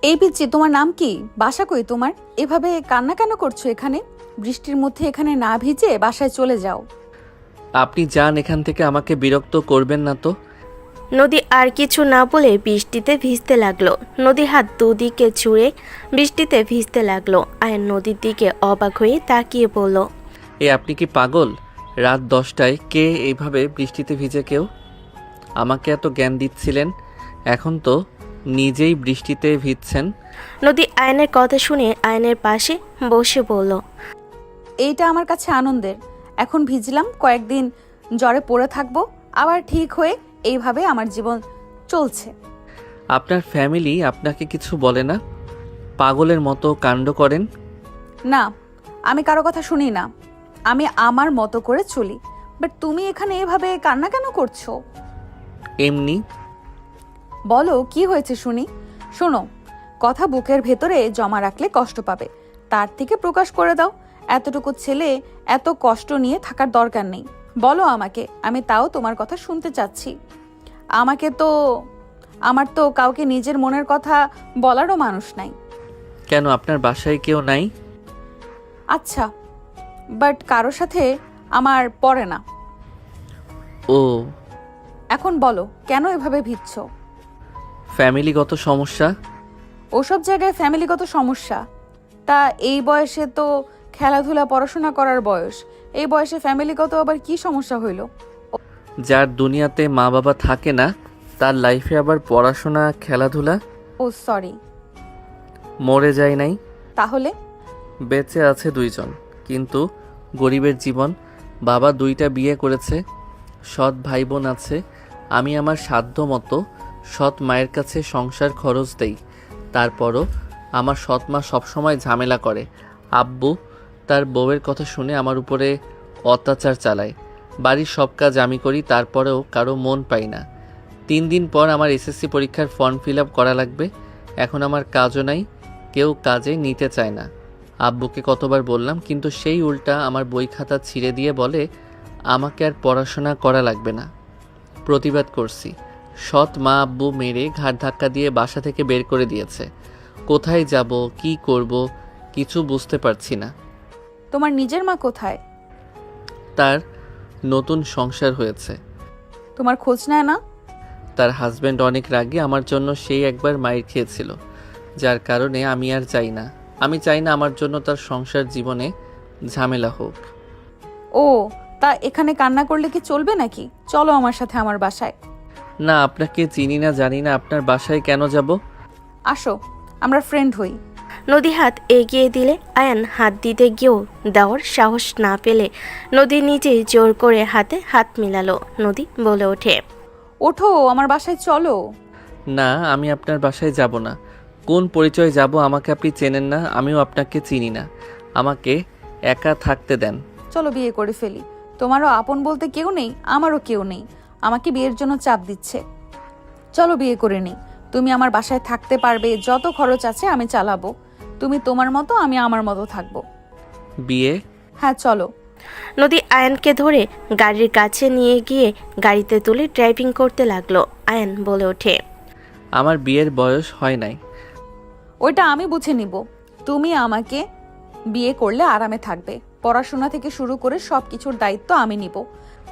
এই পিচ্চি, তোমার নাম কি? বাসা কই তোমার? এভাবে কান্না কেন করছো এখানে? বৃষ্টির মধ্যে এখানে না ভিজে বাসায় চলে যাও। আপনি যান এখান থেকে, আমাকে বিরক্ত করবেন না তো। নদী আর কিছু না বলে বৃষ্টিতে ভিজতে লাগলো। নদী হাত দুদিকে ছুঁড়ে বৃষ্টিতে ভিজতে লাগলো। আয়ান নদীর দিকে অবাক হয়ে তাকিয়ে বলল, আপনি কি পাগল? রাত 10টায় কে এইভাবে বৃষ্টিতে ভিজে কেউ? আমাকে এত জ্ঞান দিচ্ছিলেন, এখন তো নিজেই বৃষ্টিতে ভিজছেন। নদী আয়নের কথা শুনে আয়নের পাশে বসে বলল, এইটা আমার কাছে আনন্দের। এখন ভিজলাম, কয়েকদিন জ্বরে পড়ে থাকবো, আবার ঠিক হয়ে এইভাবে আমার জীবন চলছে। আপনার ফ্যামিলি আপনাকে কিছু বলে না? পাগলের মতো কাণ্ড করেন? না, আমি কারো কথা শুনি না, আমি আমার মতো করে চলি। বাট তুমি এখানে এভাবে কান্না কেন করছো? এমনি। বলো কি হয়েছে শুনি। শোনো, কথা বুকের ভেতরে জমা রাখলে কষ্ট পাবে, তার থেকে প্রকাশ করে দাও। এতটুকু ছেলে এত কষ্ট নিয়ে থাকার দরকার নেই। বলো আমাকে, আমি তাও তোমার কথা শুনতে চাচ্ছি। আমার তো কাউকে নিজের মনের কথা বলারও মানুষ নাই। কেন, আপনার বাসায় কেউ নাই? আচ্ছা, বাট কারোর সাথে আমার পড়ে না। ও, এখন বলো কেন এভাবে ভিজছো? ফ্যামিলিগত সমস্যা। ওসব জায়গায় ফ্যামিলিগত সমস্যা? তা এই বয়সে তো খেলাধুলা পড়াশোনা করার বয়স, এই বয়সে ফ্যামিলিগত আবার কি সমস্যা হইল? যার দুনিয়াতে মা বাবা থাকে না, তার লাইফে আবার পড়াশোনা খেলাধুলা? ও সরি। মরে যায় নাই? তাহলে? বেঁচে আছে 2জন, কিন্তু গরিবের জীবন। বাবা 2টা বিয়ে করেছে, সৎ ভাই বোন আছে। আমি আমার সাধ্য মতো সৎ মায়ের কাছে সংসার খরচ দেই, তারপরও আমার সৎ মা সবসময় ঝামেলা করে। আব্বু তার বউয়ের কথা শুনে আমার উপরে অত্যাচার চালায়। বাড়ির সব কাজ আমি করি, তারপরেও কারো মন পাই না। 3 দিন পর আমার এসএসসি পরীক্ষার ফর্ম ফিল আপ করা লাগবে, এখন আমার কাজও নাই, কেউ কাজে নিতে চায় না। আব্বুকে কতবার বললাম, কিন্তু সেই উল্টা আমার বই খাতা ছিঁড়ে দিয়ে বলে আমাকে আর পড়াশোনা করা লাগবে না। প্রতিবাদ করছি, সৎ মা আব্বু মেরে ঘাট ধাক্কা দিয়ে বাসা থেকে বের করে দিয়েছে। কোথায় যাব, কি করব, কিছু বুঝতে পারছি না। তোমার নিজের মা কোথায়? তার নতুন সংসার হয়েছে। তোমার খোঁজ নেয় না? তার হাজব্যান্ড অনেক রাগী আমার জন্য, সেই একবার মাইর খেয়েছিল, যার কারণে আমি আর চাই না। আমি চাই না আমার জন্য তার সংসার জীবনে ঝামেলা হোক। ও, তা এখানে কান্না করলে কি চলবে নাকি? চলো আমার সাথে আমার বাসায়। না, আপনাকে চিনি না, জানি না, আপনার বাসায় কেন যাব? আসো, আমরা ফ্রেন্ড হই। নদী হাত এগিয়ে দিলে আয়ান হাত দিতে গিয়েও দেওয়ার সাহস না পেলে নদী নিজেই জোর করে হাতে হাত মিলালো। নদী বলে ওঠে, ওঠো, আমার বাসায় চলো। না, আমি আপনার বাসায় যাব না। কোন পরিচয় যাব? আমাকে আপনি চেনেন না, আমিও আপনাকে চিনি না। আমাকে একা থাকতে দেন। চলো বিয়ে করে ফেলি। তোমারও আপন বলতে কেউ নেই, আমারও কেউ নেই। আমাকে বিয়ের জন্য চাপ দিচ্ছে। চলো বিয়ে করে নিই। তুমি আমার বাসায় থাকতে পারবে, যত খরচ আছে আমি চালাবো। তুমি তোমার মতো, আমি আমার মতো থাকবো। বিয়ে? হ্যাঁ চলো। নদী আয়ানকে ধরে গাড়ির কাছে নিয়ে গিয়ে গাড়িতে তুলে ড্রাইভিং করতে লাগলো। আয়ান বলে ওঠে, আমার বিয়ের বয়স হয় নাই। ওইটা আমি বুঝে নিব। তুমি আমাকে বিয়ে করলে আরামে থাকবে, পড়াশোনা থেকে শুরু করে সবকিছুর দায়িত্ব আমি নিব।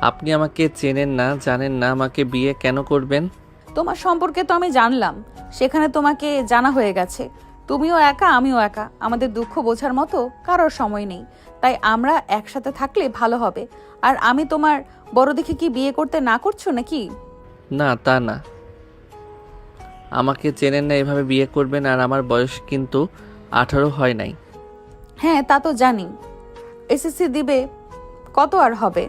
আপনি আমাকে চেনেন না, জানেন না, আমাকে বিয়ে কেন করবেন? তোমার সম্পর্কে তো আমি জানলাম, সেখানে তোমাকে জানা হয়ে গেছে। তুমিও একা, আমিও একা, আমাদের দুঃখ বোঝার মতো কারোর সময় নেই। তাই আমরা একসাথে থাকলে ভালো হবে। আর আমি তোমার বড় দেখে কি বিয়ে করতে না করছো নাকি? না, তা না। আমাকে চেনেন না, এভাবে বিয়ে করবেন? আর আমার বয়স কিন্তু 18 হয় নাই। হ্যাঁ তা তো জানি। এসএসসি দিবে, কত আর হবে?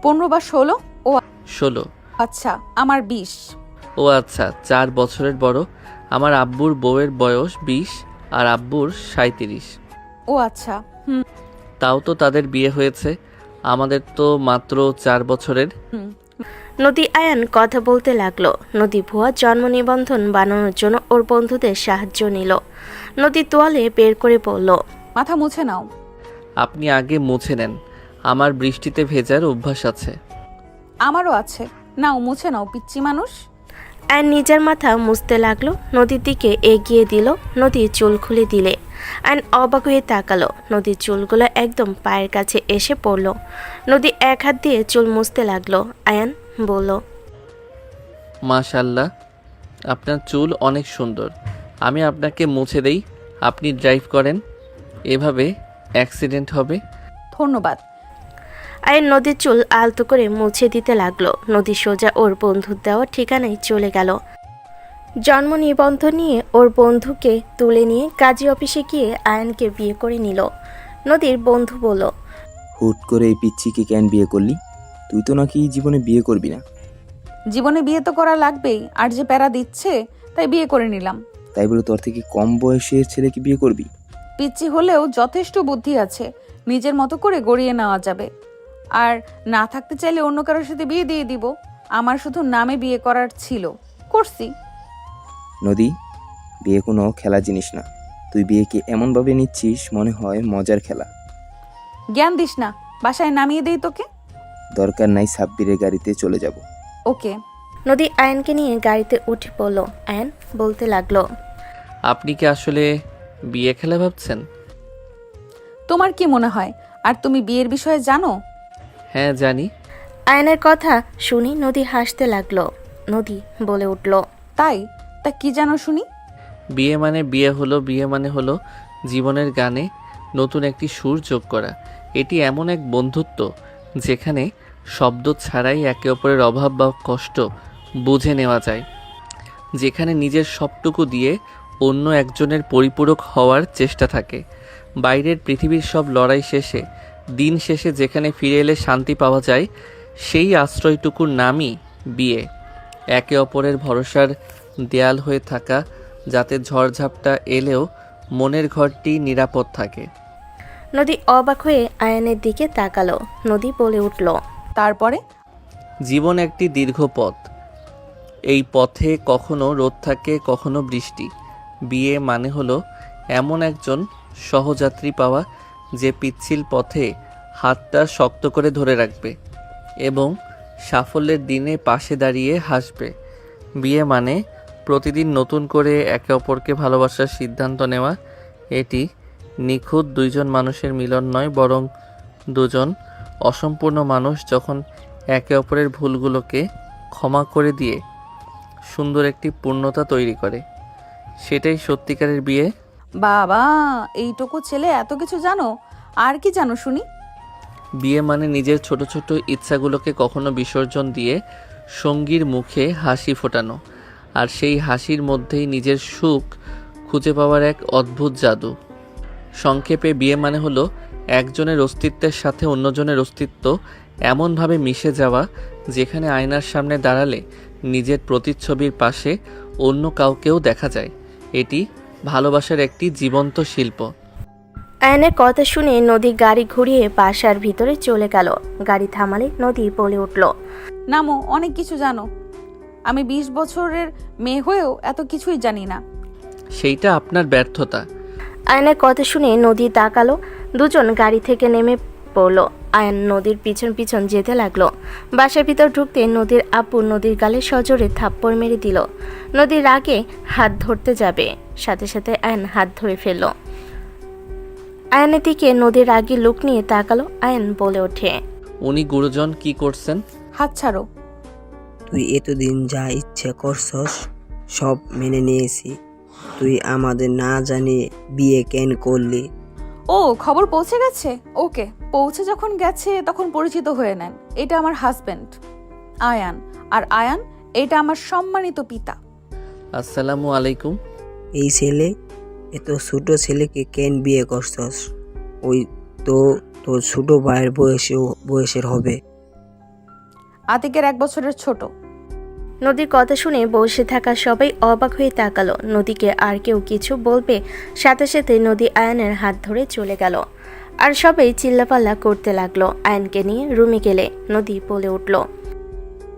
15 বা 16? ও 16? আচ্ছা, আমার 20। ও আচ্ছা, 4 বছরের বড়। আমার আব্বুর বউয়ের বয়স 20 আর আব্বুর 37। ও আচ্ছা, হুম তাও তো তাদের বিয়ে হয়েছে, আমাদের তো মাত্র 4 বছরের। হুম। নদী আয়ান কথা বলতে লাগলো। নদী ভুয়া জন্ম নিবন্ধন বানানোর জন্য ওর বন্ধুদের সাহায্য নিল। নদী তোয়ালে বের করে বলল, মাথা মুছে নাও। আপনি আগে মুছে নেন, আমার বৃষ্টিতে ভেজার অভ্যাস আছে। আমারও আছে, নাও মুছে নাও পিচ্চি মানুষ। আয়ন নিজের মাথা মুছতে লাগলো, নদীর দিকে এগিয়ে দিল। নদী চুল খুলে দিলে আয়ন অবাক হয়ে তাকালো। নদীর চুলগুলো একদম পায়ের কাছে এসে পড়ল। নদী এক হাত দিয়ে চুল মুছতে লাগলো। আয়ন বলল, মাশাল্লাহ, আপনার চুল অনেক সুন্দর। আমি আপনাকে মুছে দেই, আপনি ড্রাইভ করেন। এভাবে অ্যাক্সিডেন্ট হবে। ধন্যবাদ। আয়ন নদীর চুল আলতো করে মুছে দিতে লাগলো। নদী সোজা ওর বন্ধুর দেওয়া ঠিকানায় চলে গেল। জন্ম নিবন্ধন নিয়ে ওর বন্ধুকে তুলে নিয়ে কাজী অফিসে গিয়ে আয়নকে বিয়ে করে নিল। নদীর বন্ধু বলল, হুট করে এই পিচ্চিকে কেন বিয়ে করলি? তুই তো নাকি জীবনে বিয়ে করবি না। জীবনে বিয়ে তো করা লাগবেই, আর যে প্যারা দিচ্ছে তাই বিয়ে করে নিলাম। তাই বলে তোর থেকে কম বয়সের ছেলেকে বিয়ে করবি? পিচ্চি হলেও যথেষ্ট বুদ্ধি আছে, নিজের মতো করে গড়িয়ে নেওয়া যাবে। আর না থাকতে চাইলে অন্য কারোর সাথে বিয়ে দিয়ে দিব। আমার শুধু নামে বিয়ে করার ছিল, করছি। নদী, বিয়ে কোনো খেলা জিনিস না। তুই বিয়েকে এমনভাবে নিচ্ছিস মনে হয় মজার খেলা। জ্ঞান দিস না, বাসায় নামিয়ে দেই তোকে। দরকার নাই, সাব্বিরের গাড়িতে চলে যাব। ওকে। নদী আয়নকে নিয়ে গাড়িতে উঠে পড়ল। আয়ন বলতে লাগলো, আপনি কি আসলে বিয়ে খেলা ভাবছেন? তোমার কি মনে হয় আর তুমি বিয়ের বিষয়ে জানো? হ্যাঁ জানি। আয়নের কথা শুনি নদী হাসতে লাগলো। নদী বলে উঠল, তাই? তা কি জানো শুনি? বিয়ে মানে বিয়ে হলো, বিয়ে মানে হলো জীবনের গানে নতুন একটি সুর যোগ করা। এটি এমন এক বন্ধুত্ব যেখানে শব্দ ছাড়াই একে অপরের অভাব বা কষ্ট বুঝে নেওয়া যায়, যেখানে নিজের সবটুকু দিয়ে অন্য একজনের পরিপূরক হওয়ার চেষ্টা থাকে। বাইরের পৃথিবীর সব লড়াই শেষে, দিন শেষে যেখানে ফিরে এলে শান্তি পাওয়া যায়, সেই আশ্রয়টুকুর নামই বিয়ে। একে অপরের ভরসার দেয়াল হয়ে থাকা, যাতে ঝড়ঝাপটা এলেও মনের ঘরটি নিরাপদ থাকে। নদী অবাক হয়ে আয়নের দিকে তাকালো। নদী বলে উঠল, তারপরে? জীবন একটি দীর্ঘ পথ। এই পথে কখনো রোদ থাকে, কখনো বৃষ্টি। বিয়ে মানে হলো এমন একজন সহযাত্রী পাওয়া যে পিচ্ছিল পথে হাতটা শক্ত করে ধরে রাখবে এবং সাফল্যের দিনে পাশে দাঁড়িয়ে হাসবে। বিয়ে মানে প্রতিদিন নতুন করে একে অপরকে ভালোবাসার সিদ্ধান্ত নেওয়া। এটি নিখুঁত দুইজন মানুষের মিলন নয়, বরং দুজন অসম্পূর্ণ মানুষ যখন একে অপরের ভুলগুলোকে ক্ষমা করে দিয়ে সুন্দর একটি পূর্ণতা তৈরি করে, সেটাই সত্যিকারের বিয়ে। বাবা, এইটুকু ছেলে এত কিছু জানো! আর কি জানো শুনি? বিয়ে মানে নিজের ছোট ছোট ইচ্ছাগুলোকে কখনো বিসর্জন দিয়ে সঙ্গীর মুখে হাসি ফোটানো, আর সেই হাসির মধ্যেই নিজের সুখ খুঁজে পাওয়ার এক অদ্ভুত জাদু। সংক্ষেপে বিয়ে মানে হলো একজনের অস্তিত্বের সাথে অন্যজনের অস্তিত্ব এমনভাবে মিশে যাওয়া, যেখানে আয়নার সামনে দাঁড়ালে নিজের প্রতিচ্ছবির পাশে অন্য কাউকেও দেখা যায়। এটি ভালোবাসার একটি জীবন্ত শিল্প। আয়নের কথা শুনে নদী গাড়ি ঘুরিয়ে বাসার ভিতরে চলে গেল। গাড়ি থামালে নদী বলে উঠল, নামো, অনেক কিছু জানো। আমি 20 বছরের মেয়ে হয়েও এত কিছুই জানি না। সেইটা আপনার ব্যর্থতা। আয়নের কথা শুনে নদী তাকালো। দুজন গাড়ি থেকে নেমে পড়ল। আয়ন নদীর পিছন পিছন যেতে লাগলো। বাসার ভিতর ঢুকতে নদীর আব্বু নদীর গালে সজোরে থাপ্পড় মেরে দিল। নদীর রাগে হাত ধরতে যাবে, সাথে সাথে আয়ন হাত ধরে ফেলল। আয়নের দিকে নদীর রাগী লুক নিয়ে তাকালো। আয়ন বলে ওঠে, উনি গুরুজন কি করছেন? হাত ছাড়ো। তুই এতদিন যা ইচ্ছে করছস সব মেনে নিয়েছি। তুই আমাদের না জানিয়ে বিয়ে কেন করলি? ও, খবর পৌঁছে গেছে? ওকে, পৌঁছে যখন গেছে তখন পরিচিত হয়ে নেন। এটা আমার হাজবেন্ড আয়ান, আর আয়ান এটা আমার সম্মানিত পিতা। আসসালামু আলাইকুম। এই ছেলে, এত ছোট ছেলেকে কেন বিয়ে করছস? ওই তো তোর ছোট ভাইয়ের বয়সের হবে। আতিকের 1 বছরের ছোট। নদীর কথা শুনে বসে থাকা সবাই অবাক হয়ে তাকালো। নদীকে আর কেউ কিছু বলবে, সাথে সাথে নদী আয়নের হাত ধরে চলে গেল। আর সবাই চিল্লাপাল্লা করতে লাগলো। আয়নকে নিয়ে রুমে গেলে নদী বলে উঠল,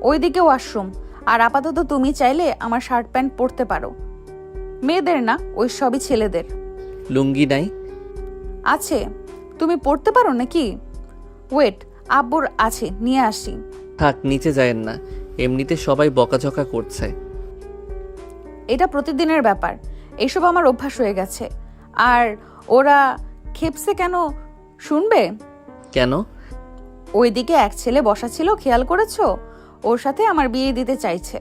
ওইদিকে ওয়াশরুম। আর আপাতত তুমি চাইলে আমার শার্ট প্যান্ট পরতে পারো। মেয়েদের না, ওই সবই ছেলেদের। লুঙ্গি নাই? আছে, তুমি পরতে পারো নাকি? ওয়েট, আব্বুর আছে, নিয়ে আসি। থাক, নিচে যায়েন না, এমনিতে সবাই বকাঝকা করছে। এটা প্রতিদিনের ব্যাপার, এসব আমার অভ্যাস হয়ে গেছে। আর ওরা খেপসে কেন শুনবে? কেন? ওইদিকে এক ছেলে বসা ছিল, খেয়াল করেছো? ওর সাথে আমার বিয়ে দিতে চাইছে।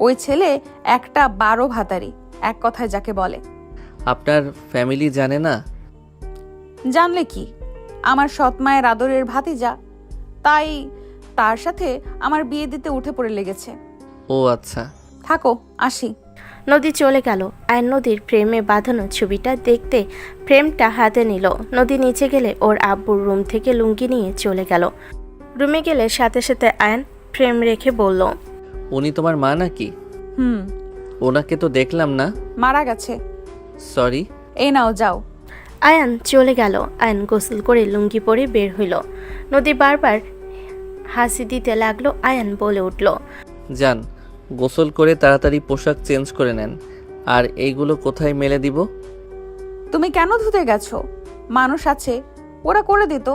ওই ছেলে একটা 12 ভাতারি, এক কথায় যাকে বলে। আপনার ফ্যামিলি জানে না? জানলে কি, আমার সৎ মায়ের আদরের ভাতিজা, তাই তার সাথে আমার বিয়ে দিতে উঠে পড়ে লেগেছে। ও আচ্ছা। থাকো, আসি। নদী চলে গেল। আয়ন নদীর ফ্রেমে বাঁধানো ছবিটা দেখতে ফ্রেমটা হাতে নিল। নদী নিচে গেলে ওর আব্বুর রুম থেকে লুঙ্গি নিয়ে চলে গেল। রুমে গেলে সাথে সাথে আয়ন ফ্রেম রেখে বলল, উনি তোমার মা নাকি? হুম, ওনাকে তো দেখলাম না। মারা গেছে। সরি। এই নাও, যাও। আয়ান চলে গেল। আয়ন গোসল করে লুঙ্গি পরে বের হইল। নদী বারবার হাসি দিতে লাগলো। আয়ান বলে উঠল, যান, গোসল করে তাড়াতাড়ি পোশাক চেঞ্জ করে নেন। আর এইগুলো কোথায় মেলে দিব? তুমি কেন ধুতে গেছো? মানুষ আছে, ওরা করে দিত।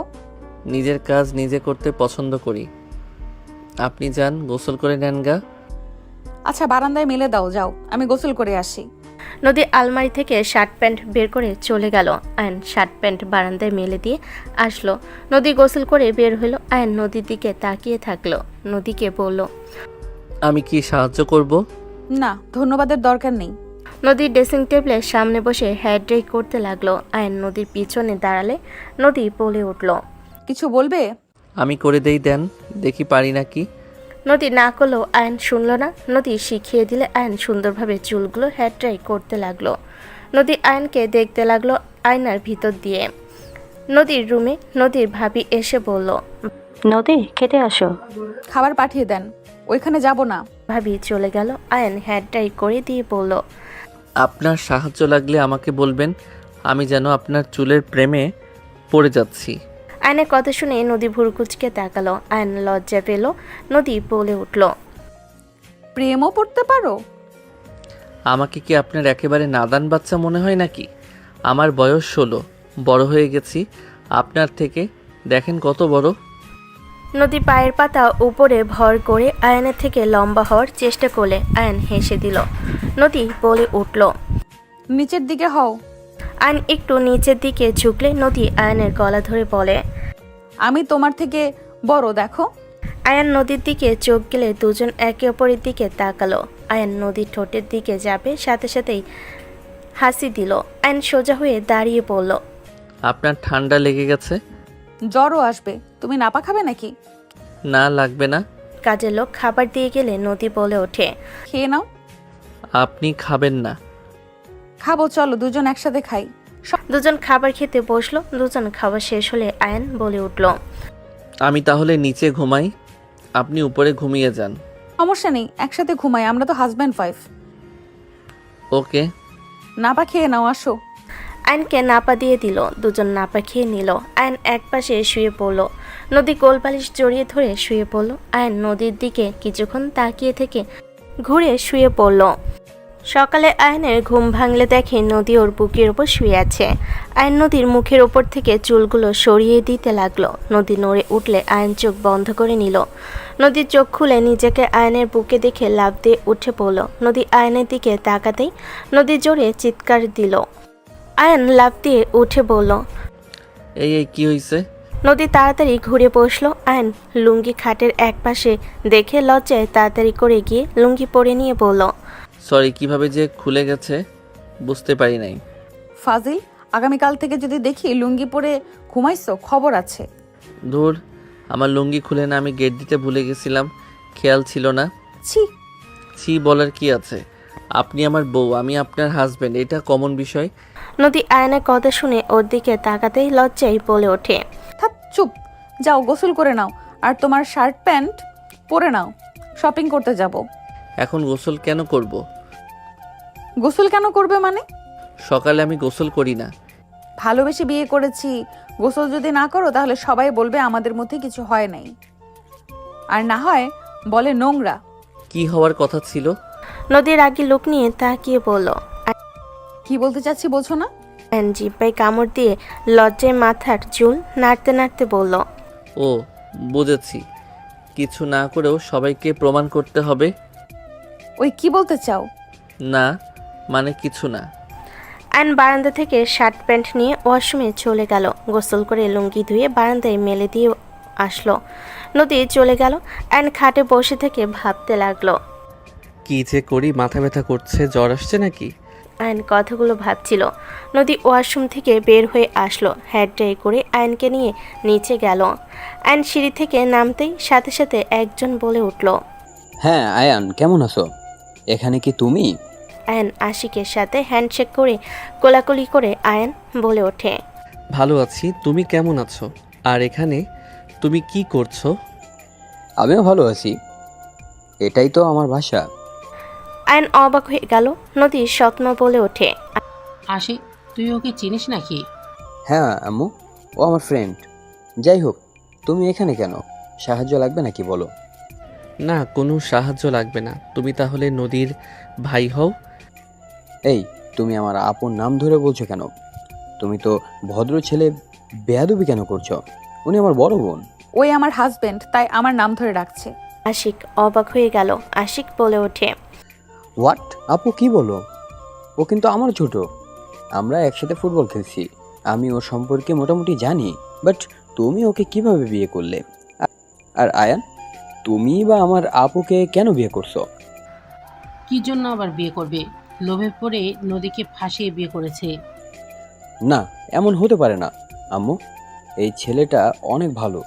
নিজের কাজ নিজে করতে পছন্দ করি। আপনি যান, গোসল করে নেন গা। আচ্ছা, বারান্দায় মেলে দাও, যাও, আমি গোসল করে আসি। নদী আলমারি থেকে শার্ট প্যান্ট বের করে চলে গেল। আয়ন শার্ট প্যান্ট বারান্দায় মেলে দিয়ে আসলো। নদী গোসল করে বের হলো। আয়ন নদীর দিকে তাকিয়ে থাকলো। নদীকে বলল, আমি কি সাহায্য করব? না, ধন্যবাদের দরকার নেই। নদীর ড্রেসিং টেবিলের সামনে বসে হেয়ার ড্রাই করতে লাগলো। আয়ন নদীর পিছনে দাঁড়ালে নদী বলে উঠল, কিছু বলবে? আমি করে দেই, দেন, দেখি পারি নাকি। নদী না করলেও আয়ন শুনল না। নদী শিখিয়ে দিলে আয়ন সুন্দরভাবে চুলগুলো হেয়ার ড্রাই করতে লাগলো। নদী আয়নকে দেখতে লাগলো আয়নার ভিতর দিয়ে। নদীর রুমে নদীর ভাবি এসে বলল, নদী, খেতে আসো। খাবার পাঠিয়ে দেন, ওইখানে যাব না। ভাবি চলে গেল। আয়ন হেয়ার ড্রাই করে দিয়ে বলল, আপনার সাহায্য লাগলে আমাকে বলবেন, আমি যেন আপনার চুলের প্রেমে পড়ে যাচ্ছি। আয়নের কথা শুনে নদী ভুরকুচকে তাকালো। আয়ন লজ্জা পেল। নদী বলে উঠল, প্রেমও পড়তে পারো? আমাকে কি আপনার একেবারে নাদান বাচ্চা মনে হয় নাকি? আমার বয়স 16, বড় হয়ে গেছি আপনার থেকে, দেখেন কত বড়। নদী পায়ের পাতা উপরে ভর করে আয়নের থেকে লম্বা হওয়ার চেষ্টা করলে আয়ন হেসে দিল। নদী বলে উঠল, নিচের দিকে হও। আয়ন একটু নিচের দিকে ঝুঁকলে নদী আয়নের গলা ধরে বলে, আমি তোমার থেকে বড়, দেখো। আয়ন নদীর দিকে চোখ গেলে দুজন একে অপরের দিকে তাকালো। আয়ন নদীর ঠোঁটের দিকে যাবে, সাথে সাথেই হাসি দিল। আয়ন সোজা হয়ে দাঁড়িয়ে পড়ল। আপনার ঠান্ডা লেগে গেছে? জ্বরও আসবে, তুমি নাপা খাবে নাকি? না, লাগবে না। কাজের লোক খাবার দিয়ে গেলে নদী বলে ওঠে, খেয়ে নাও। আপনি খাবেন না? খাবো, চলো দুজন একসাথে খাই। দুজন খাবার খেতে বসলো। দুজন খাবার শেষ হলে আয়ন বলে উঠল, আমি তাহলে নিচে ঘুমাই, আপনি উপরে ঘুমিয়ে যান। সমস্যা নেই, একসাথে ঘুমাই, আমরা তো হাজব্যান্ড ওয়াইফ। ওকে। নাপা খেয়ে নাও, আসো। আয়নকে নাপা দিয়ে দিল। দুজন নাপা খেয়ে নিল। আয়ন এক পাশে শুয়ে পড়ল। নদী কোলবালিশ জড়িয়ে ধরে শুয়ে পড়ল। আয়ন নদীর দিকে কিছুক্ষণ তাকিয়ে থেকে ঘুরে শুয়ে পড়ল। সকালে আয়নের ঘুম ভাঙলে দেখে নদী ওর বুকের ওপর শুয়ে আছে। আয়ন নদীর মুখের ওপর থেকে চুলগুলো সরিয়ে দিতে লাগলো। নদী নড়ে উঠলে আয়ন চোখ বন্ধ করে নিল। নদীর চোখ খুলে নিজেকে আয়নের বুকে দেখে লাফ দিয়ে উঠে পড়ল। নদী আয়নের দিকে তাকাতেই নদী জোরে চিৎকার দিল। আয়ন লাফ দিয়ে উঠে বলল, এই কি হয়েছে? নদী তাড়াতাড়ি ঘুরে বসলো। আয়ন লুঙ্গি খাটের এক পাশে দেখে লজ্জায় তাড়াতাড়ি করে গিয়ে লুঙ্গি পরে নিয়ে বলল, সরি, কিভাবে যে খুলে গেছে বুঝতে পারি নাই। ফাজিল, আগামীকাল থেকে যদি দেখি লুঙ্গি পরে ঘুমাইছো, খবর আছে। ধুর, আমার লুঙ্গি খুলে না, আমি গেট দিতে ভুলে গেছিলাম, খেয়াল ছিল না। ছি। ছি বলার কি আছে? আপনি আমার বউ, আমি আপনার হাজবেন্ড, এটা কমন বিষয়। নদী আয়নের কথা শুনে ওর দিকে তাকাতেই লজ্জায় বলে ওঠে, থাক, চুপ। যাও গোসল করে নাও, আর তোমার শার্ট প্যান্ট পরে নাও, শপিং করতে যাব। এখন গোসল কেন করব? গোসল কেন করবে মানে? সকালে আমি গোসল করি না। ভালোবেসে বিয়ে করেছি, গোসল যদি না করো তাহলে সবাই বলবে আমাদের মধ্যে কিছু হয় নাই, আর না হয় বলে নোংরা। কি হওয়ার কথা ছিল? নদীর আগে লোক নিয়ে তাকিয়ে বলল, কি বলতে চাচ্ছি বোঝো না? আয়ন জিব্বায় কামড় দিয়ে লজ্জায় মাথার চুল নাড়তে নাড়তে বলল, ও, বুঝেছি, কিছু না করেও সবাইকে প্রমাণ করতে হবে। ওই কি বলতে চাও? না, মানে কিছু না। আয়ন বারান্দা থেকে শার্ট প্যান্ট নিয়ে ওয়াশরুমে চলে গেল। গোসল করে লুঙ্গি ধুয়ে বারান্দায় মেলে দিয়ে আসলো। নদী চলে গেল। আয়ন খাটে বসে থেকে ভাবতে লাগলো। কি যে করি, মাথা ব্যথা করছে, জ্বর আসছে নাকি? আয়ন কথাগুলো ভাবছিল। নদী ওয়াশরুম থেকে বের হয়ে আসলো। হেয়ার ড্রাই করে আয়নকে নিয়ে নিচে গেল। আয়ন সিঁড়ি থেকে নামতেই সাথে সাথে একজন বলে উঠল। হ্যাঁ আয়ান, কেমন আছো? এখানে কি তুমি? আয়ন আশিকের সাথে হ্যান্ডশেক করে কোলাকুলি করে আয়ন বলে ওঠে। ভালো আছি, তুমি কেমন আছো? আর এখানে তুমি কি করছো? আমিও ভালো আছি, এটাই তো আমার বাসা। আয়ন অবাক হয়ে গেল। নদী স্বপ্ন বলে ওঠে। আশিক, তুই ওকে চিনিস নাকি? হ্যাঁ আম্মু, ও আমার ফ্রেন্ড। যাই হোক, তুমি এখানে কেন? সাহায্য লাগবে নাকি বলো? না, কোনো সাহায্য লাগবে না। তুমি তাহলে নদীর ভাই হও? এই, তুমি আমার আপন নাম ধরে বলছো কেন? তুমি তো ভদ্র ছেলে, বেয়াদবি কেন করছো? উনি আমার বড় বোন। ওই আমার হাজবেন্ড, তাই আমার নাম ধরে ডাকছে। আশিক অবাক হয়ে গেল। আশিক বলে ওঠে। হোয়াট? আপু কি বলো? ও কিন্তু আমার ছোট। আমরা একসাথে ফুটবল খেলছি, আমি ওর সম্পর্কে মোটামুটি জানি। বাট তুমি ওকে কিভাবে বিয়ে করলে? আর আয়ান, তুমি বা আমার আপুকে কেন বিয়ে করছো? কি জন্য আবার বিয়ে করবে? লোভে পড়ে নদীকে ফাঁসিয়ে বিয়ে করেছে। না, এমন হতে পারে না আম্মু। এই ছেলেটা অনেক ভালো।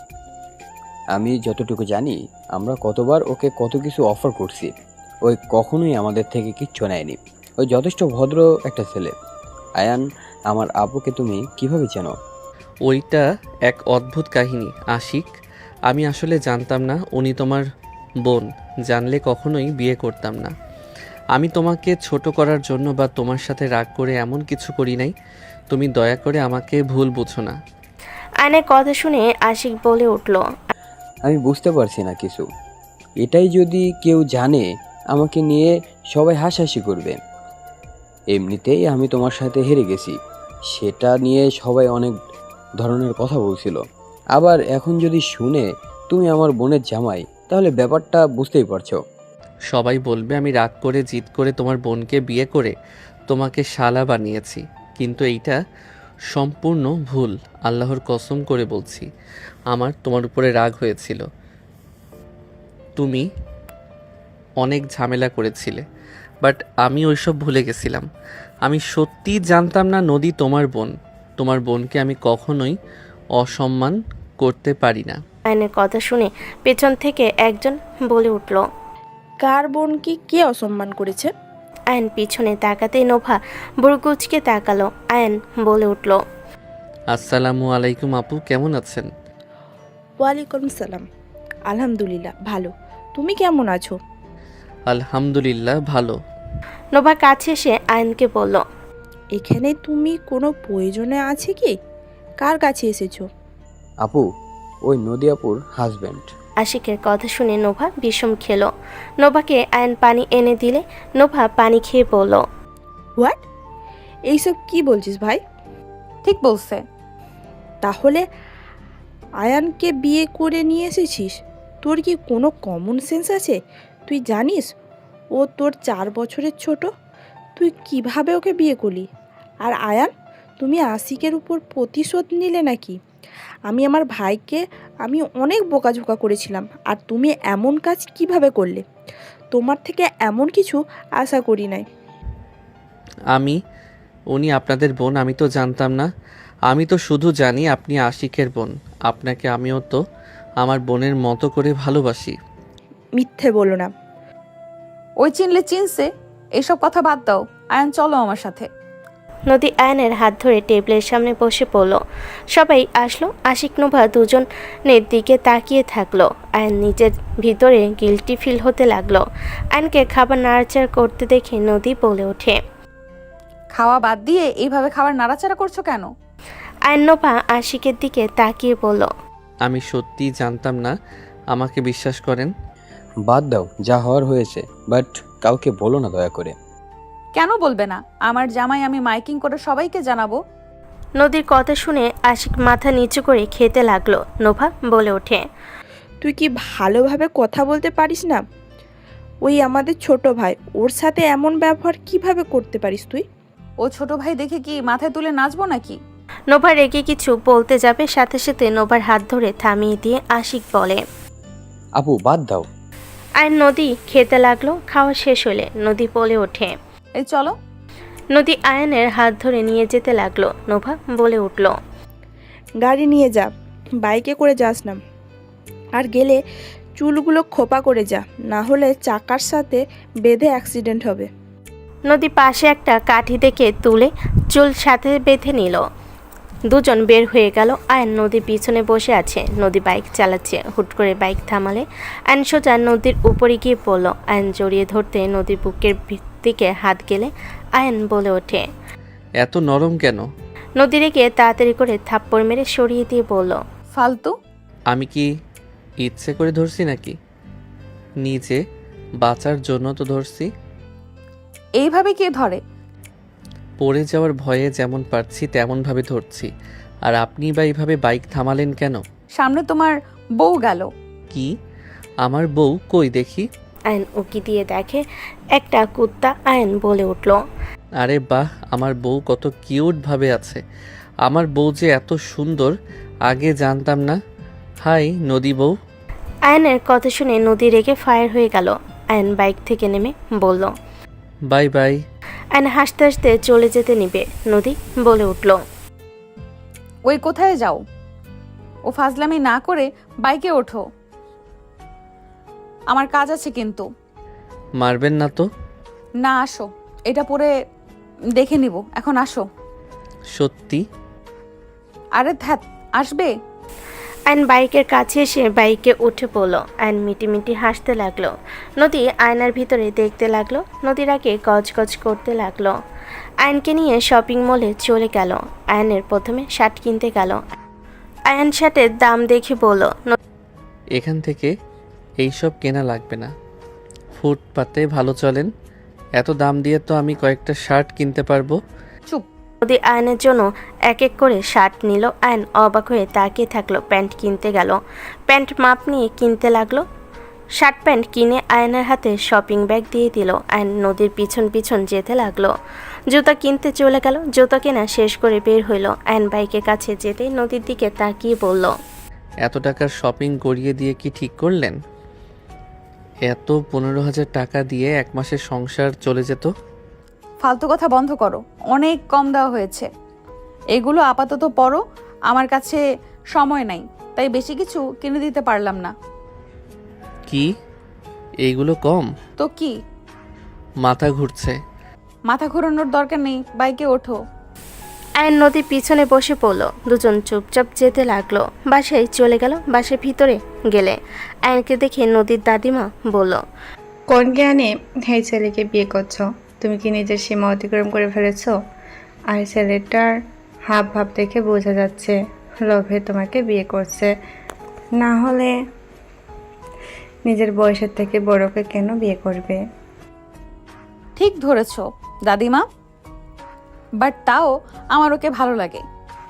আমি যতটুকু জানি, আমরা কতবার ওকে কত কিছু অফার করছি, ওই কখনোই আমাদের থেকে কিচ্ছু নেয়নি। ওই যথেষ্ট ভদ্র একটা ছেলে। আয়ান, আমার আপুকে তুমি কিভাবে চেনো? ওইটা এক অদ্ভুত কাহিনী আশিক। আমি আসলে জানতাম না উনি তোমার বোন। জানলে কখনোই বিয়ে করতাম না। আমি তোমাকে ছোট করার জন্য বা তোমার সাথে রাগ করে এমন কিছু করি নাই। তুমি দয়া করে আমাকে ভুল বুঝো না। আয়নের কথা শুনে আশিক বলে উঠল। আমি বুঝতে পারছি না কিছু। এটাই যদি কেউ জানে, আমাকে নিয়ে সবাই হাসাহাসি করবে। এমনিতেই আমি তোমার সাথে হেরে গেছি, সেটা নিয়ে সবাই অনেক ধরনের কথা বলছিল। আবার এখন যদি শুনে তুমি আমার বোনের জামাই, তাহলে ব্যাপারটা বুঝতেই পারছো। সবাই বলবে আমি রাগ করে জিদ করে তোমার বোনকে বিয়ে করে তোমাকে শালা বানিয়েছি। কিন্তু এইটা সম্পূর্ণ ভুল। আল্লাহর কসম করে বলছি, আমার তোমার উপরে রাগ হয়েছিল। তুমি অনেক ঝামেলা করেছিলে, বাট আমি ওইসব ভুলে গেছিলাম। আমি সত্যিই জানতাম না নদী তোমার বোন। তোমার বোনকে আমি কখনোই অসম্মান করতে পারি না। আয়নের কথা শুনে পেছন থেকে একজন বলে উঠল। কার বোনকে কে অসম্মান করেছে? আয়ন পিছনে তাকাতেই নোভা বুড়কুচকে তাকালো। আয়ন বলে উঠল। আসসালামু আলাইকুম আপু, কেমন আছেন? ওয়ালাইকুম সালাম। আলহামদুলিল্লাহ ভালো। তুমি কেমন আছো? আলহামদুলিল্লাহ ভালো। নোভা কাছে এসে আয়নকে বলল। এখানে তুমি কোনো প্রয়োজনে আছে কি? কার কাছে এসেছো? আপু, ওই নদী আপুর হাজব্যান্ড। আশিকের কথা শুনে নোভা বিষম খেলো। নোভাকে আয়ন পানি এনে দিলে নোভা পানি খেয়ে বলল। হোয়াট? এইসব কি বলছিস ভাই? ঠিক বলছে। তাহলে আয়ানকে বিয়ে করে নিয়ে এসেছিস? তোর কি কোনো কমন সেন্স আছে? তুই জানিস ও তোর 4 বছরের ছোট। তুই কিভাবে ওকে বিয়ে করলি? আর আয়ান, তুমি আশিকের উপর প্রতিশোধ নিলে নাকি? আমি আমার ভাইকে অনেক বোকাঝোকা করেছিলাম, আর তুমি এমন কাজ কিভাবে করলে? তোমার থেকে এমন কিছু আশা করি নাই। উনি আপনাদের বোন আমি তো জানতাম না। আমি তো শুধু জানি আপনি আশিকের বোন। আপনাকে আমিও তো আমার বোনের মতো করে ভালোবাসি। মিথ্যে বলো না। ওই চিনলে চিনছে, এসব কথা বাদ দাও। আয়ান চলো আমার সাথে। নদী আয়নের হাত ধরে টেবিলের সামনে বসে পড়ল। সবাই আসলো। আশিক নোভা দুজনের দিকে তাকিয়ে থাকলো। আয়ন নিজের ভিতরে গিল্টি ফিল হতে লাগলো। আয়নকে খাবার নাড়াচাড়া করতে দেখে নদী বলে ওঠে। খাওয়া বাদ দিয়ে এইভাবে খাবার নাড়াচাড়া করছো কেন? আয়ন নোভা আশিকের দিকে তাকিয়ে বলল। আমি সত্যিই জানতাম না, আমাকে বিশ্বাস করেন। বাদ দাও, যা হওয়ার হয়েছে। বাট কাউকে বলো না দয়া করে। কেন বলবে না? আমার জামাই আমি মাইকিং করে সবাইকে জানাবো। নদীর কথা শুনে আশিক মাথা নিচু করে খেতে লাগলো। নোভা বলে ওঠে। তুই কি ভালোভাবে কথা বলতে পারিস না? ওই আমাদের ছোট ভাই, ওর সাথে এমন ব্যবহার কিভাবে করতে পারিস তুই? ও ছোট ভাই দেখে কি মাথায় তুলে নাচবো নাকি? নোভা রেগে কিছু বলতে যাবে, সাথে সাথে নোভার হাত ধরে থামিয়ে দিয়ে আশিক বলে। আপু বাদ দাও। আয়ন নদী খেতে লাগলো। খাওয়া শেষ হলে নদী বলে ওঠে। এই চলো। নদী আয়নের হাত ধরে নিয়ে যেতে লাগলো। নোভা বলে উঠল। গাড়ি নিয়ে যা, বাইকে করে যাস না। আর গেলে চুলগুলো খোপা করে যা, না হলে চাকার সাথে বেঁধে অ্যাক্সিডেন্ট হবে। নদী পাশে একটা কাঠি দেখে তুলে চুল সাথে বেঁধে নিল। দুজন বের হয়ে গেল। আয়ন নদীর পিছনে বসে আছে। নদী বাইক চালাচ্ছে। হুট করে বাইক থামালে আয়ন সোজা নদীর উপরে গিয়ে পড়ল। আয়ন জড়িয়ে ধরতে নদীর বুকের দিকে হাত গেলে আয়ন বলে ওঠে। এত নরম কেন? নদী রেগে তাড়াতাড়ি করে থাপ্পড় মেরে সরিয়ে দিয়ে বলল। ফালতু। আমি কি ইচ্ছে করে ধরছি নাকি? নিজে বাঁচার জন্য তো ধরছি। এইভাবে কে ধরে? পড়ে যাওয়ার ভয়ে যেমন পারছি তেমনভাবে ধরছি। আর আপনি বা এইভাবে বাইক থামালেন কেন? সামনে তোমার বউ গেল। কি? আমার বউ কই দেখি? আয়ন উকি দিয়ে দেখে একটা কুত্তা। আয়ন বলে উঠল। আরে বাহ, আমার বউ কত কিউট ভাবে আছে। আমার বউ যে এত সুন্দর আগে জানতাম না। হাই নদী বউ। আয়নের কথা শুনে নদী রেগে ফায়ার হয়ে গেল। আয়ন বাইক থেকে নেমে বলল। Bye bye. আয়ন হাসতে হাসতে চলে যেতে নিবে। নদী বলে উঠল। ওই কোথায় যাও? ও ফাজলামি না করে বাইকে ওঠো, আমার কাজ আছে কিন্তু। মারবেন না তো? না, আসো, এটা পরে দেখে নিব, এখন আসো। সত্যি? আরে ধ্যাত, আসবে। আয়ন বাইকের কাছে এসে বাইকে উঠে পড়ল। আয়ন মিটি হাসতে লাগলো। নদী আয়নার ভিতরে দেখতে লাগলো। নদীর আগে গজগজ করতে লাগলো। আয়নকে নিয়ে শপিং মলে চলে গেল। আয়নের প্রথমে শার্ট কিনতে গেল। আয়ন শার্টের দাম দেখে বলল। এখান থেকে এইসব কেনা লাগবে না, ফুটপাতে ভালো চলেন। এত দাম দিয়ে তো আমি কয়েকটা শার্ট কিনতে পারবো। চুপ। নদী আয়নের জন্য এক এক করে শার্ট নিল। আয়ন অবাক হয়ে তাকিয়ে থাকলো। প্যান্ট কিনতে গেল। প্যান্ট মাপ নিয়ে কিনতে লাগলো। শার্ট প্যান্ট কিনে আয়নের হাতে শপিং ব্যাগ দিয়ে দিল। আয়ন নদীর পিছন পিছন যেতে লাগলো। জুতা কিনতে চলে গেল। জুতা কেনা শেষ করে বের হইল। আয়ন বাইকের কাছে যেতেই নদীর দিকে তাকিয়ে বলল। এত টাকার শপিং করিয়ে দিয়ে কি ঠিক করলেন? এত 15,000 টাকা দিয়ে এক মাসের সংসার চলে যেত। ফালতু কথা বন্ধ করো, অনেক কম দেওয়া হয়েছে। এগুলো আপাতত পরো, আমার কাছে সময় নাই, তাই বেশি কিছু কিনে দিতে পারলাম না। কি এইগুলো কম? তো কি? মাথা ঘুরছে। মাথা ঘোরানোর দরকার নেই, বাইকে ওঠো। আয়ন নদীর পিছনে বসে পড়ল। দুজন চুপচাপ যেতে লাগলো। বাসায় চলে গেল। বাসার ভিতরে গেলে আয়নকে দেখে নদীর দাদিমা বলল। কোন জ্ঞানে এই ছেলেকে বিয়ে করছো? তুমি কি নিজের সীমা অতিক্রম করে ফেলেছো? আর ছেলেটার হাব ভাব দেখে বোঝা যাচ্ছে লোভে তোমাকে বিয়ে করছে। না হলে নিজের বয়সের থেকে বড়কে কেন বিয়ে করবে? ঠিক ধরেছ দাদিমা, বাট তাও আমার ওকে ভালো লাগে।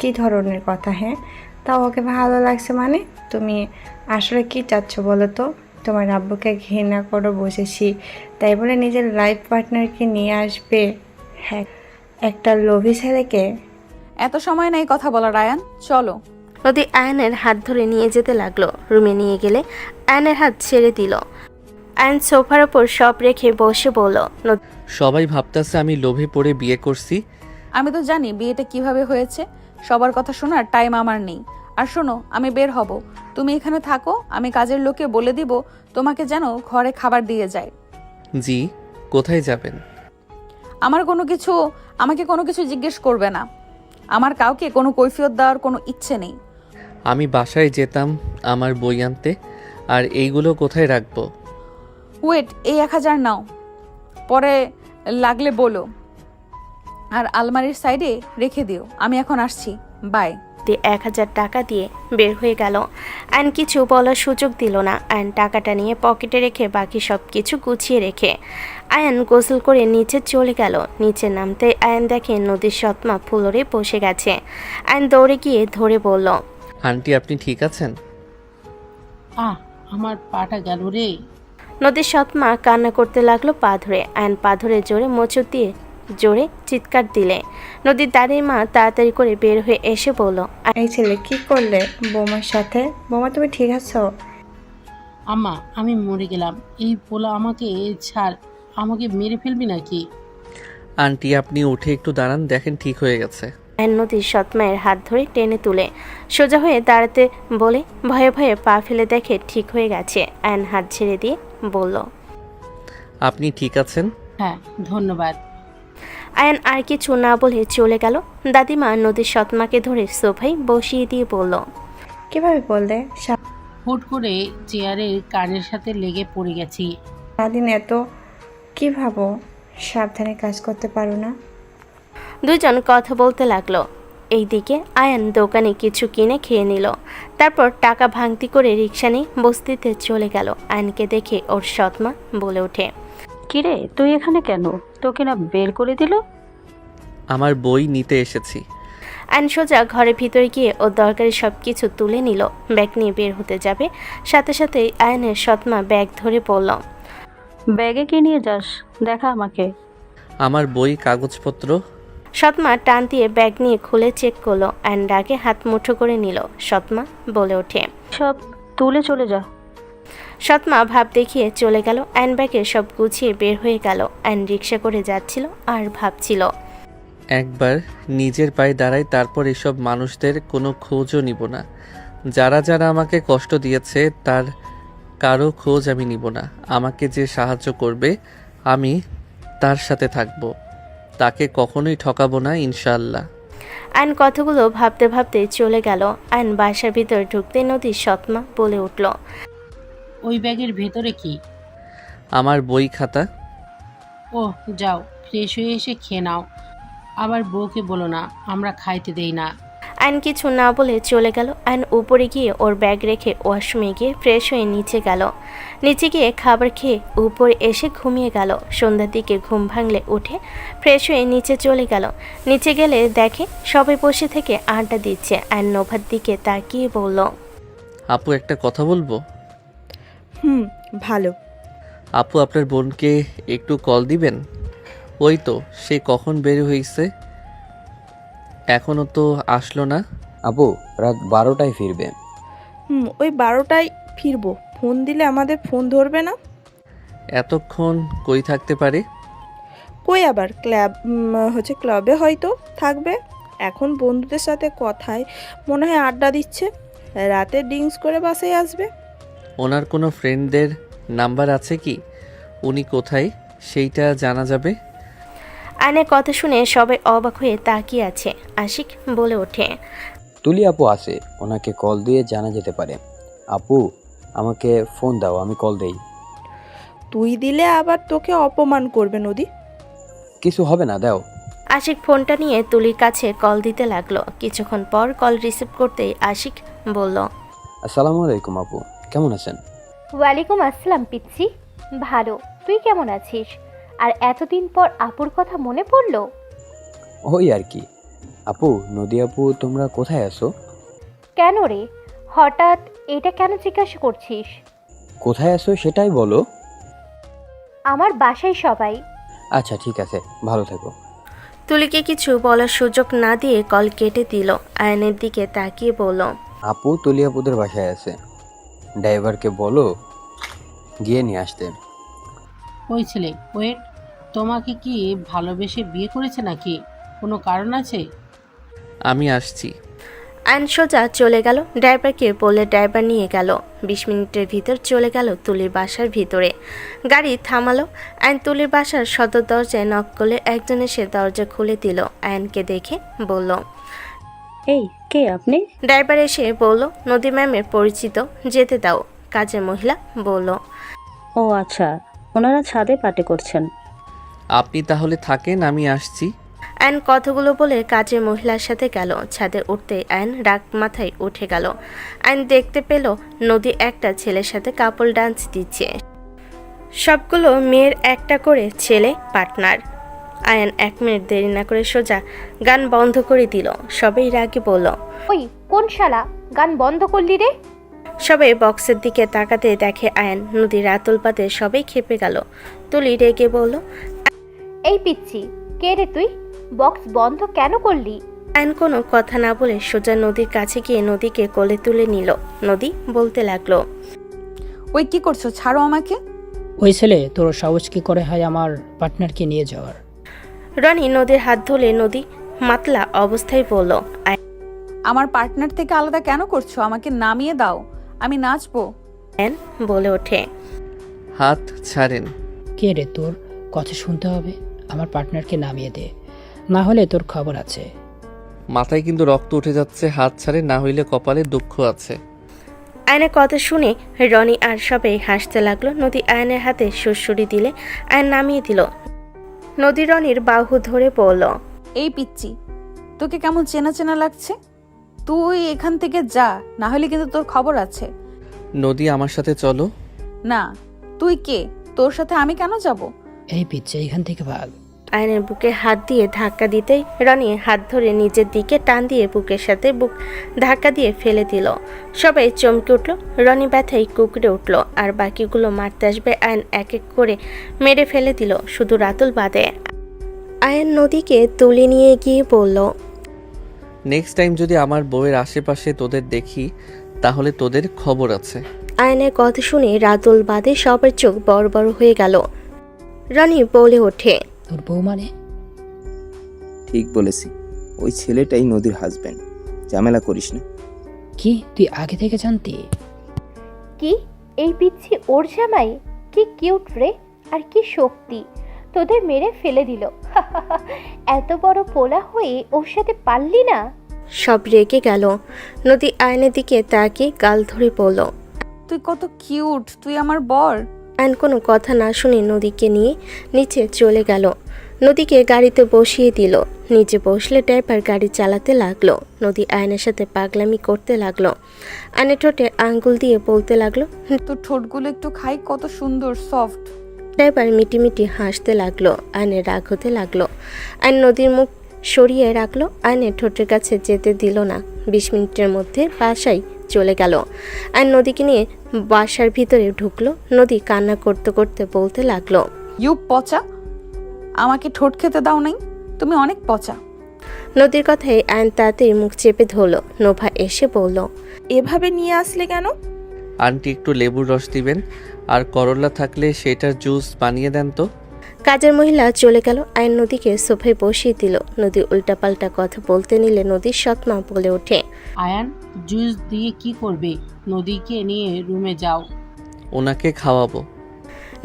কি ধরনের কথা? হ্যাঁ, তাও ওকে ভালো লাগছে মানে? তুমি আসলে কি চাচ্ছ বলো তো? তোমার আব্বুকে ঘৃণা করো বসেছি, তাই বলে নিজের লাইফ পার্টনারকে নিয়ে আসবে? হ্যাঁ, একটা লোভী ছেলেকে। এত সময় নেই কথা বলার, আয়ান চলো। নদী আয়নের হাত ধরে নিয়ে যেতে লাগলো। রুমে নিয়ে গেলে আয়নের হাত ছেড়ে দিল। আয়ন সোফার ওপর সব রেখে বসে বলল। সবাই ভাবতেছে আমি লোভে পড়ে বিয়ে করছি। আমি তো জানি বিয়েটা কিভাবে হয়েছে, সবার কথা শোনার টাইম আমার নেই। আর শোনো, আমি বের হব, তুমি এখানে থাকো। আমি কাজের লোককে বলে দিব তোমাকে যেন ঘরে খাবার দিয়ে যায়। জি, কোথায় যাবেন? আমাকে কোনো কিছু জিজ্ঞেস করবে না। আমার কাউকে কোনো কৈফিয়ত দেওয়ার কোনো ইচ্ছে নেই। আমি বাসায় যেতাম আমার বই আনতে। আর এইগুলো কোথায় রাখবো? ওয়েট, এই 1000 নাও, পরে লাগলে বলো। আর আলমারির সাইডে রেখে দিও। আমি এখন আসছি, বাই। 1000 টাকা দিয়ে বের হয়ে গেল। আয়ন কিছু বলার সুযোগ দিল না। আয়ন টাকাটা নিয়ে পকেটে রেখে বাকি সব কিছু গুছিয়ে রেখে আয়ন গোসল করে নিচে চলে গেল। নিচে নামতে আয়ন দেখে নদীর সৎমা ফ্লোরে বসে গেছে। আয়ন দৌড়ে গিয়ে ধরে বলল। আন্টি আপনি ঠিক আছেন? আমার পাটা গেল রে। নদীর সৎমা কান্না করতে লাগলো পা ধরে। আয়ন পা ধরে জোরে মোচড় দিয়ে জোরে চিৎকার দিলে নদীর দাদির মা তাড়াতাড়ি করে বের হয়ে এসে বলল, এই ছেলে কি করলে বৌমার সাথে? বৌমা তুমি ঠিক আছো? আম্মা আমি মরে গেলাম, এই পোলা আমাকে ছাড়, আমাকে মেরে ফেলবি নাকি? আন্টি আপনি উঠে একটু দাঁড়ান, দেখেন ঠিক হয়ে গেছে। আয়ন নদীর সৎমায়ের হাত ধরে টেনে তুলে সোজা হয়ে দাঁড়াতে বলে ভয়ে ভয়ে পা ফেলে দেখে ঠিক হয়ে গেছে। আয়ন হাত ছেড়ে দিয়ে বলল, আপনি ঠিক আছেন? হ্যাঁ ধন্যবাদ। আয়ন আর কিছু না বলে চলে গেল। দাদিমা নদীর সৎমাকে ধরে সোফায় বসিয়ে দিয়ে বলল, কিভাবে বললে? হুট করে চেয়ারের কানের সাথে লেগে পড়ে গেছি। সারাদিন এত কি ভাবো, সাবধানে কাজ করতে পারো না? দুজন কথা বলতে লাগলো। এইদিকে আয়ান দোকানে কিছু কিনে খেয়ে নিল, তারপর টাকা ভাঙতি করে রিক্সা নিয়ে বস্তিতে চলে গেল। আয়নকে দেখে ওর সৎমা বলে ওঠে, কিরে তুই এখানে কেন? তোকে না বের করে দিল? আমার বই নিতে এসেছি। আয়ন সোজা ঘরের ভিতরে গিয়ে ওর দরকারি সব কিছু তুলে নিল। ব্যাগ নিয়ে বের হতে যাবে, সাথে সাথেই আয়নের সৎমা ব্যাগ ধরে পড়ল। ব্যাগে কি নিয়ে যাস? দেখা আমাকে। আমার বই কাগজপত্র। সৎমা টান দিয়ে ব্যাগ নিয়ে খুলে চেক করলো। আয়ন রাগে হাত মুঠো করে নিল। সৎমা বলে ওঠে, সব তুলে চলে যা। সৎমা ভাব দেখিয়ে চলে গেল। আয়ন ব্যাগে সব গুছিয়ে বের হয়ে গেল। আয়ন রিক্সা করে যাচ্ছিল আর ভাবছিল, একবার নিজের পায়ে দাঁড়াই, তারপর এসব মানুষদের কোনো খোঁজও নিব না। যারা যারা আমাকে কষ্ট দিয়েছে তার কারো খোঁজ আমি নিব না। আমাকে যে সাহায্য করবে আমি তার সাথে থাকব, তাকে কখনোই ঠকাবো না ইনশাআল্লাহ। আয়ন কথাগুলো ভাবতে ভাবতে চলে গেল। আয়ন বাসার ভিতর ঢুকতে নদীর সৎমা বলে উঠল, ওই ব্যাগের ভেতরে কি? আমার বই খাতা। ও যাও, ফ্রেশ হয়ে এসে খেয়ে নাও। আবার বউকে বলো না আমরা খাইতে দেই না। আয়ন কিছু না বলে চলে গেল। আয়ন উপরে গিয়ে ওর ব্যাগ রেখে ওয়াশরুমে গিয়ে ফ্রেশ হয়ে নিচে গেল। নিচে গিয়ে খাবার খেয়ে উপরে এসে ঘুমিয়ে গেল। সন্ধ্যার দিকে ঘুম ভাঙলে উঠে ফ্রেশ হয়ে নিচে চলে গেল। নিচে গেলে দেখে সবাই বসে থেকে আড্ডা দিচ্ছে। আয়ন নোভার দিকে তাকিয়ে বলল, আপু একটা কথা বলবো? ভালো। আপু আপনার বোনকে একটু কল দিবেন? ওই তো সে কখন বের হয়েছে, এখনো তো আসলো না। আপু রাত 12টায় ফিরবে। ওই 12টায় ফিরবো। ফোন দিলে আমাদের ফোন ধরবে না। এতক্ষণ কই থাকতে পারে? কই আবার ক্লাবে হয়তো থাকবে। এখন বন্ধুদের সাথে কথায় মনে হয় আড্ডা দিচ্ছে। রাতে ড্রিঙ্কস করে বাসায় আসবে। ওনার কোনো ফ্রেন্ডদের নাম্বার আছে কি? উনি কোথায় সেইটা জানা যাবে। আয়নের কথা শুনে সবাই অবাক হয়ে তাকিয়ে আছে। আশিক বলে ওঠে, তুলি আপু আছে, ওনাকে কল দিয়ে জানা যেতে পারে। আপু আমাকে ফোন দাও, আমি কল দেই। তুই দিলে আবার তোকে অপমান করবে নদী। কিছু হবে না, দাও। আশিক ফোনটা নিয়ে তুলির কাছে কল দিতে লাগলো। কিছুক্ষণ পর কল রিসিভ করতেই আশিক বলল, আসসালামু আলাইকুম আপু, কেমন আছেন? ওয়ালাইকুম আসসালাম পিচ্ছি, ভালো। তুই কেমন আছিস? আর এতদিন পর আপুর কথা মনে পড়লো? ওই আর কি। আপু, নদী আপু তোমরা কোথায় আছো? কেন রে, হঠাৎ এটা কেন জিজ্ঞাসা করছিস? কোথায় আছো সেটাই বলো। আমার বাসায় সবাই। আচ্ছা ঠিক আছে, ভালো থেকো। তুলিকে কিছু বলার সুযোগ না দিয়ে কল কেটে দিল। আয়নের দিকে তাকিয়ে বলল, আপু তুলি আপুদের বাসায় আছে, ড্রাইভারকে বলো গিয়ে নিয়ে আসতে। ওই ছেলে ওয়েট, তোমাকে কি ভালোবেসে বিয়ে করেছে নাকি? কোনো কারণ আছে? আমি আসছি। আয়ন সোজা চলে গেল। ড্রাইভারকে বলে ড্রাইভার নিয়ে গেল। 20 মিনিটের ভিতর চলে গেল তুলির বাসার ভিতরে। গাড়ি থামালো। আয়ন তুলির বাসার সদর দরজায় নক করলে একজন এসে দরজা খুলে দিল। আয়নকে দেখে বলল, এই কে আপনি? ড্রাইভার এসে বলল, নদী ম্যামের পরিচিত, যেতে দাও। কাজের মহিলা বলল, ও আচ্ছা, ওনারা ছাদে পার্টি করছেন। আপনি তাহলে থাকেন, আমি আসছি। আয়ন কথাগুলো বলে কাজের মহিলার সাথে গেল। ছাদে উঠতে আয়ন রাগ মাথায় উঠে গেল। আয়ন দেখতে পেল নদী একটা ছেলের সাথে কাপল ডান্স দিচ্ছে। সবগুলো মেয়ের একটা করে ছেলে পার্টনার। আয়ন 1 মিনিট দেরি না করে সোজা গান বন্ধ করে দিল। সবাই রাগে বলল, ওই কোন শালা গান বন্ধ করলি রে? সবাই বক্সের দিকে তাকাতে দেখে আয়ান, নদী, রাতুল বাদে সবাই খেপে গেল। তুলি রেগে বলল, এই পিচ্ছি, কে রে তুই? বক্স বন্ধ কেন করলি? আয়ন কোনো কথা না বলে সোজা নদীর কাছে গিয়ে নদীকে কোলে তুলে নিল। নদী বলতে লাগলো, ওই কি করছো, ছাড়ো আমাকে। ওই ছেলে তোর সাহস কি করে হয় আমার পার্টনারকে নিয়ে যাওয়ার? রনি নদীর হাত ধরে নদী মাতলা অবস্থায় বলল, আমার পার্টনার থেকে আলাদা কেন করছো? আমাকে নামিয়ে দাও, আমি নাচবো। আয়ন বলে ওঠে, হাত ছাড়েন। কে রে তোর? কথা শুনতে হবে। আমার পার্টনারকে নামিয়ে দে, না হলে তোর খবর আছে। মাথায় কিন্তু রক্ত উঠে যাচ্ছে, হাত ছাড়ে, না হইলে কপালে দুঃখ আছে। আয়নের কথা শুনে রনি আর সবাই হাসতে লাগলো। নদী আয়নের হাতে সুড়সুড়ি দিলে আয়ন নামিয়ে দিল। নদী রনির বাহু ধরে বলল, এই পিচ্ছি, তোকে কেমন চেনা চেনা লাগছে। তুই এখান থেকে যা, না হলে কিন্তু তোর খবর আছে। নদী, আমার সাথে চলো। না, তুই কে? তোর সাথে আমি কেন যাব? এই পিচ্ছে, এখান থেকে ভাগ। আয়নের বুকে হাত দিয়ে ধাক্কা দিতেই রনি হাত ধরে নিজের দিকে টান দিয়ে বুকের সাথে বুক ধাক্কা দিয়ে ফেলে দিল। সবাই চমকে উঠল। রনি ব্যথায় কুকড়ে উঠল, আর বাকিগুলো মারতে আসবে আয়ন এক এক করে মেরে ফেলে দিল, শুধু রাতুল বাদে। আয়ন নদীকে তুলে নিয়ে গিয়ে বলল, নেক্সট টাইম যদি আমার বউয়ের আশেপাশে তোদের দেখি, তাহলে তোদের খবর আছে। আয়নের কথা শুনে রাতুল বাদে সবার চোখ বড় বড় হয়ে গেল। রনি বলে ওঠে, তোর বউ মানে? ঠিক বলেছি, ওই ছেলেটাই নদীর হাজব্যান্ড। ঝামেলা করিস না। কি তুই আগে থেকে জানতি? কি, এই পিচ্ছি ওর জামাই? কি কিউট রে, আর কি শক্তি! তোদের মেরে ফেলে দিল। এত বড় পোলা হয়ে ওর সাথে পারলি না? সব রেগে গেল। নদী আয়নের দিকে তাকিয়ে গাল ধরে বলল, তুই কত কিউট, তুই আমার বর। আয়ন কোনো কথা না শুনে নদীকে নিয়ে নিচে চলে গেল। নদীকে গাড়িতে বসিয়ে দিল। নিচে বসলে ড্রাইভার গাড়ি চালাতে লাগলো। নদী আয়নের সাথে পাগলামি করতে লাগলো। আয়নের ঠোঁটে আঙ্গুল দিয়ে বলতে লাগলো, তোর ঠোঁটগুলো একটু খাই, কত সুন্দর সফট। ড্রাইভার মিটিমিটি হাসতে লাগলো। আয়নের রাগ হতে লাগলো। আয়ন নদীর মুখ সরিয়ে রাখলো। আয়নের ঠোঁটের কাছে যেতে দিল না। 20 মিনিটের মধ্যে বাসায় চলে গেল। আয়ন নদীকে নিয়ে বাসার ভিতরে ঢুকলো। নদী কান্না করতে করতে বলতে লাগলো, ইউ পচা, আমাকে ঠোঁট খেতে দাও নাই, তুমি অনেক পচা। নদীর কথায় আয়ন তাড়াতাড়ি মুখ চেপে ধরলো। নোভা এসে বলল, এভাবে নিয়ে আসলে কেন? আন্টি, একটু লেবুর রস দিবেন, আর করলা থাকলে সেটার জুস বানিয়ে দেন তো। কাজের মহিলা চলে গেল। আয়ন নদীকে সোফায় বসিয়ে দিল। নদী উল্টাপাল্টা কথা বলতে নিলে নদীর সৎমা বলে ওঠে, আয়ান, জুস দিয়ে কি করবে? নদীকে নিয়ে রুমে যাও। ওনাকে খাওয়াবো।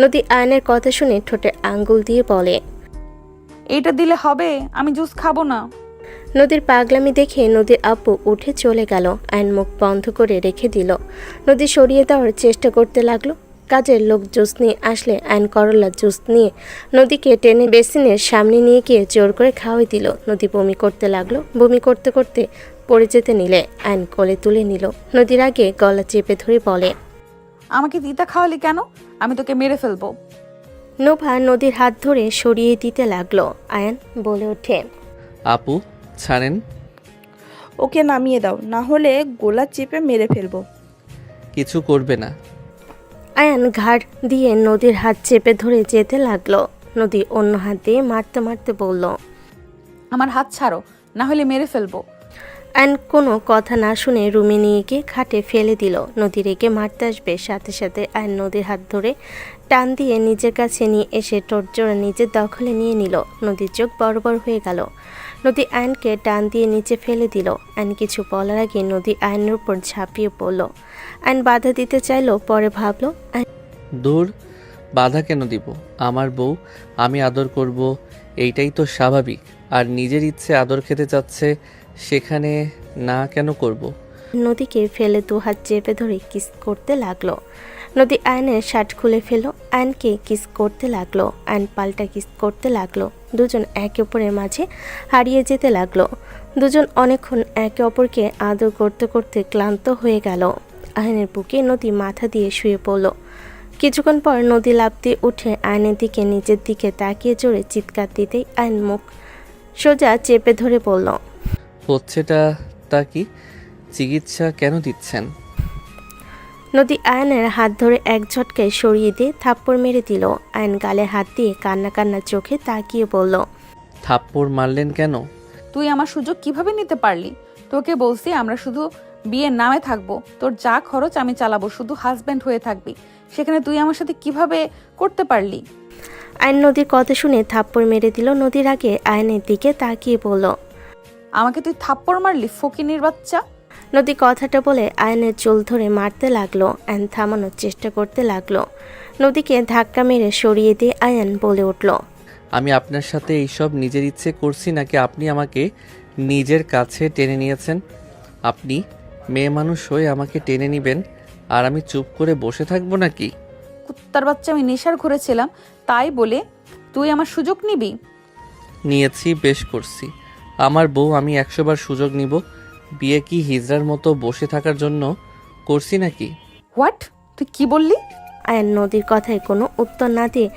নদী আয়নের কথা শুনে ঠোঁটে আঙ্গুল দিয়ে বলে, এইটা দিলে হবে, আমি জুস খাবো না। নদীর পাগলামি দেখে নদীর আব্বু উঠে চলে গেল। আয়ন মুখ বন্ধ করে রেখে দিল। নদী সরিয়ে দেওয়ার চেষ্টা করতে লাগলো। কাজের লোক জুস নিয়ে আসলে আয়ন করলা জুস নিয়ে নদীকে টেনে বেসিনের সামনে নিয়ে গিয়ে জোর করে খাওয়াই দিল। নদী বমি করতে লাগলো। বমি করতে করতে পড়ে যেতে নিলে আয়ন কোলে তুলে নিল। নদীর আগে গলা চেপে ধরে বলে, আমাকে তিতা খাওয়ালি কেন? আমি তোকে মেরে ফেলবো। নোভা নদীর হাত ধরে সরিয়ে দিতে লাগলো। আয়ন বলে ওঠে, আপু, ছাড়েন। ওকে নামিয়ে দাও, না হলে গোলা চেপে মেরে ফেলবো। কিছু করবে না। আয়ান ঘাড় দিয়ে নদীর হাত চেপে ধরে যেতে লাগলো। নদী অন্য হাত দিয়ে মারতে মারতে বলল, আমার হাত ছাড়ো, না হলে মেরে ফেলবো। আয়ন কোনো কথা না শুনে রুমে নিয়ে গিয়ে খাটে ফেলে দিল। নদী রেগে মারতে আসবে, সাথে সাথে আয়ন নদীর হাত ধরে টান দিয়ে নিজের কাছে নিয়ে এসে টোটজোড়া নিজের দখলে নিয়ে নিল। নদীর চোখ বড় বড় হয়ে গেল। নদী আয়নকে টান দিয়ে নিচে ফেলে দিল। আয়ন কিছু বলার আগে নদী আয়নের উপর ঝাঁপিয়ে পড়ল। আয়ন বাধা দিতে চাইলো, পরে ভাবলো, দূর, বাধা কেন দিব? আমার বউ, আমি আদর করব, এইটাই তো স্বাভাবিক। আর নিজের ইচ্ছে আদর খেতে চাচ্ছে, সেখানে না কেন করব? নদীকে ফেলে 2 হাত চেপে ধরে কিস করতে লাগলো। নদী আয়নের শার্ট খুলে ফেলল। আয়নকে কিস করতে লাগলো। আয়ন পাল্টা কিস করতে লাগলো। দুজন একে অপরের মাঝে হারিয়ে যেতে লাগলো। দুজন অনেকক্ষণ একে অপরকে আদর করতে করতে ক্লান্ত হয়ে গেল। আয়নের বুকে নদী মাথা দিয়ে শুয়ে পড়ল। কিছুক্ষণ পর নদী লাফ দিয়ে উঠে আয়নের দিকে নিজের দিকে তাকিয়ে জোরে চিৎকার দিতেই আয়ন মুখ সোজা চেপে ধরে বলল, হচ্ছেটা তা কি? চিকিৎসা কেন দিচ্ছেন? নদী আয়নের হাত ধরে এক ঝটকায় সরিয়ে দিয়ে থাপ্পড় মেরে দিল। আয়ন গালে হাত দিয়ে কান্না কান্না চোখে তাকিয়ে বলল, থাপ্পড় মারলেন কেন? তুই আমার সুযোগ কিভাবে নিতে পারলি? তোকে বলছি আমরা শুধু বিয়ের নামে থাকবো, তোর যা খরচ আমি চালাবো, শুধু হাজব্যান্ড হয়ে থাকবি। সেখানে তুই আমার সাথে কিভাবে করতে পারলি? আয়ন নদীর কথা শুনে থাপ্পড় মেরে দিল। নদীর আগে আয়নের দিকে তাকিয়ে বলল, আমাকে তুই থাপ্পড় মারলি, ফকিনীর বাচ্চা! নদী কথাটা বলে আয়নের চুল ধরে মারতে লাগলো। আয়ন থামানোর চেষ্টা করতে লাগলো। নদীকে ধাক্কা মেরে সরিয়ে দিয়ে আয়ন বলে উঠল, আমি আপনার সাথে এইসব নিজের ইচ্ছে করছি নাকি আপনি আমাকে নিজের কাছে টেনে নিয়েছেন? আপনি মেয়ে মানুষ হয়ে আমাকে টেনে নিবেন আর আমি চুপ করে বসে থাকবো নাকি? কুত্তার বাচ্চা, আমি নেশার ঘুরেছিলাম তাই বলে তুই আমার সুযোগ নিবি? নিয়েছি, বেশ করছি। আমার বউ, আমি 100 বার সুযোগ নিব। বিয়ে কি হিজড়ার মতো বসে থাকার জন্য করছি নাকি? হোয়াট? তুই কি বললি? আয়ন নদীর কথায় কোনো উত্তর না দিয়ে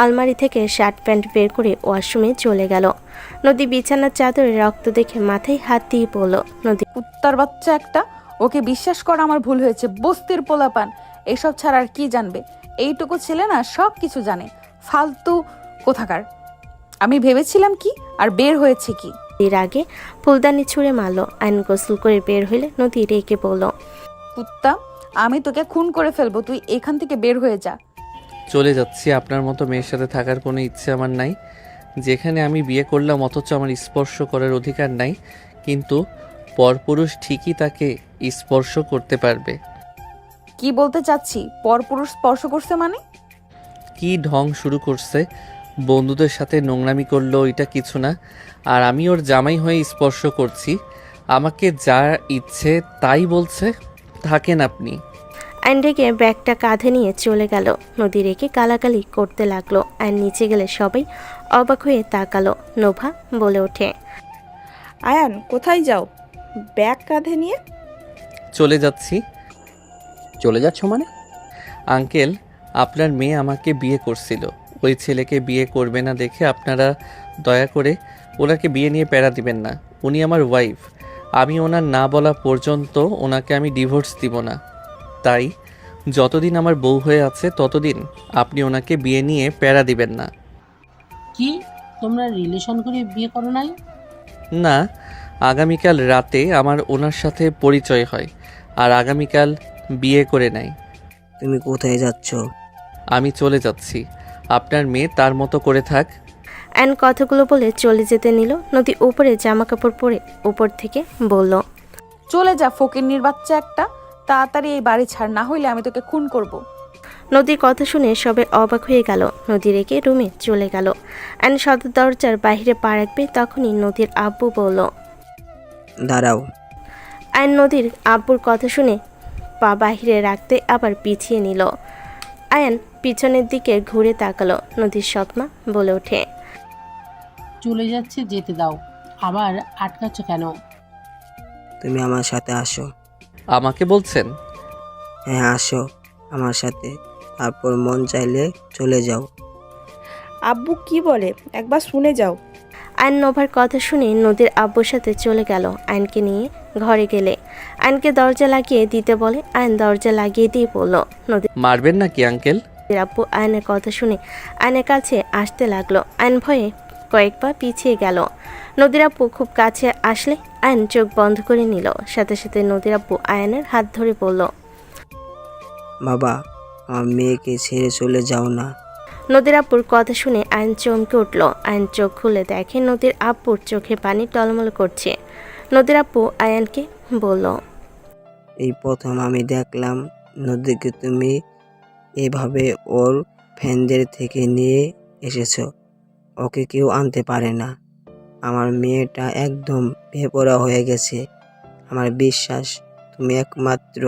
আলমারি থেকে শার্ট প্যান্ট বের করে ওয়াশরুমে চলে গেল। নদী বিছানার চাদরে রক্ত দেখে মাথায় হাত দিয়ে বলল, নদী কুত্তার বাচ্চা একটা! ওকে বিশ্বাস করা আমার ভুল হয়েছে। বস্তির পোলাপান এসব ছাড়া আর কি জানবে? এইটুকু ছেলে না সব কিছু জানে, ফালতু কোথাকার। আমি ভেবেছিলাম কি, আর বের হয়েছে কি? এর আগে ফুলদানি ছুঁড়ে মারল। আয়ন গোসল করে বের হইলে নদী রেগে বলল, কুত্তা, আমি তোকে খুন করে ফেলবো, তুই এখান থেকে বের হয়ে যা। চলে যাচ্ছি। আপনার মতো মেয়ের সাথে থাকার কোনো ইচ্ছে আমার নাই। যেখানে আমি বিয়ে করলাম অথচ আমার স্পর্শ করার অধিকার নাই, কিন্তু পরপুরুষ ঠিকই তাকে স্পর্শ করতে পারবে। কি বলতে চাচ্ছি? পরপুরুষ স্পর্শ করছে মানে? কি ঢং শুরু করছে! বন্ধুদের সাথে নোংরামি করলো, এটা কিছু না। আর আমি ওর জামাই হয়ে স্পর্শ করছি। আমাকে যা ইচ্ছে তাই বলছে। থাকেন আপনি। আইন রেগে ব্যাগটা কাঁধে নিয়ে চলে গেল। নদী রেগে গালাগালি করতে লাগলো। আইন নিচে গেলে সবাই অবাক হয়ে তাকালো। নোভা বলে ওঠে, আয়ান কোথায় যাও ব্যাগ কাঁধে নিয়ে? চলে যাচ্ছি। চলে যাচ্ছ মানে? আঙ্কেল, আপনার মেয়ে আমাকে বিয়ে করছিল। ওই ছেলেকে বিয়ে করবে না দেখে আপনারা দয়া করে ওনাকে বিয়ে নিয়ে প্যারা দিবেন না। উনি আমার ওয়াইফ। আমি ওনার না বলা পর্যন্ত ওনাকে আমি ডিভোর্স দিব না। তাই যতদিন আমার বউ হয়ে আছে ততদিন আপনি ওনাকে বিয়ে নিয়ে প্যারা দিবেন না। কি, তোমরা রিলেশন করে বিয়ে করো নাই? না, আগামীকাল রাতে আমার ওনার সাথে পরিচয় হয়, আর আগামীকাল বিয়ে করে নেয়। তুমি কোথায় যাচ্ছ? আমি চলে যাচ্ছি। আপনার মেয়ে তার মতো করে থাক। আইন কথাগুলো বলে চলে যেতে নিল। নদী উপরে জামা কাপড় পরে উপর থেকে বলল, চলে যা ফকিন্নির বাচ্চা একটা! তাড়াতাড়ি এই বাড়ি ছাড়, না হইলে আমি তোকে খুন করব। নদীর কথা শুনে সবে অবাক হয়ে গেল। নদী রেখে রুমে চলে গেল। আইন সদর দরজার বাইরে পা রাখবে তখনই নদীর আব্বু বলল, দাঁড়াও। আইন নদীর আব্বুর কথা শুনে পা বাহিরে রাখতে আবার পিছিয়ে নিল। আয়ন পিছনের দিকে ঘুরে তাকালো। নদীর সৎমা বলে ওঠে, চলে যাচ্ছে, যেতে দাও। আবার আটকাচ্ছ কেন? তুমি আমার সাথে আসো। আমাকে বলছেন? হ্যাঁ, আসো আমার সাথে, তারপর মন চাইলে চলে যাও। আব্বু কি বলে একবার শুনে যাও। আইন নোভার কথা শুনে নদীর আব্বুর সাথে চলে গেল। আইনকে নিয়ে ঘরে গেলে আইনকে দরজা লাগিয়ে দিতে বলে। আইন দরজা লাগিয়ে দিয়ে বলল, নদীর মারবেন নাকি আঙ্কেল? আব্বু আইনের কথা শুনে আইনের কাছে আসতে লাগলো। আইন ভয়ে কয়েকবার পিছিয়ে গেল। নদীর আব্বু খুব কাছে আসলে আইন চোখ বন্ধ করে নিল। সাথে সাথে নদীর আব্বু আয়নের হাত ধরে বলল, বাবা, আমার মেয়েকে ছেড়ে চলে যাও না। নদীর আব্বুর কথা শুনে আইন চমকে উঠল। আইন চোখ খুলে দেখে নদীর আব্বুর চোখে পানি টলমল করছে। নদীর আব্বু আয়ানকে বলল, এই প্রথম আমি দেখলাম নদীকে তুমি এভাবে ওর ফ্যানদের থেকে নিয়ে এসেছো। ওকে কেউ আনতে পারে না। আমার মেয়েটা একদম বেপরোয়া হয়ে গেছে। আমার বিশ্বাস তুমি একমাত্র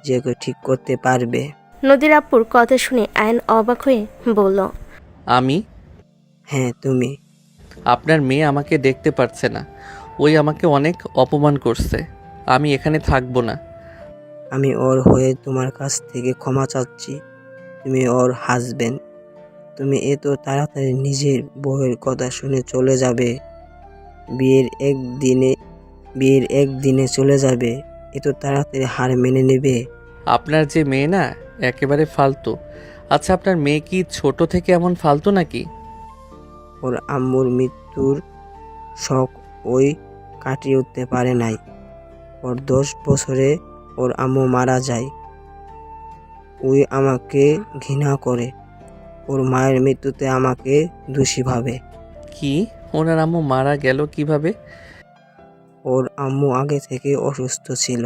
যে ওকে ঠিক করতে পারবে। নদীর আব্বুর কথা শুনে আয়ন অবাক হয়ে বলল, আমি? হ্যাঁ, তুমি। আপনার মেয়ে আমাকে দেখতে পারছে না। ওই আমাকে অনেক অপমান করছে। আমি এখানে থাকবো না। আমি ওর হয়ে তোমার কাছ থেকে ক্ষমা চাচ্ছি। তুমি ওর হাজবেন্ড। তুমি এত তাড়াতাড়ি নিজের বউয়ের কথা শুনে চলে যাবে? বিয়ের একদিনে চলে যাবে? এত তাড়াতাড়ি হার মেনে নেবে? আপনার যে মেয়ে না একেবারে ফালতু। আচ্ছা, আপনার মেয়ে কি ছোট থেকে এমন ফালতু নাকি? ওর আম্মুর মৃত্যুর শখ ওই কাটিয়ে উঠতে পারে নাই। ওর 10 বছরে ওর আম্মু মারা যায়। ওই আমাকে ঘৃণা করে। ওর মায়ের মৃত্যুতে আমাকে দোষী ভাবে। কি, ওনার আম্মু মারা গেল কিভাবে? ওর আম্মু আগে থেকে অসুস্থ ছিল,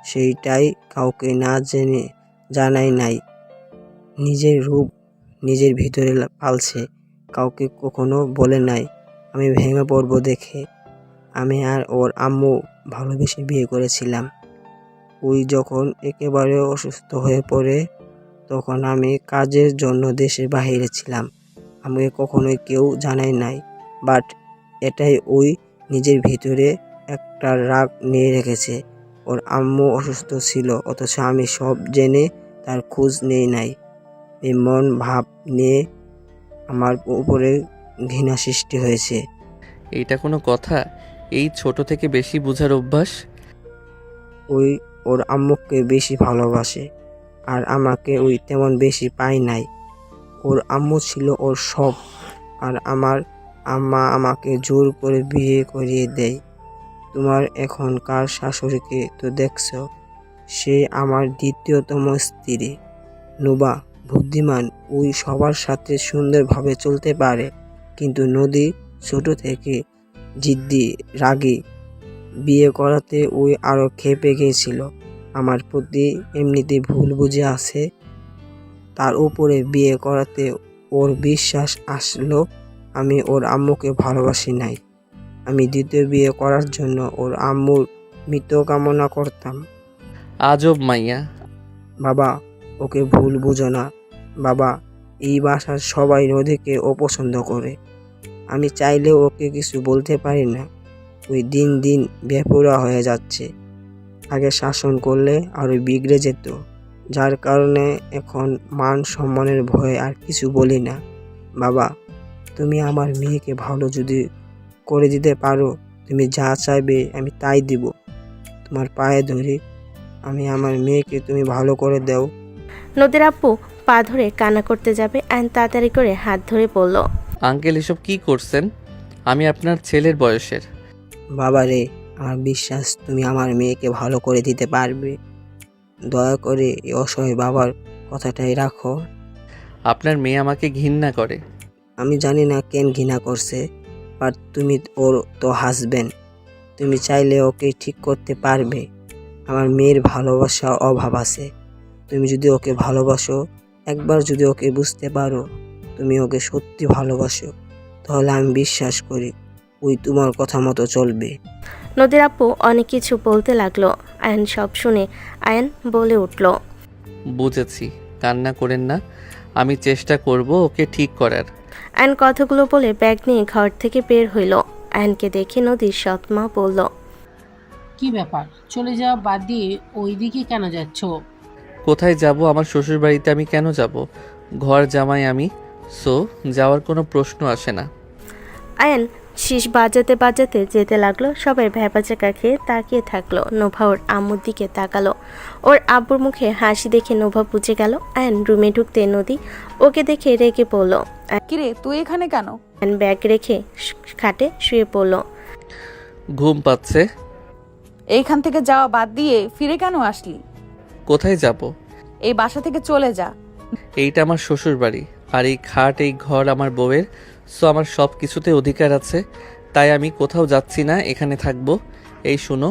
সেইটাই কাউকে না জেনে জানাই নাই। নিজের রূপ নিজের ভিতরে পালছে, কাউকে কখনো বলে নাই। আমি ভেঙে পড়বো দেখে আমি আর ওর আম্মু ভালোবেসে বিয়ে করেছিলাম। ওই যখন একেবারে অসুস্থ হয়ে পড়ে তখন আমি কাজের জন্য দেশের বাইরে ছিলাম। আমাকে কখনোই কেউ জানায় নাই, বাট এটাই ওই নিজের ভিতরে একটা রাগ নিয়ে রেখেছে। ওর আম্মু অসুস্থ ছিল অথচ আমি সব জেনে তার খোঁজ নেই নাই। এই মন ভাব নিয়ে আমার উপরে ঘৃণা সৃষ্টি হয়েছে। এইটা কোনো কথা? এই ছোট থেকে বেশি বোঝার অভ্যাস। ওই ওর আম্মুকে বেশি ভালোবাসে আর আমাকে ওই তেমন বেশি পায় নাই। ওর আম্মু ছিল ওর সব, আর আমার আম্মা আমাকে জোর করে বিয়ে করিয়ে দেয়। তোমার এখনকার শাশুড়িকে তো দেখছো, সে আমার দ্বিতীয়তম স্ত্রী। নুবা বুদ্ধিমান, ওই সবার সাথে সুন্দরভাবে চলতে পারে, কিন্তু নদী ছোট থেকে জিদ্দি রাগী। বিয়ে করাতে ওই আরও খেপে গিয়েছিল। আমার প্রতি এমনিতে ভুল বুঝে আছে, তার উপরে বিয়ে করাতে ওর বিশ্বাস আসলো আমি ওর আম্মুকে ভালোবাসি নাই। আমি দ্বিতীয় বিয়ে করার জন্য ওর আম্মুর মৃত্যু কামনা করতাম। আজব মাইয়া। বাবা, ওকে ভুল বুঝো না। বাবা, এই বাসার সবাই নদীকে অপছন্দ করে। আমি চাইলেও ওকে কিছু বলতে পারি না। ওই দিন দিন বেপরোয়া হয়ে যাচ্ছে। আগে শাসন করলে আরো বিগড়ে যেত, যার কারণে এখন মান সম্মানের ভয়ে আর কিছু বলি না। বাবা, তুমি আমার মেয়েকে ভালো যদি করে দিতে পারো, তুমি যা চাইবে আমি তাই দিব। তোমার পায়ে ধরি, আমি আমার মেয়েকে তুমি ভালো করে দাও। নদীর আব্বু পা ধরে কান্না করতে যাবে আয়ন তাড়াতাড়ি করে হাত ধরে বলল, আঙ্কেল এসব কি করছেন? আমি আপনার ছেলের বয়সের। বাবা রে, আমার বিশ্বাস তুমি আমার মেয়েকে ভালো করে দিতে পারবে। দয়া করে এই অসহায় বাবার কথাটাই রাখো। আপনার মেয়ে আমাকে ঘৃণা করে। আমি জানি না কেন ঘৃণা করছে, বাট তুমি ওর তো হাসবেন্ড, তুমি চাইলে ওকে ঠিক করতে পারবে। আমার মেয়ের ভালোবাসা অভাব আছে। তুমি যদি ওকে ভালোবাসো, একবার যদি ওকে বুঝতে পারো তুমি ওকে সত্যি ভালোবাসো, তাহলে আমি বিশ্বাস করি ওই তোমার কথা মতো চলবে। নদীর আব্বু অনেক কিছু বলতে লাগলো। আয়ন সব শুনে আয়ন বলে উঠল, বুঝেছি, কান্না করেন না, আমি চেষ্টা করব ওকে ঠিক করার। আয়ন কথাগুলো বলে ব্যাগ নিয়ে ঘর থেকে বের হইল। আয়নকে দেখে নদীর সৎ মা বলল, কি ব্যাপার, চলে যাওয়া বাদ দিয়ে ওই দিকে কেন যাচ্ছ? কোথায় যাব? আমার শ্বশুর বাড়িতে আমি কেন যাব? ঘর জামাই আমি, সো যাওয়ার কোনো প্রশ্ন আসে না। আয়ন শীষ বাজাতে বাজাতে যেতে লাগলো। সবাই ভ্যাপাচাকা খেয়ে তাকিয়ে থাকলো। নোভা ওর আম্মুর দিকে তাকালো। ওর আব্বুর মুখে হাসি দেখে নোভা বুঝে গেল। আয়ন রুমে ঢুকতে নদী ওকে দেখে রেগে পড়ল। কিরে, তুই এখানে কেন? আয়ন ব্যাগ রেখে খাটে শুয়ে পড়ল। ঘুম পাচ্ছে। এইখান থেকে যাওয়া বাদ দিয়ে ফিরে কেন আসলি? কোথায় যাব? এই বাসা থেকে চলে যা। এইটা আমার শ্বশুর বাড়ি, আর এই খাট এই ঘর আমার বউয়ের, সো আমার সব কিছুতে অধিকার আছে। তাই আমি কোথাও যাচ্ছি না, এখানে থাকবো। এই শুনো,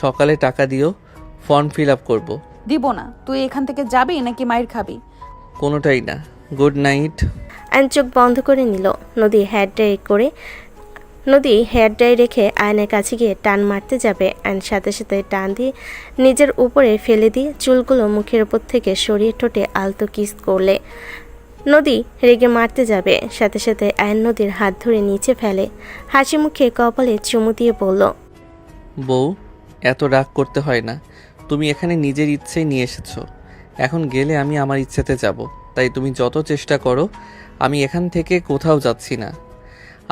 সকালে টাকা দিও, ফর্ম ফিল আপ করবো। দিব না। তুই এখান থেকে যাবি নাকি মাইর খাবি? কোনোটাই না। Good night. আয়ন চোখ বন্ধ করে নিল। নদী হেয়ার ড্রাই রেখে আয়নের কাছে গিয়ে টান মারতে যাবে। আয়ন সাথে সাথে টান দিয়ে নিজের উপরে ফেলে দিয়ে চুলগুলো মুখের উপর থেকে সরিয়ে ঠোঁটে আলতো কিস করলে নদী রেগে মারতে যাবে। সাথে সাথে আয়ন নদীর হাত ধরে নিচে ফেলে। হাসি মুখে কপালে চুমু দিয়ে বলল, বউ, এত রাগ করতে হয় না। তুমি এখানে নিজের ইচ্ছেই নিয়ে এসেছো। এখন গেলে আমি আমার ইচ্ছেতে যাব। তাই তুমি যত চেষ্টা করো, আমি এখান থেকে কোথাও যাচ্ছি না।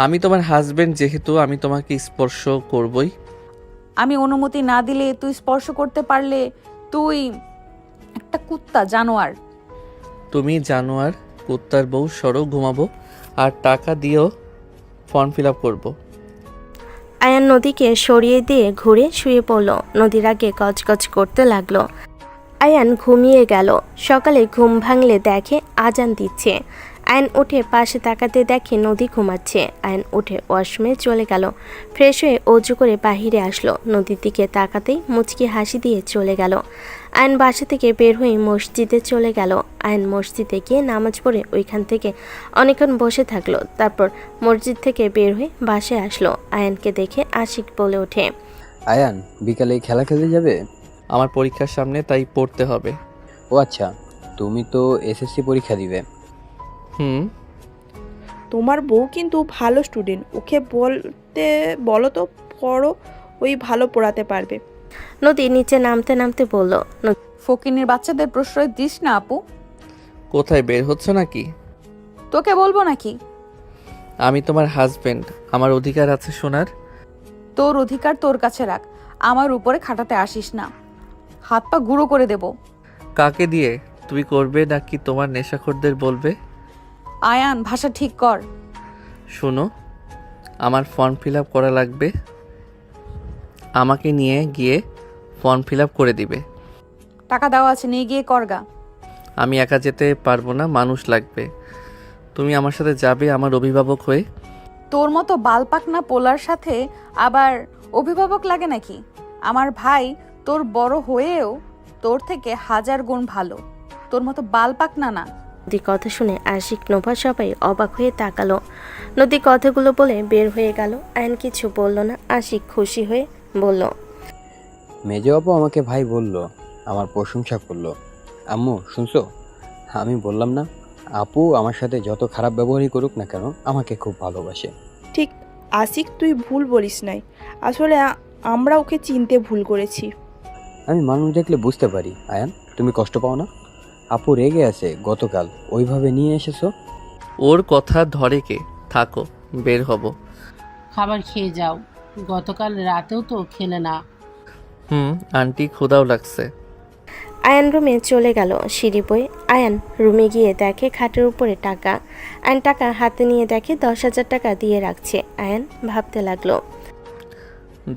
আমি তোমার হাজবেন্ড, যেহেতু আমি তোমাকে স্পর্শ করবই। আমি অনুমতি না দিলে তুই স্পর্শ করতে পারলে তুই কুত্তা জানোয়ার। তুমি জানোয়ার, কুত্তার বউ, সরো ঘুমাবো, আর টাকা দিয়েও ফর্ম ফিল আপ করবো। আয়ান নদীকে সরিয়ে দিয়ে ঘুরে শুয়ে পড়ল। নদীর আগে গজগজ করতে লাগলো। আয়ান ঘুমিয়ে গেল। সকালে ঘুম ভাঙলে দেখে আজান দিচ্ছে। আয়ন উঠে পাশে তাকাতে দেখে নদী ঘুমাচ্ছে। আয়ন উঠে ওয়াশরুমে চলে গেল। ফ্রেশ হয়ে অজু করে বাহিরে আসলো। নদীর দিকে তাকাতেই মুচকি হাসি দিয়ে চলে গেল। আয়ন বাসা থেকে বের হয়ে মসজিদে চলে গেল। আয়ন মসজিদে গিয়ে নামাজ পড়ে ওইখান থেকে অনেকক্ষণ বসে থাকলো। তারপর মসজিদ থেকে বের হয়ে বাসায় আসলো। আয়নকে দেখে আশিক বলে ওঠে, আয়ান বিকালে খেলা খেলতে যাবে? আমার পরীক্ষার সামনে, তাই পড়তে হবে। ও আচ্ছা, তুমি তো এসএসসি পরীক্ষা দিবে। হুম। তোমার বউ কিন্তু ভালো স্টুডেন্ট, ওকে বলো তো পড়ো, ওই ভালো পড়াতে পারবে। নদী নিচে নামতে নামতে বলল, ফকিনীর বাচ্চাদের প্রশ্রয় দিস না আপু। কোথায় বের হচ্ছ নাকি? তোকে বলবো নাকি? আমি তোমার হাজবেন্ড, আমার অধিকার আছে শোনার। তোর অধিকার তোর কাছে রাখ, আমার উপরে খাটাতে আসিস না, হাত পা গুঁড়ো করে দেব। কাকে দিয়ে? তুই করবে নাকি তোমার নেশাখোরদের বলবে? আয়ান, ভাষা ঠিক কর। শোনো, আমার ফর্ম ফিল আপ করা লাগবে, আমাকে নিয়ে গিয়ে ফর্ম ফিল আপ করে দিবে। টাকা দেওয়া আছে, নিয়ে গিয়ে করগা। আমি একা যেতে পারবো না, মানুষ লাগবে। তুমি আমার সাথে যাবে আমার অভিভাবক হয়ে। তোর মতো বালপাকনা পোলার সাথে আবার অভিভাবক লাগে নাকি? আমার ভাই তোর বড় হয়েও তোর থেকে 1000 গুণ ভালো, তোর মতো বালপাকনা না। নদী কথা শুনে আশিক নোভা সবাই অবাক হয়ে তাকালো। নদী কথাগুলো বলে বের হয়ে গেল। আয়ন কিছু বলল না। আশিক খুশি হয়ে বলল, মেজো আপু আমাকে ভাই বলল, আমার প্রশংসা করলো। আম্মু শুনছো? আমি বললাম না, আপু আমার সাথে যত খারাপ ব্যবহারই করুক না কেন আমাকে খুব ভালোবাসে। ঠিক আশিক, তুই ভুল বলিস নাই, আসলে আমরা ওকে চিনতে ভুল করেছি। আমি মানুষ দেখলে বুঝতে পারি। আয়ান, তুমি কষ্ট পাও না? আপু রেগে আছে, গতকাল ওইভাবে নিয়ে এসেছো। ওর কথা ধরে কে? থাকো, বের হব। খাবার খেয়ে যাও, গতকাল রাতেও তো খেলে না। আন্টি ক্ষুধাও লাগছে। আয়ান রুমে চলে গেল। সিঁড়ি বয়ে আয়ান রুমে গিয়ে দেখে খাটের উপরে টাকা। আয়ন টাকা হাতে নিয়ে দেখে 10,000 টাকা দিয়ে রাখছে। আয়ান ভাবতে লাগলো,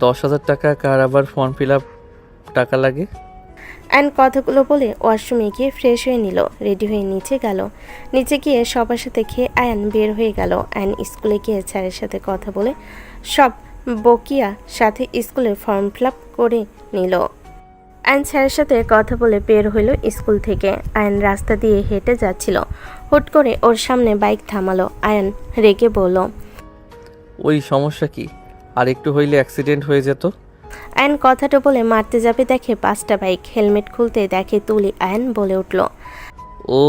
10,000 টাকা কার আবার ফর্ম ফিল আপ টাকা লাগে? আয়ন কথাগুলো বলে ওয়াশরুমে গিয়ে ফ্রেশ হয়ে নিল। রেডি হয়ে নিচে গেল। নিচে গিয়ে সবার সাথে খেয়ে আয়ান বের হয়ে গেল। আয়ন স্কুলে গিয়ে স্যারের সাথে কথা বলে সব বকিয়া সাথে স্কুলের ফর্ম ফিল আপ করে নিল। আয়ন স্যারের সাথে কথা বলে বের হইল স্কুল থেকে। আয়ন রাস্তা দিয়ে হেঁটে যাচ্ছিল। হুট করে ওর সামনে বাইক থামালো। আয়ন রেগে বলল, ওই সমস্যা কি? আর একটু হইলে অ্যাক্সিডেন্ট হয়ে যেত। আয়ন কথাটা বলে মারতে যাবে, দেখে 5টা বাইক। হেলমেট খুলতে দেখে তুলি। আয়ন বলে উঠল, ও,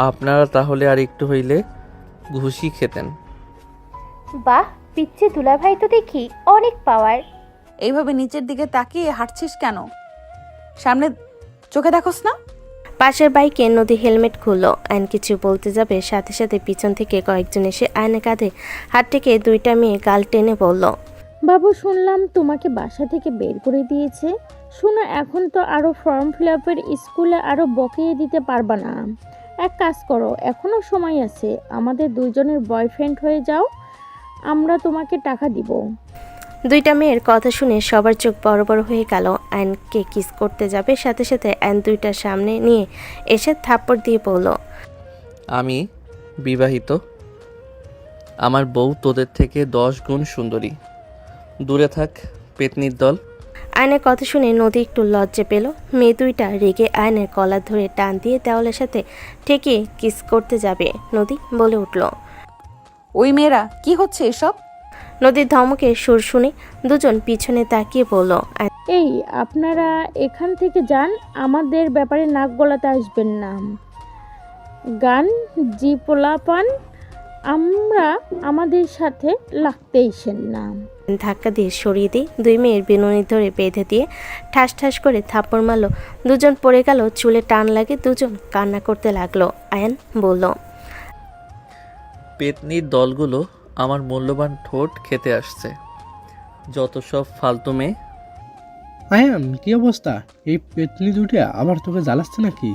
আপনারা তাহলে আর একটু হইলে ঘুষি খেতেন। বাহ, পিচ্ছে দুলাভাই তো দেখি অনেক পাওয়ার। এইভাবে নিচের দিকে তাকিয়ে হাঁটছিস কেন? সামনে চোখে দেখোস না? পাশের বাইকে নদী হেলমেট খুললো। আয়ন কিছু বলতে যাবে, সাথে সাথে পিছন থেকে কয়েকজন এসে আয়নের কাঁধে হাত থেকে 2টা মেয়ে গাল টেনে বলল, বাবু শুনলাম তোমাকে বাসা থেকে বের করে দিয়েছে। শোনো, এখন তো আরও ফর্ম ফিল আপের স্কুলে আরও বকিয়ে দিতে পারবা না। এক কাজ করো, এখনও সময় আছে, আমাদের 2জনের বয়ফ্রেন্ড হয়ে যাও, আমরা তোমাকে টাকা দিব। 2টা মেয়ের কথা শুনে সবার চোখ বড় বড় হয়ে গেল। আয়নকে কিস করতে যাবে, সাথে সাথে আয়ন 2টার সামনে নিয়ে এসে থাপ্পড় দিয়ে বলল, আমি বিবাহিত, আমার বউ তোদের থেকে 10 গুণ সুন্দরী, দূরে থাক পেতনির দল। আয়নের কথা শুনে নদী একটু লজ্জা পেল। মেয়ে 2টা রেগে আয়নের কলার ধরে টান দিয়ে দেওয়ালের সাথে ঠেকিয়ে কিস করতে যাবে। নদী বলে উঠল, ওই মেয়েরা, কি হচ্ছে এসব? নদীর ধমকের সুর শুনে 2জন পিছনে তাকিয়ে বলল, এই আপনারা এখান থেকে যান, আমাদের ব্যাপারে নাক গলাতে আসবেন না। গান জি পোলাপান, আমরা আমাদের সাথে লাগতেইছেন না। ধাক্কা দিয়ে সরিয়ে দিয়ে 2 মেয়ের বিনুনি ধরে বেঁধে দিয়ে ঠাস ঠাস করে থাপ্পড় মারল। 2জন পড়ে গেল, চুলে টান লাগে, 2জন কান্না করতে লাগলো। আয়ন বলল, পেতনির দলগুলো আমার মূল্যবান ঠোঁট খেতে আসছে, যত সব ফালতু মেয়ে। আয়ান, কি অবস্থা? এই পেতনি দুটো আবার তোকে জ্বালাচ্ছে নাকি?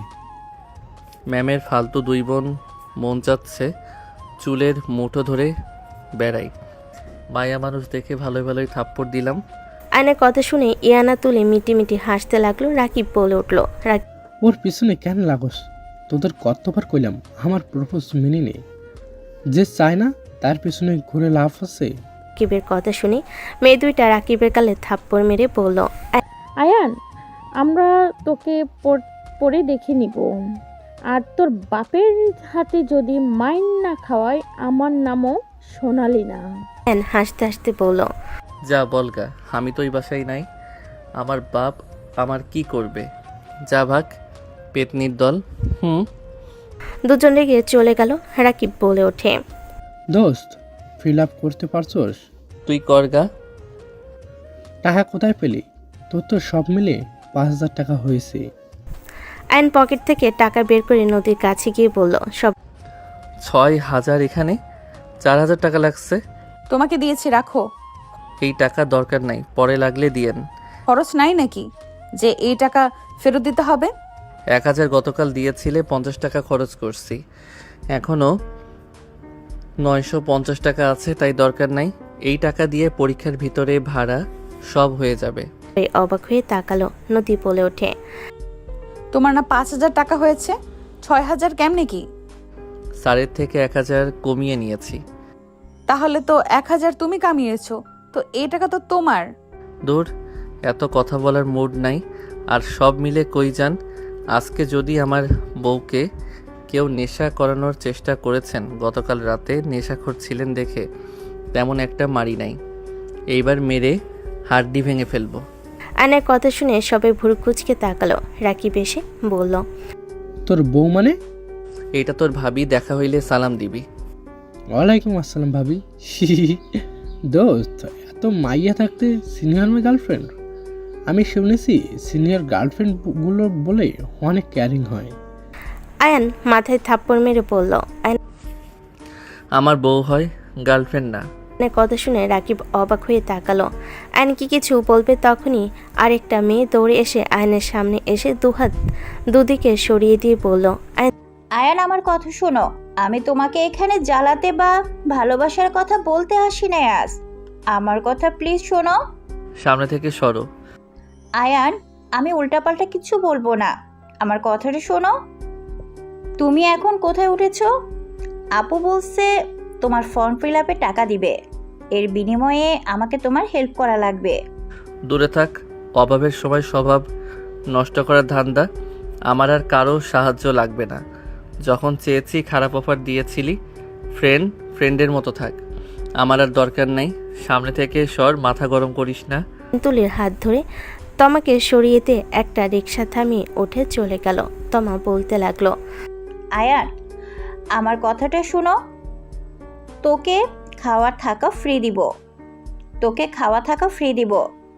ম্যামের ফালতু দুই বোন মন চাচ্ছে চুলের মুঠো ধরে বেড়াই। মায়া মানুষ দেখে ভালোই ভালোই থাপ্পড় দিলাম। আয়নের কথা শুনে ইয়ানা তুলে মিটি মিটি হাসতে লাগলো। রাকিব বলে উঠল, ওর পিছনে কেন লাগোস? তোদের কতবার কইলাম আমার প্রপোজ মেনে নে। যে চায় না তার পিছনে ঘুরে লাভ আছে। রাকিবের কথা শুনে মেয়ে দুইটা রাকিবের গালে থাপ্পড় মেরে বলল, আয়ান, আমরা তোকে পরে দেখে নিব। আর তোর বাপের হাতে যদি মাইন না খাওয়ায় আমার নামও সোনালি না। আয়ান হাসতে হাসতে বলল, যা বলগা, আমি তো ওই বাসায় নাই। আমার বাপ আমার কি করবে? যা ভাগ পেতনির দল। দুজন রেগে চলে গেল। রাকিব বলে ওঠে, দোস্ত, ফিল আপ করতে পারছোস? তুই করগা। টাকা কোথায় পেলি? তোর তো সব মিলে 5,000 টাকা হয়েছে। আয়ন পকেট থেকে টাকা বের করে নদীর কাছে গিয়ে বলল, সব 6,000 এখানে 4,000 টাকা লাগছে। তোমাকে দিয়েছি, রাখো। এই টাকা দরকার নাই, পরে লাগলে দিয়েন। খরচ নাই নাকি যে এই টাকা ফেরত দিতে হবে? 1,000 গতকাল দিয়েছিলে, 50 টাকা খরচ করছি, এখনও 950 টাকা আছে, তাই দরকার নাই। এই টাকা দিয়ে পরীক্ষার ভিতরে ভাড়া সব হয়ে যাবে। অবাক হয়ে তাকালো। নদী বলে ওঠে, তোমার না 5,000 টাকা হয়েছে, 6,000 কেমনে কি? স্যারের থেকে 1,000 কমিয়ে নিয়েছি। তাহলে তো 1,000 তুমি কামিয়েছো, তো এই টাকা তো তোমার। দূর, এত কথা বলার মুড নাই। আর সব মিলে কই যান? আজকে যদি আমার বউকে কেউ নেশা করানোর চেষ্টা করেছেন, গতকাল রাতে নেশাখোর ছিলেন দেখে তেমন একটা মারি নাই, এইবার মেরে হাড্ডি ভেঙে ফেলবো। আয়নের কথা শুনে সবাই ভুরু কুচকে তাকালো। রাকিব এসে বলল, তোর বউ মানে? এটা তোর ভাবি, দেখা হইলে সালাম দিবি। ওয়ালাইকুম আসসালাম ভাবি। দোস্ত, এত মাইয়া থাকতে সিনিয়র গার্লফ্রেন্ড? আমি শুনেছি সিনিয়র গার্লফ্রেন্ড গুলো বলে অনেক কেয়ারিং হয়। আয়ান মাথায় থাপ্পড় মেরে বলল, আমার বউ হয়, গার্লফ্রেন্ড না। আয়নের কথা শুনে রাকিব অবাক হয়ে তাকালো। আয়ন কি কিছু বলবে, তখনই আরেকটা মেয়ে দৌড়ে এসে আয়নের সামনে এসে দুহাত দুদিকে সরিয়ে দিয়ে বলল, আয়ান, আমার কথা শোনো। আমি তোমাকে এখানে জ্বালাতে বা ভালোবাসার কথা বলতে আসি না আজ। আমার কথা প্লিজ শোনো। সামনে থেকে সরো। আয়ান, আমি উল্টাপাল্টা কিছু বলবো না, আমার কথাটা শোনো। তুমি এখন কোথায় উঠেছো? আপু বলছে তোমার ফর্ম ফিল আপে টাকা দিবে, এর বিনিময়ে আমাকে তোমার হেল্প করা লাগবে। দূরে থাক, অভাবের সময় স্বভাব নষ্ট করার ধান্দা। আমার আর কারো সাহায্য লাগবে না। যখন চেয়েছি খারাপ অফার দিয়েছিলি, ফ্রেন্ডের মতো থাক। আমার আর দরকার নাই। সামনে থেকে সর, মাথা গরম করিস না। তুলির হাত ধরে তমাকে সরিয়েতে একটা রিক্সা থামিয়ে উঠে চলে গেল। তমা বলতে লাগলো, আয়ান, আমার কথাটা শোনো। তোকে খাওয়া থাকা ফ্রি দিব।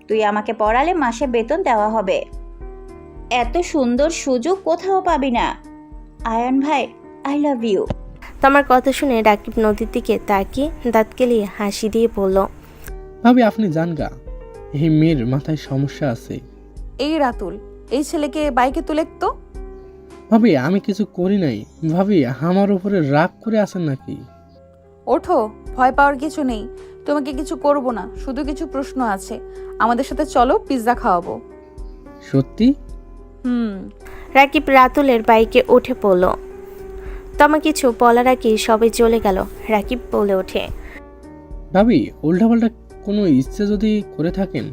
তুই আমাকে পড়ালে মাসে বেতন দেওয়া হবে। এত সুন্দর সুযোগ কোথাও পাবি না। আয়ান ভাই, আই লাভ ইউ। তোমার কথা শুনে রাকিব নদীর দিকে তাকিয়ে দাঁত কেলিয়ে হাসি দিয়ে বলল, ভাবি আপনি জান গা, এই মেয়ের মাথায় সমস্যা আছে। এই রাতুল, এই ছেলেকে বাইকে তুলে তো। ভাবি আমি কিছু করি নাই। ভাবি আমার উপরে রাগ করে আছেন নাকি? ওঠো, ভয় পাওয়ার কিছু নেই। তোমাকে কিছু করব না, শুধু কিছু প্রশ্ন আছে। আমাদের সাথে চলো, পিৎজা খাওয়াবো। সত্যি? রাকিব রাতুলের বাইকে উঠে পড়ল। তমা কিছু বলার আগে সবাই চলে গেল। রাকিব বলে ওঠে, ভাবি উল্টাপাল্টা কোনো ইচ্ছে যদি করে থাকেন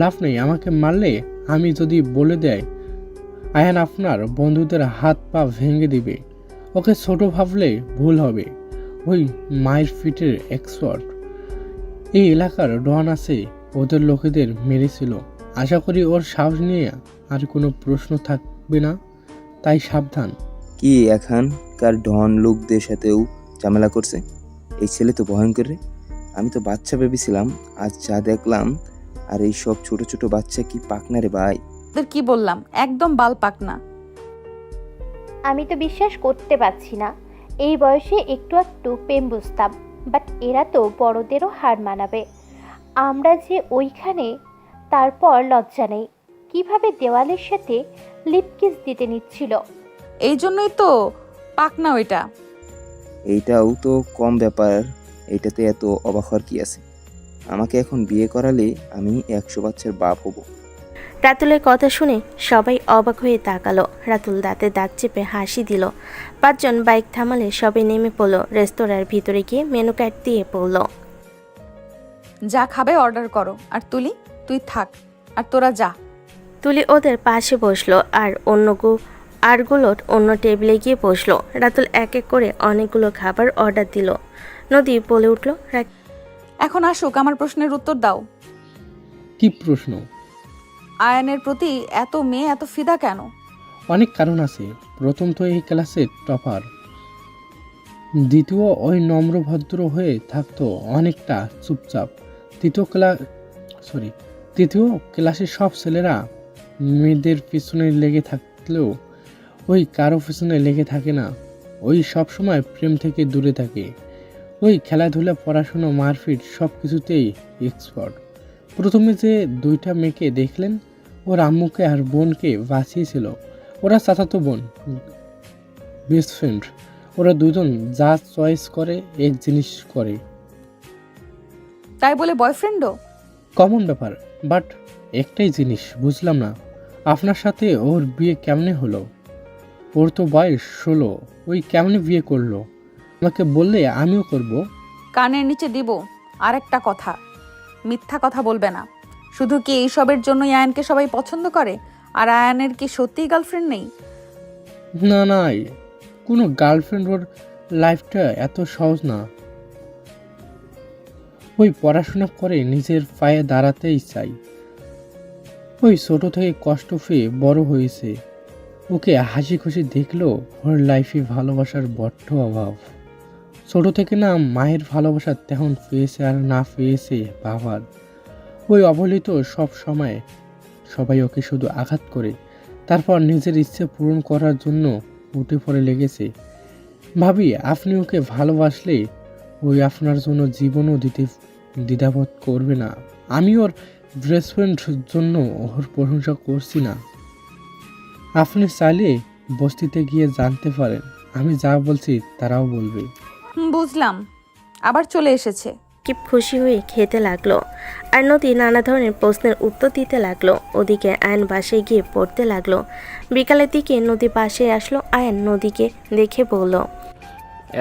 লাভ নেই। আমাকে মারলে আমি যদি বলে দেয় আয়ান আপনার বন্ধুদের হাত পা ভেঙে দিবে, ওকে ছোট ভাবলে ভুল হবে। ওই মায়ের ফিটের এক্সপার্ট, এই এলাকার ডন আছে, ওদের লোকেদের মেরেছিল। আশা করি ওর সাহস নিয়ে আর কোনো প্রশ্ন থাকবে না, তাই সাবধান। কি এখানকার ডন লোকদের সাথেও ঝামেলা করছে? এই ছেলে তো ভয়ঙ্কর রে। আমি তো বাচ্চা ভেবেছিলাম, আজ যা দেখলাম। আর এই সব ছোট ছোট বাচ্চা কি পাকনা রে ভাই? কি বললাম, একদম বাল পাকনা। আমি তো বিশ্বাস করতে পারছি না। এই বয়সে একটু একটু প্রেম বুঝতাম, বাট এরা তো বড়দেরও হার মানাবে। আমরা যে ওইখানে, তারপর লজ্জা নেই। কিভাবে দেওয়ালের সাথে লিপ কিস দিতে নিচ্ছিল। এই জন্যই তো পাকনা ওইটা। এইটাও তো কম ব্যাপার, এটাতে এত অবাক হওয়ার কি আছে? আমাকে এখন বিয়ে করালে আমি 100 বাচ্চার বাপ হব। রাতুলের কথা শুনে সবাই অবাক হয়ে তাকালো। রাতুল দাঁতে দাঁত চেপে হাসি দিল। 5 জন বাইক থামালে সবাই নেমে পড়লো। রেস্তোরাঁর ভিতরে গিয়ে মেনু কার্ড দিয়ে পড়লো। যা খাবে অর্ডার করো। আর তুলি, তুই থাক, আর তোরা যা। তুলি ওদের পাশে বসলো আর আরগুলো অন্য টেবিলে গিয়ে বসলো। রাতুল এক এক করে অনেকগুলো খাবার অর্ডার দিল। নদী বলে উঠল, এখন আসুক, আমার প্রশ্নের উত্তর দাও। কি প্রশ্ন? আয়ানের প্রতি এত মেয়ে এত ফিদা কেন? অনেক কারণ আছে। প্রথম তো এই ক্লাসের টপার, দ্বিতীয় ওই নম্র ভদ্র হয়ে থাকতো, অনেকটা চুপচাপ। তৃতীয় ক্লাসের সব ছেলেরা মেয়েদের পিছনে লেগে থাকলেও ওই কারো পিছনে লেগে থাকে না। ওই সব সময় প্রেম থেকে দূরে থাকে। ওই খেলাধুলা, পড়াশুনো, মারপিট সব কিছুতেই এক্সপার্ট। প্রথমে যে 2টা মেয়েকে দেখলেন, ওর আম্মুকে আর বোনকে বাঁচিয়েছিল। ওরা চাচাতো বোন, বেস্ট ফ্রেন্ড। ওরা দুজন যা চয়েস করে এক জিনিস করে। তাই বলে বয়ফ্রেন্ডও? কমন ব্যাপার, বাট একটাই জিনিস বুঝলাম না, আপনার সাথে ওর বিয়ে কেমনে হলো? ওর তো বয়স 16, ওই কেমনে বিয়ে করলো? আমাকে বললে আমিও করব। কানের নিচে দিব। আর একটা কথা, মিথ্যা কথা বলবে না। শুধু কি এইসবের জন্যই আয়ানকে সবাই পছন্দ করে? আর আয়ানের কি সত্যিই গার্লফ্রেন্ড নেই? না না, কোনো গার্লফ্রেন্ড, ওর লাইফটা এত সহজ না। ওই পড়াশোনা করে নিজের পায়ে দাঁড়াতেই চাই। ওই ছোট থেকে কষ্ট পেয়ে বড় হয়েছে। ওকে হাসি খুশি দেখলেও ওর লাইফে ভালোবাসার বড্ড অভাব। ছোট থেকে না মায়ের ভালোবাসা তেমন পেয়েছে, আর না পেয়েছে বাবার। ওই অবহেলিত সব সময় সবাই ওকে শুধু আঘাত করে, তারপর নিজের ইচ্ছে পূরণ করার জন্য উঠে পড়ে লেগেছে। ভাবি, আপনি ওকে ভালোবাসলে ওই আপনার জন্য জীবনও দিতে দ্বিধাবোধ করবে না। আমি ওর বেস্ট ফ্রেন্ডের জন্য ওর প্রশংসা করছি না। আপনি চাইলে বস্তিতে গিয়ে জানতে পারেন, আমি যা বলছি তারাও বলবে। বুঝলাম, আবার চলে এসেছে। কি খুশি হয়ে খেতে লাগলো। আর নদী নানা ধরনের প্রশ্নের উত্তর দিতে লাগলো। ওদিকে আয়ন বাসায় গিয়ে পড়তে লাগলো। বিকালের দিকে নদী পাশে আসলো। আয়ন নদীকে দেখে বলল,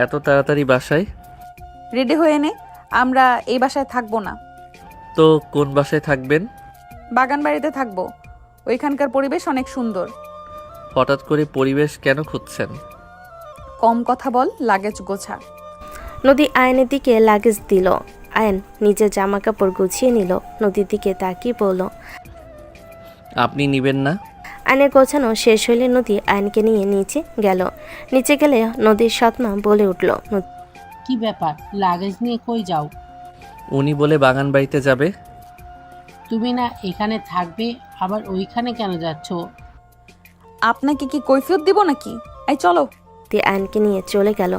এত তাড়াতাড়ি বাসায়? রেডি হয়ে নে, আমরা এই বাসায় থাকবো না। তো কোন বাসায় থাকবেন? বাগান বাড়িতে থাকবো। ওইখানকার পরিবেশ অনেক সুন্দর। হঠাৎ করে পরিবেশ কেন খুঁজছেন? কম কথা বল, লাগেজ গোছা। নদী আয়নের দিকে লাগেজ দিল। আয়ন নিজের জামা কাপড় গুছিয়ে নিল। নদীর দিকে তাকিয়ে বলল, আপনি নিবেন না? আয়নের গোছানো শেষ হলে নদী আয়নকে নিয়ে নিচে গেল। নিচে গেলে নদীর সৎমা বলে উঠল, কি ব্যাপার, লাগেজ নিয়ে কই যাও? উনি বলে বাগান বাড়িতে যাবে। তুমি না এখানে থাকবে, আবার ওইখানে কেন যাচ্ছ? আপনাকে কি কৈফিয়ত দিব নাকি? এই চলো। আয়নকে নিয়ে চলে গেল।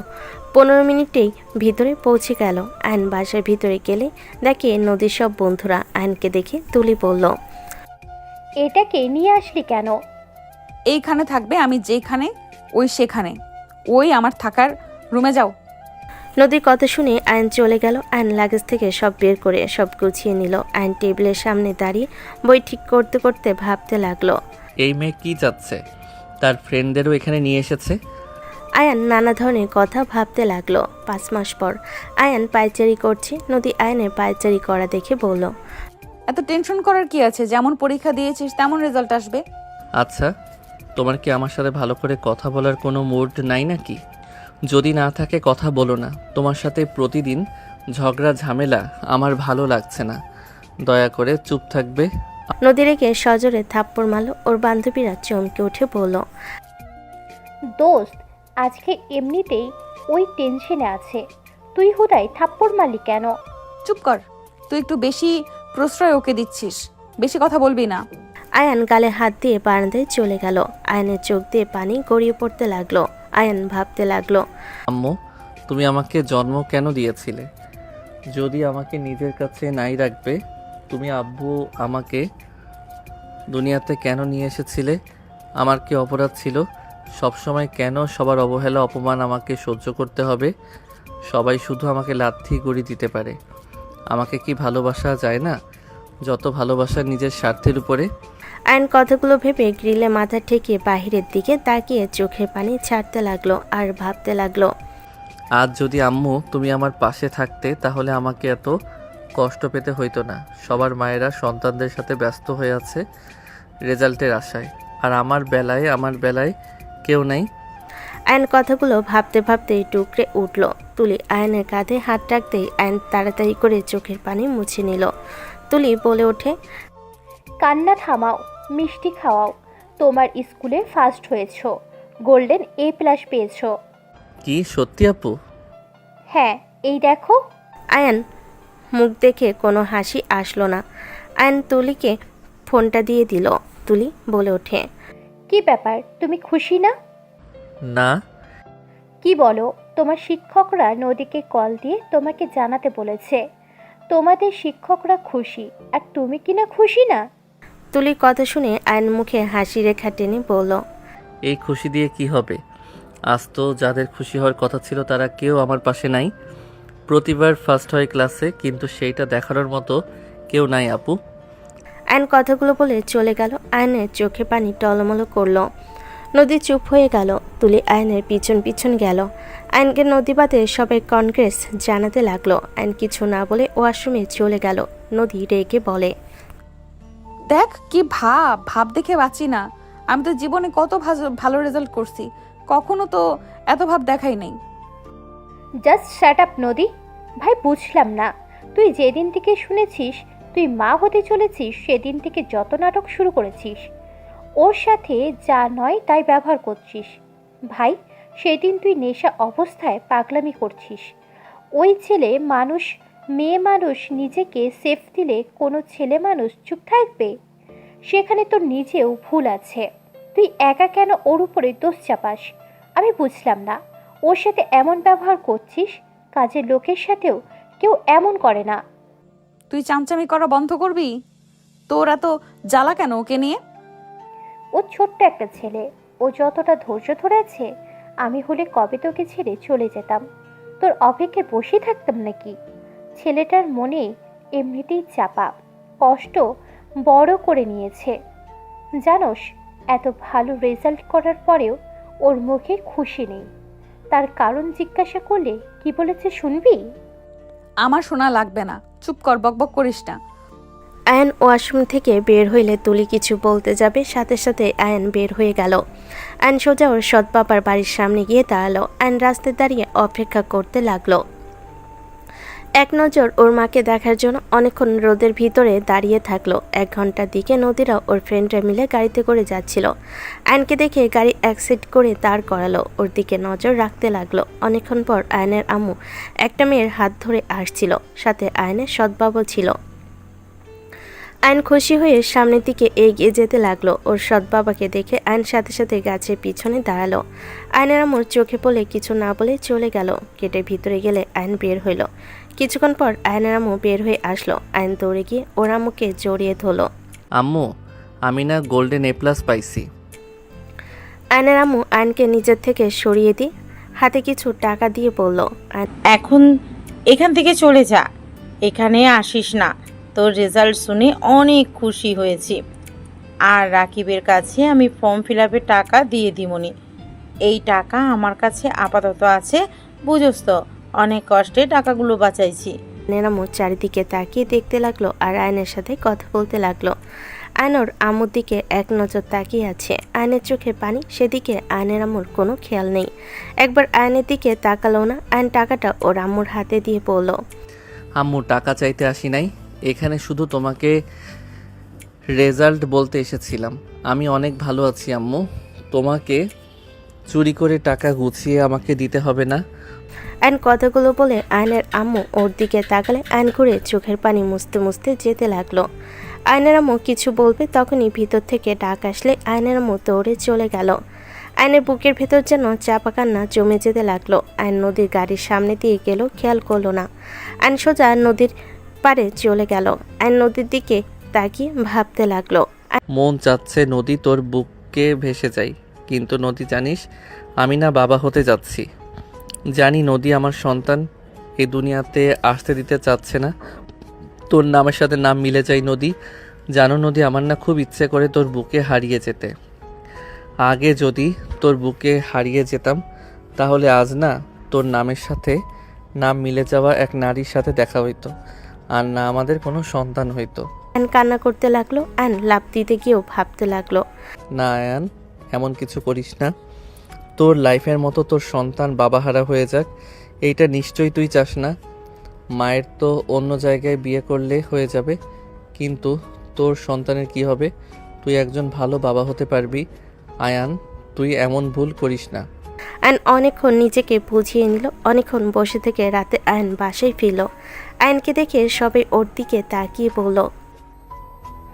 15 মিনিটেই ভিতরে পৌঁছে গেল। আয়ন বাসার ভিতরে গেলে দেখে নদীর সব বন্ধুরা। আয়নকে দেখে তুলি বলল, এটাকে নিয়ে আসলি কেন? এইখানে থাকবে, আমি যেখানে ওই সেখানে। ওই আমার থাকার রুমে যাও। নদীর কথা শুনে আয়ন চলে গেল। আয়ন লাগেজ থেকে সব বের করে সব গুছিয়ে নিল। আয়ন টেবিলের সামনে দাঁড়িয়ে বই ঠিক করতে করতে ভাবতে লাগলো, এই মেয়ে কি চাচ্ছে? তার ফ্রেন্ডদেরও এখানে নিয়ে এসেছে। আয়ান নানা ধরনের কথা ভাবতে লাগলো। 5 মাস পর আয়ান পায়চারি করছে। নদী আয়নের পায়চারি করা দেখে বলল, এত টেনশন করার কি আছে? যেমন পরীক্ষা দিয়েছিস তেমন রেজাল্ট আসবে। আচ্ছা, তোমার কি আমার সাথে ভালো করে কথা বলার কোনো মুড নাই নাকি? যদি না থাকে কথা বলো না। তোমার সাথে প্রতিদিন ঝগড়া ঝামেলা আমার ভালো লাগছে না। দয়া করে চুপ থাকবে। নদী রেখে সজোরে থাপ্পড় মারল। ওর বান্ধবীরা চমকে উঠে বলল, দোস্ত, আজকে এমনিতেই ওই টেনশনে আছে, তুই হুদাই থাপ্পড় মারলি কেন? চুপ কর, তুই একটু বেশি প্রশ্রয় ওকে দিচ্ছিস। বেশি কথা বলবি না। আয়ান গালে হাত দিয়ে বারান্দায় চলে গেল। আয়নের চোখ দিয়ে পানি গড়িয়ে পড়তে লাগলো। আয়ান ভাবতে লাগলো, আম্মু, তুমি আমাকে জন্ম কেন দিয়েছিলে? যদি আমাকে নিজের কাছে নাই রাখবে, তুমি আব্বু আমাকে দুনিয়াতে কেন নিয়ে এসেছিলে? আমার কি অপরাধ ছিল সবসময় কেন সবার অবহেলা অপমান আমাকে সহ্য করতে হবে? সবাই শুধু আমাকে লাথি গুড়ি দিতে পারে। আমাকে কি ভালোবাসা যায় না? যত ভালোবাসা নিজের স্বার্থের উপরে। আয়ন কথাগুলো ভেবে গ্রিলে মাথা ঠেকিয়ে বাহিরের দিকে তাকিয়ে চোখের পানি ছাড়তে লাগলো আর ভাবতে লাগলো, আজ যদি আম্মু তুমি আমার পাশে থাকতে তাহলে আমাকে এত কষ্ট পেতে হইতো না। সবার মায়েরা সন্তানদের সাথে ব্যস্ত হয়ে আছে রেজাল্টের আশায়, আর আমার বেলায় কেউ নেই। আয়ন কথাগুলো ভাবতে ভাবতে টুকরে উঠল। তুলি আয়নের কাঁধে হাত রাখতেই আয়ন তাড়াতাড়ি করে চোখের পানি মুছে নিল। তুলি বলে ওঠে, কান্না থামাও, মিষ্টি খাওয়াও। তোমার স্কুলে ফার্স্ট হয়েছো, গোল্ডেন A+ পেয়েছো। কি সত্যি আপু? হ্যাঁ, এই দেখো। আয়ন মুখ দেখে কোনো হাসি আসলো না। আয়ন তুলিকে ফোনটা দিয়ে দিল। তুলি বলে ওঠে, কি ব্যাপার, তুমি খুশি না? না। কি বলো? তোমার শিক্ষকরা নদীকে কল দিয়ে তোমাকে জানাতে বলেছে তোমাদের শিক্ষকরা খুশি, আর তুমি কি না খুশি না? তুলির কথা শুনে আয়ন মুখে হাসি রেখা টেনে বলল, এই খুশি দিয়ে কি হবে? আজ তো যাদের খুশি হওয়ার কথা ছিল তারা কেউ আমার পাশে নাই। প্রতিবার ফার্স্ট হয় ক্লাসে, কিন্তু সেইটা দেখানোর মতো কেউ নাই আপু। আয়ন কথাগুলো বলে চলে গেল। আয়নের চোখে পানি টলমলো করলো। নদী চুপ হয়ে গেল। তুলি আয়নের পিছন পিছন গেল। আয়নকে নদী বাদে সবাই কনগ্রেস জানাতে লাগলো। আয়ন কিছু না বলে ওয়াশরুমে চলে গেল। নদী রেগে বলে, দেখ কি ভাব দেখে বাঁচি না। আমি তো জীবনে কত ভালো রেজাল্ট করছি, কখনো তো এত ভাব দেখাই নাই। জাস্ট শ্যাট আপ নদী। ভাই বুঝলাম না, তুই যেদিন থেকে শুনেছিস তুই মা হতে চলেছিস সেদিন থেকে যত নাটক শুরু করেছিস, ওর সাথে যা নয় তাই ব্যবহার করছিস। ভাই সেদিন তুই নেশা অবস্থায় পাগলামি করছিস। ওই ছেলে মানুষ, মেয়ে মানুষ নিজেকে সেফ দিলে কোনো ছেলে মানুষ চুপ থাকবে? সেখানে তোর নিজেও ভুল আছে। তুই একা কেন ওর উপরে দোষ চাপাস? আমি বুঝলাম না, ওর সাথে এমন ব্যবহার করছিস। কাজের লোকের সাথেও কেউ এমন করে না। তুই চামচামি করা বন্ধ করবি? তোর এত জ্বালা কেন ওকে নিয়ে? ও ছোট্ট একটা ছেলে, ও যতটা ধৈর্য ধরেছে, আমি হলে কবে তোকে ছেড়ে চলে যেতাম। তোর অপেক্ষায় বসে থাকতাম নাকি? ছেলেটার মনে এমনিতেই চাপা, কষ্ট বড় করে নিয়েছে। জানোস, এত ভালো রেজাল্ট করার পরেও ওর মুখে খুশি নেই। তার কারণ জিজ্ঞাসা করলে কি বলেছে শুনবি? আমার শোনা লাগবে না, চুপ কর, বকবক করিস না। আয়ন ওয়াশরুম থেকে বের হইলে তুলি কিছু বলতে যাবে, সাথে সাথে আয়ন বের হয়ে গেল। আয়ন সোজা ওর সৎ বাবার বাড়ির সামনে গিয়ে দাঁড়ালো। আয়ন রাস্তায় দাঁড়িয়ে অপেক্ষা করতে লাগলো। এক নজর ওর মাকে দেখার জন্য অনেকক্ষণ রোদের ভিতরে দাঁড়িয়ে থাকলো। 1 ঘন্টার দিকে নদীরা ওর ফ্রেন্ডরা মিলে গাড়িতে করে যাচ্ছিল। আয়নকে দেখে গাড়ি অ্যাক্সিডেন্ট করে দাঁড় করালো। ওর দিকে নজর রাখতে লাগলো। অনেকক্ষণ পর আয়নের আম্মু একটা মেয়ের হাত ধরে আসছিল, সাথে আয়নের সৎ বাবা ছিল। আয়ন খুশি হয়ে সামনের দিকে এগিয়ে যেতে লাগলো। ওর সৎ বাবাকে দেখে আয়ন সাথে সাথে গাছের পিছনে দাঁড়ালো। আয়নের আম্মুর চোখে পড়লে কিছু না বলে চলে গেল। গেটের ভিতরে গেলে আয়ন বের হইল। কিছুক্ষণ পর আয়নের আম্মু বের হয়ে আসলো। আয়ন দৌড়ে গিয়ে ওর আম্মুকে জড়িয়ে ধরলো। আম্মু, আমি না গোল্ডেন A+ পাইছি। আয়নের আম্মু আয়নকে নিজের থেকে সরিয়ে দিয়ে হাতে কিছু টাকা দিয়ে বলল, এখন এখান থেকে চলে যা, এখানে আসিস না। তোর রেজাল্ট শুনে অনেক খুশি হয়েছি। আর রাকিবের কাছে আমি ফর্ম ফিল আপের টাকা দিয়ে দিমনি। এই টাকা আমার কাছে আপাতত আছে, বুঝোস তো, অনেক কষ্টে টাকাগুলো বাঁচাইছি। আয়নের আম্মু চারিদিকে তাকিয়ে দেখতে লাগলো আর আয়নের সাথে কথা বলতে লাগলো। আয়নর আম্মুর দিকে এক নজর তাকিয়ে আছে। আয়নের চোখে পানি, সেদিকে আয়নের আম্মুর কোনো খেয়াল নেই। একবার আয়নের দিকে তাকালো না। আয়ন টাকাটা ওর আম্মুর হাতে দিয়ে বলল, আম্মু, টাকা চাইতে আসি নাই, এখানে শুধু তোমাকে রেজাল্ট বলতে এসেছিলাম। আমি অনেক ভালো আছি আম্মু, তোমাকে চুরি করে টাকা গুছিয়ে আমাকে দিতে হবে না। আয়ন কথাগুলো বলে আয়নের আম্মু ওর দিকে তাকালে আয়ন ঘুরে চোখের পানি মুছতে মুছতে যেতে লাগলো। আয়নের আম্মু কিছু বলবে, তখনই ভিতর থেকে ডাক আসলে আয়নের আম্মু দৌড়ে চলে গেল। আয়নের বুকের ভেতর যেন চাপা কান্না জমে যেতে লাগলো। আয়ন নদীর গাড়ির সামনে দিয়ে গেল, খেয়াল করলো না। আয়ন সোজা নদীর পাড়ে চলে গেল। আয়ন নদীর দিকে তাকিয়ে ভাবতে লাগলো। মন চাচ্ছে নদী তোর বুকে ভেসে যাই, কিন্তু নদী জানিস আমি না বাবা হতে যাচ্ছি। জানি নদী আমার সন্তান এই দুনিয়াতে আসতে দিতে চাচ্ছে না। তোর নামের সাথে নাম মিলে যায় নদী। জানো নদী, আমার না খুব ইচ্ছে করে তোর বুকে হারিয়ে যেতে। আগে যদি তোর বুকে হারিয়ে যেতাম তাহলে আজ না তোর নামের সাথে নাম মিলে যাওয়া এক নারীর সাথে দেখা হইতো, আর না আমাদের কোনো সন্তান হইতো। আয়ন কান্না করতে লাগলো। আয়ন লাফ দিতে গিয়েও ভাবতে লাগলো, না আয়ান, এমন কিছু করিস না। তোর লাইফের মতো তোর সন্তান বাবাহারা হয়ে যাক, এইটা নিশ্চয়ই তুই চাস না। মায়ের তো অন্য জায়গায় বিয়ে করলে হয়ে যাবে, কিন্তু তোর সন্তানের কি হবে? তুই একজন ভালো বাবা হতে পারবি। আয়ান, তুই এমন ভুল করিস না। আয়ন অনেকক্ষণ নিজেকে বুঝিয়ে নিল। অনেকক্ষণ বসে থেকে রাতে আয়ন বাসায় ফিরল। আয়নকে দেখে সবাই ওর দিকে তাকিয়ে বলল,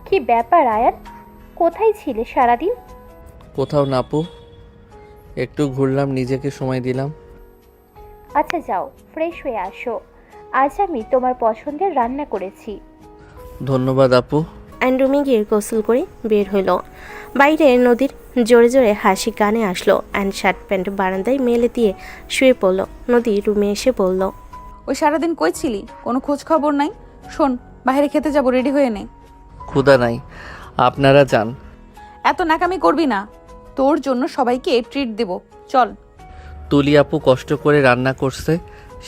কি ব্যাপার আয়ান, কোথায় ছিলে সারাদিন? কোথাও না আপু, একটু ঘুরলাম, নিজেকে সময় দিলাম। আচ্ছা যাও, ফ্রেশ হয়ে আসো, আজ আমি তোমার পছন্দের রান্না করেছি। ধন্যবাদ আপু। আয়ন রুমে গিয়ে গোসল করে বের হইল। বাইরে নদীর জোরে জোরে হাসি কানে আসলো। আয়ন শার্ট প্যান্ট বারান্দায় মেলে দিয়ে শুয়ে পড়ল। নদী রুমে এসে বলল, ওই সারাদিন কই ছিলি? কোনো খোঁজ খবর নাই। শোন, বাইরে খেতে যাবো, রেডি হয়ে নে। ক্ষুধা নাই, আপনারা যান। এত নাকামি করবি না, তোর জন্য সবাইকে ট্রিট দেব, চল। তুলি আপু কষ্ট করে রান্না করছে,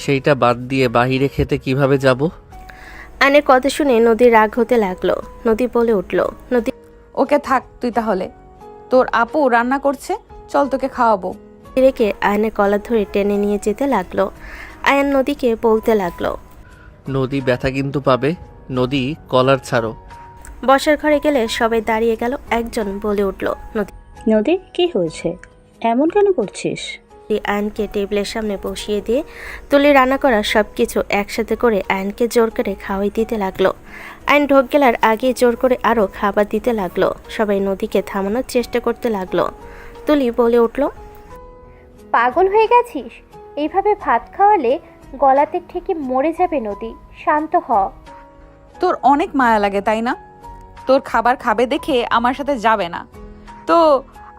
সেইটা বাদ দিয়ে বাইরে খেতে কিভাবে যাব? আয়নের কথা শুনে নদীর রাগ হতে লাগলো। নদী বলে উঠল, নদী ওকে থাক তুই তাহলে, তোর আপু রান্না করছে, চল তোকে খাওয়াবো। রেখে আয়নের কলার ধরে টেনে নিয়ে যেতে লাগলো। আয়ন নদীকে বলতে লাগলো, নদী ব্যথা কিন্তু পাবে, নদী কলার ছাড়ো। বসার ঘরে গেলে সবাই দাঁড়িয়ে গেল। একজন বলে উঠল, নদী কি হয়েছে, এমন কেন করছিস? আয়নকে টেবিলের সামনে বসিয়ে দিয়ে তুলি রান্না করা সব কিছু একসাথে করে আয়নকে জোর করে খাওয়াই দিতে লাগলো। আয়ন ঢোক গেলার আগে জোর করে আরও খাবার দিতে লাগলো। সবাই নদীকে থামানোর চেষ্টা করতে লাগলো। তুলি বলে উঠল, পাগল হয়ে গেছিস? এইভাবে ভাত খাওয়ালে গলাতে ঠেকে মরে যাবে নদী, শান্ত হ। তোর অনেক মায়া লাগে তাই না? তোর খাবার খাবে দেখে আমার সাথে যাবে না তো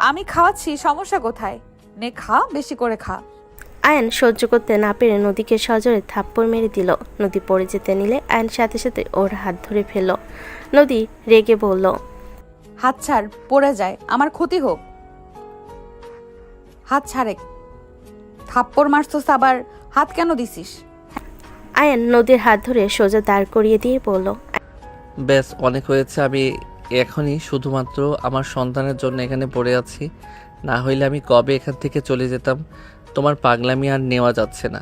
আমি খাওয়াচ্ছি, সমস্যা কোথায়? নে খা, বেশি করে খা। আয়ন সহ্য করতে না পেরে নদীকে সজোরে থাপ্পড় মেরে দিল। নদী পড়ে যেতে নিলে আয়ন সাথে সাথে ওর হাত ধরে ফেলল। নদী রেগে বলল, হাত ছাড়, পড়ে যায়, আমার ক্ষতি হোক। হাত ছাড়ে, থাপ্পড় মারছস আবার হাত কেন দিছিস? আয়ন নদীর হাত ধরে সোজা দাঁড় করিয়ে দিয়ে বলল, ব্যাস অনেক হয়েছে, আমি এখনই শুধুমাত্র আমার সন্তানের জন্য এখানে পড়ে আছি, না হইলে আমি কবে এখান থেকে চলে যেতাম। তোমার পাগলামি আর নেওয়া যাচ্ছে না।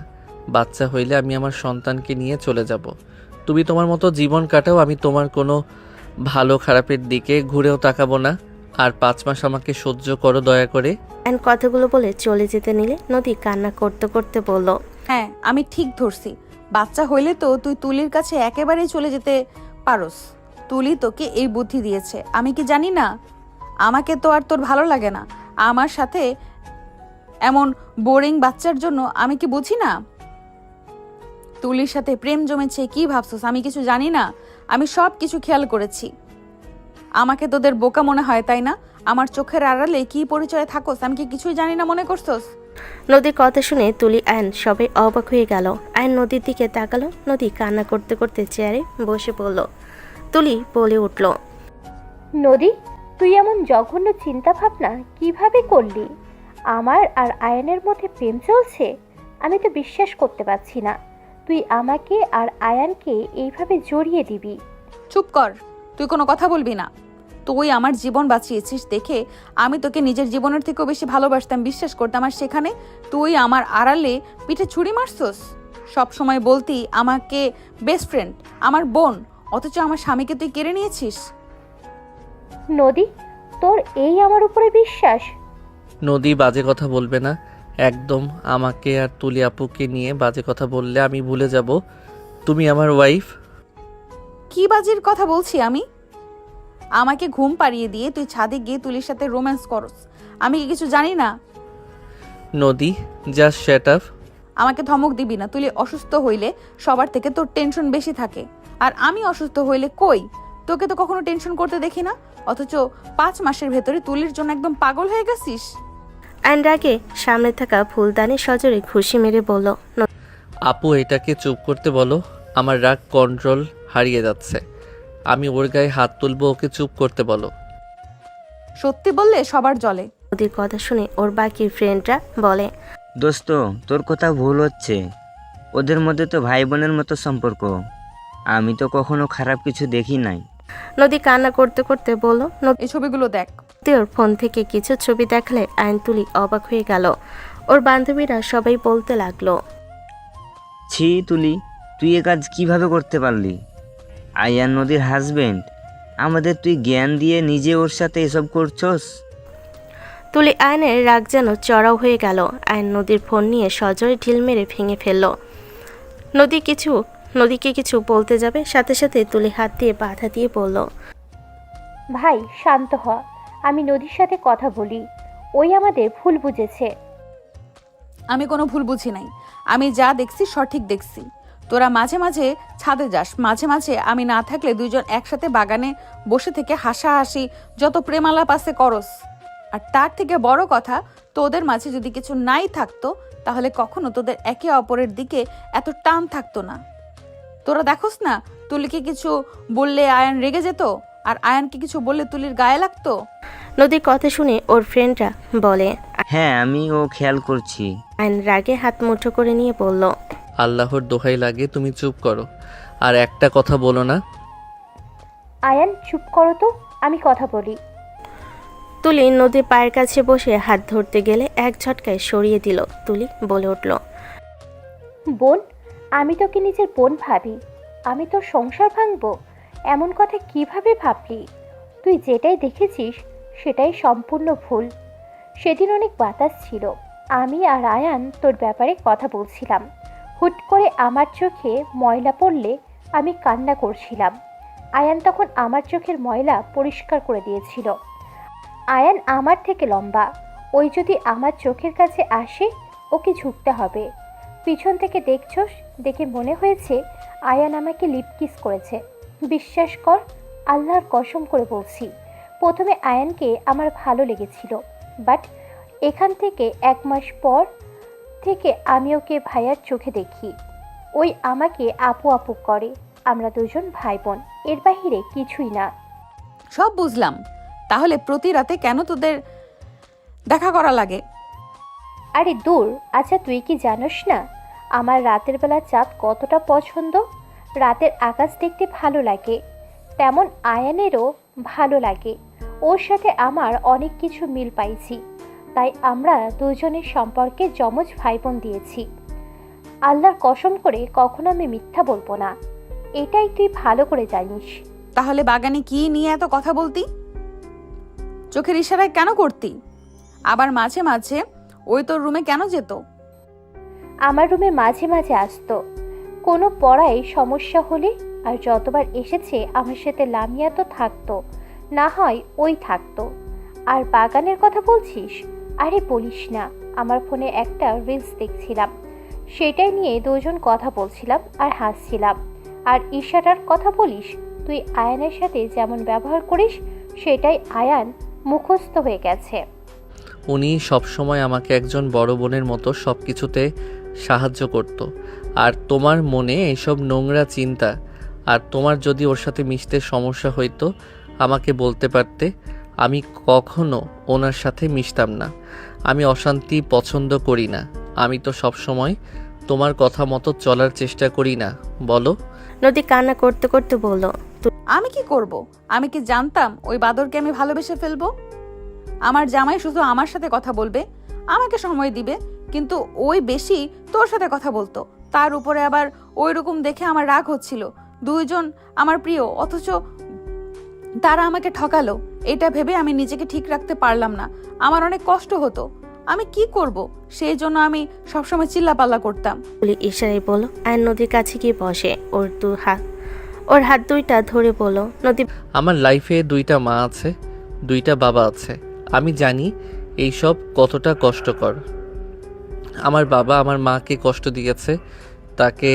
বাচ্চা হইলে আমি আমার সন্তানকে নিয়ে চলে যাব। তুমি তোমার মতো জীবন কাটাও, আমি তোমার কোনো ভালো খারাপের দিকে ঘুরেও তাকাবো না। আর 5 মাস আমাকে সহ্য করো দয়া করে। আয়ন কথাগুলো বলে চলে যেতে নিলে নদী কান্না করতে করতে বলল, হ্যাঁ আমি ঠিক ধরছি, বাচ্চা হইলে তো তুই তুলির কাছে একেবারেই চলে যেতে পারোস। তুলি তোকে এই বুদ্ধি দিয়েছে, আমি কি জানি না? আমাকে তো আর তোর ভালো লাগে না আমার সাথে এমন বোরিং বাচ্চার জন্য, আমি কি বুঝি না? তুলির সাথে প্রেম জমেছে, কি ভাবছস আমি কিছু জানি না? আমি সব কিছু খেয়াল করেছি। আমাকে তোদের বোকা মনে হয় তাই না? আমার চোখের আড়ালে কি পরিচয় থাকোস, আমি কি কিছুই জানি না মনে করছস? নদীর কথা শুনে তুলি আয়ন সবাই অবাক হয়ে গেল। আয়ন নদীর দিকে তাকালো। নদী কান্না করতে করতে চেয়ারে বসে পড়ল। তুলি বলে উঠল, নদী, তুই এমন জঘন্য চিন্তা ভাবনা কিভাবে করলি? আমার আর আয়ানের মধ্যে প্রেম চলছে? আমি তো বিশ্বাস করতে পারছি না তুই আমাকে আর আয়ানকে এইভাবে জড়িয়ে দিবি। চুপ কর, তুই কোনো কথা বলবি না। তুই আমার জীবন বাঁচিয়েছিস দেখে আমি তোকে নিজের জীবনের থেকেও বেশি ভালোবাসতাম, বিশ্বাস করতাম, আর সেখানে তুই আমার আড়ালে পিঠে ছুরি মারছস। সব সময় বলতি আমাকে বেস্ট ফ্রেন্ড, আমার বোন, অথচ আমার স্বামীকে তুই কেড়ে নিয়েছিস। নদী, তোর এই আমার উপরে বিশ্বাস? নদী বাজে কথা বলবে না একদম। আমাকে আর তুলি আপুকে নিয়ে বাজে কথা বললে আমি ভুলে যাব তুমি আমার ওয়াইফ। কি বাজির কথা বলছি আমি? আমাকে ঘুম পাড়িয়ে দিয়ে তুই ছাদে গিয়ে তুলির সাথে রোম্যান্স করস, আমি কি কিছু জানি না? নদী জাস্ট শ্যাট আপ। আমাকে ধমক দিবি না। তুলি অসুস্থ হইলে সবার থেকে তোর টেনশন বেশি থাকে, আর আমি অসুস্থ হইলে কই তোকে তো কখনো টেনশন করতে দেখি না, অথচ 5 মাসের ভেতরে তুলির জন্য একদম পাগল হয়ে গেছিস। আয়ন রাগে সামনে থাকা ফুলদানি সজোরে ঘুষি মেরে বলল, আপু এটাকে চুপ করতে বলো, আমার রাগ কন্ট্রোল হারিয়ে যাচ্ছে। আমি ওর গায়ে হাত তুলবো, ওকে চুপ করতে বলো। সত্যি বললে সবার জলে। নদীর কথা শুনে ওর বাকি ফ্রেন্ডরা বলে, দোস্ত তোর কথা ভুল হচ্ছে, ওদের মধ্যে তো ভাই বোনের মতো সম্পর্ক, আমি তো কখনো খারাপ কিছু দেখি নাই। নদী কান্না করতে করতে বলল, এই ছবিগুলো দেখ। নদী ওর ফোন থেকে কিছু ছবি দেখলে আয়ন তুলি অবাক হয়ে গেল। ওর বান্ধবীরা সবাই বলতে লাগলো, ছি তুলি, তুই এ কাজ কিভাবে করতে পারলি? আয়ান নদীর হাজবেন্ড, আমাদের তুই জ্ঞান দিয়ে নিজে ওর সাথে এসব করছস। তুলি আয়নের রাগ যেন চড়াও হয়ে গেল। আয়ন নদীর ফোন নিয়ে সজোরে ঢিল মেরে ভেঙে ফেলল। নদীকে কিছু বলতে যাবে, সাথে সাথে তুলি হাত দিয়ে বাধা দিয়ে বলল, ভাই শান্ত হ, আমি নদীর সাথে কথা বলি, ওই আমাদের ভুল বুঝেছে। আমি কোনো ভুল বুঝি নাই, আমি যা দেখছি সঠিক দেখছি। তোরা মাঝে মাঝে ছাদে যাস, মাঝে মাঝে আমি না থাকলে দুইজন একসাথে বাগানে বসে থেকে হাসাহাসি যত প্রেমালাপ আছে করস। আর তার থেকে বড় কথা, তোদের মাঝে যদি কিছু নাই থাকতো তাহলে কখনো তোদের একে অপরের দিকে এত টান থাকতো না। তোরা দেখোস না, তুলিকে কিছু বললে আয়ান রেগে যেত, আর আয়ানকে কিছু বললে তুলির গায়ে লাগতো। নদীর কথা শুনে ওর ফ্রেন্ডরা বলে, হ্যাঁ আমি ও খেয়াল করছি। আয়ন রাগে হাত মুঠো করে নিয়ে বলল, আল্লাহর দোহাই লাগে তুমি চুপ করো, আর একটা কথা বলো না। আয়ান চুপ করো তো, আমি কথা বলি। তুলি নদীর পায়ের কাছে বসে হাত ধরতে গেলে এক ঝটকায় সরিয়ে দিল। তুলি বলে উঠল, বোন, আমি তোকে নিজের বোন ভাবি, আমি তোর সংসার ভাঙবো এমন কথা কিভাবে ভাবলি? তুই যেটাই দেখেছিস সেটাই সম্পূর্ণ ভুল। সেদিন অনেক বাতাস ছিল, আমি আর আয়ান তোর ব্যাপারে কথা বলছিলাম, হুট করে আমার চোখে ময়লা পড়লে আমি কান্না করছিলাম। আয়ান তখন আমার চোখের ময়লা পরিষ্কার করে দিয়েছিল। আয়ান আমার থেকে লম্বা, ওই যদি আমার চোখের কাছে আসে ওকে ঝুঁকতে হবে। পিছন থেকে দেখছস, দেখে মনে হয়েছে আয়ান আমাকে লিপ কিস করেছে। বিশ্বাস কর, আল্লাহর কসম করে বলছি, প্রথমে আয়ানকে আমার ভালো লেগেছিল, বাট এখান থেকে 1 মাস পর থেকে আমি ওকে ভাইয়ার চোখে দেখি। ওই আমাকে আপু আপু করে, আমরা দুজন ভাই বোন, এর বাহিরে কিছুই না। সব বুঝলাম, তাহলে প্রতি রাতে কেন তোদের দেখা করা লাগে? আরে দূর, আচ্ছা তুই কি জানোস না আমার রাতের বেলা চাঁদ কতটা পছন্দ? রাতের আকাশ দেখতে ভালো লাগে, তেমন আয়ানেরও ভালো লাগে। ওর সাথে আমার অনেক কিছু মিল পাইছি, তাই আমরা দুজনের সম্পর্কে যমজ ভাই বোন দিয়েছি। আল্লাহর কসম করে কখনো আমি মিথ্যা বলবো না, এটাই তুই ভালো করে জানিস। তাহলে বাগানে কি নিয়ে এত কথা বলতি? চোখের ইশারায় কেন করতি? আবার মাঝে মাঝে ওই তোর রুমে কেন যেত? আমার রুমে মাঝে মাঝে আসতো কোনো পড়ায় সমস্যা হলে, আর যতবার এসেছে আমার সাথে লামিয়া তো থাকতো, না হয় ওই থাকতো। আর বাগানের কথা বলছিস? আরে বলিস না, আমার ফোনে একটা রিলস দেখছিলাম, সেটাই নিয়ে দুজন কথা বলছিলাম আর হাসছিলাম। আর ইশারার কথা বলিস, তুই আয়ানের সাথে যেমন ব্যবহার করিস সেটাই আয়ান মুখস্থ হয়ে গেছে। উনি সবসময় আমাকে একজন বড় বোনের মতো সব কিছুতে সাহায্য করত। আর তোমার মনে এসব নোংরা চিন্তা, আর তোমার যদি ওর সাথে মিশতে সমস্যা হইতো আমাকে বলতে পারতে, আমি কখনো ওনার সাথে মিশতাম না। আমি অশান্তি পছন্দ করি না, আমি তো সবসময় তোমার কথা মতো চলার চেষ্টা করি না, বলো? নদী কান্না করতে করতে বলল, আমি কি করব? আমি কি জানতাম ওই বাদরকে আমি ভালোবেসে ফেলবো? আমার জামাই শুধু আমার সাথে কথা বলবে, আমাকে সময় দিবে, কিন্তু ওই বেশি তোর সাথে কথা বলতো। তার উপরে আবার ওই রকম দেখে আমার রাগ হচ্ছিল। দুইজন আমার প্রিয়, অথচ তারা আমাকে ঠকালো। এটা ভেবে আমি নিজেকে ঠিক রাখতে পারলাম না, আমার অনেক কষ্ট হতো। আমি কি করব? সেই জন্য আমি সবসময় চিল্লাপাল্লা করতাম। বলে ইশারায় বলল। আয়ন নদীর কাছে গিয়ে বসে, ওর হাত দুইটা ধরে বলল, নদী, আমার লাইফে 2টা মা আছে, 2টা বাবা আছে। আমি জানি এইসব কতটা কষ্টকর। আমার বাবা আমার মাকে কষ্ট দিয়েছে, তাকে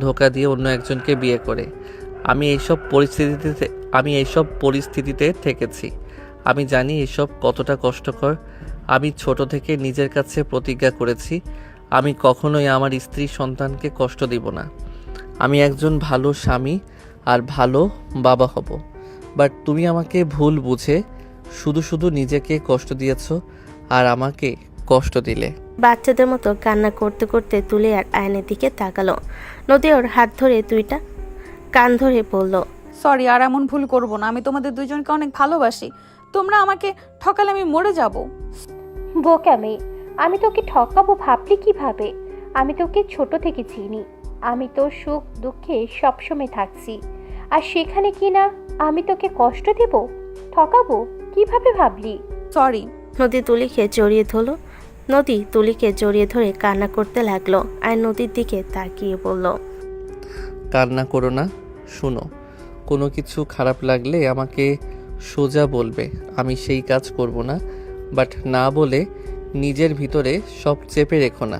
ধোঁকা দিয়ে অন্য একজনকে বিয়ে করে। আমি এইসব পরিস্থিতিতে থেকেছি। আমি জানি এসব কতটা কষ্টকর। আমি ছোট থেকে নিজের কাছে প্রতিজ্ঞা করেছি আমি কখনোই আমার স্ত্রী সন্তানকে কষ্ট দিব না। আমি একজন ভালো স্বামী আর ভালো বাবা হব। বাট তুমি আমাকে ভুল বুঝে শুধু শুধু নিজেকে কষ্ট দিয়েছো আর আমাকে কষ্ট দিলে। বাচ্চাদের মতো কান্না করতে করতে তুলে আর আয়নের দিকে তাকালো। নদী ওর হাত ধরে দুইটা কান ধরে বলল, সরি, আর এমন ভুল করব না। আমি তোমাদের দুজনকে অনেক ভালোবাসি। তোমরা আমাকে ঠকালে আমি মরে যাব। বোকামে, আমি তোকে ঠকাবো ভাবলি কিভাবে? আমি তোকে ছোট থেকে চিনি। আমি তোর সুখ দুঃখে সবসময় থাকছি, আর সেখানে কি না আমি তোকে কষ্ট দেব? ঠকাবো কিভাবে ভাবলি? সরি। নদী তুলিকে জড়িয়ে ধরল। নদী তুলিকে জড়িয়ে ধরে কান্না করতে লাগলো আর নদীর দিকে তাকিয়ে বলল, কান্না করো না। শুনো, কোনো কিছু খারাপ লাগলে আমাকে সোজা বলবে, আমি সেই কাজ করব না। বাট না বলে নিজের ভিতরে সব চেপে রেখো না।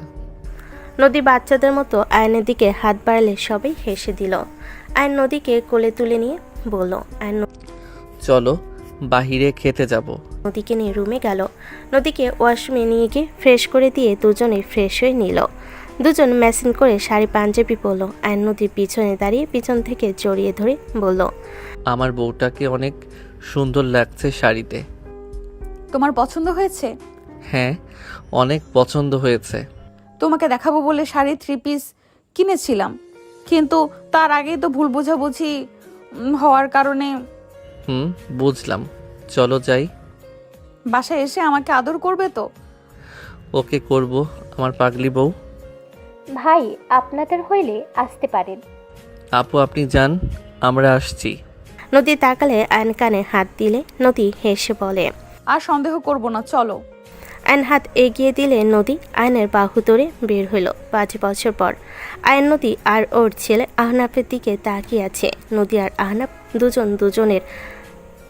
নদী বাচ্চাদের মতো আয়নের দিকে হাত বাড়ালে সবাই হেসে দিল। আয়ন নদীকে কোলে তুলে নিয়ে বলল, আয়ন চলো বাহিরে খেতে যাব। নদীকে নিয়ে রুমে গেল। নদীকে ওয়াশরুমে নিয়ে গিয়ে ফ্রেশ করে দিয়ে দুজনে ফ্রেশ হয়ে নিল। দুজন ম্যাচিং করে শাড়ি পাঞ্জাবি পরল। আয়ন নদীর পিছনে দাঁড়িয়ে পিছন থেকে জড়িয়ে ধরে বলল, আমার বউটাকে অনেক সুন্দর লাগছে শাড়িতে। তোমার পছন্দ হয়েছে? হ্যাঁ, অনেক পছন্দ হয়েছে। তোমাকে দেখাবো বলে শাড়ি 3 পিস কিনেছিলাম, কিন্তু তার আগেই তো ভুল বোঝাবুঝি হওয়ার কারণে। বুঝলাম। চলো যাই। বাসায় এসে আমাকে আদর করবে তো? ওকে করব, আমার পাগলি বউ। ভাই, আপনাদের হইলে আসতে পারেন। আপু আপনি যান, আমরা আসছি। নদী তাকালে আয়ন কানে হাত দিলে নদী হেসে বলে, আর সন্দেহ করব না, চলো। আয়ন হাত এগিয়ে দিলে নদী আয়নের বাহু ধরে বের হলো। 5 বছর পর আয়ন, নদী আর ওর ছেলে আহনাফের দিকে তাকিয়ে আছে। নদী আর আহনাফ দুজন দুজনের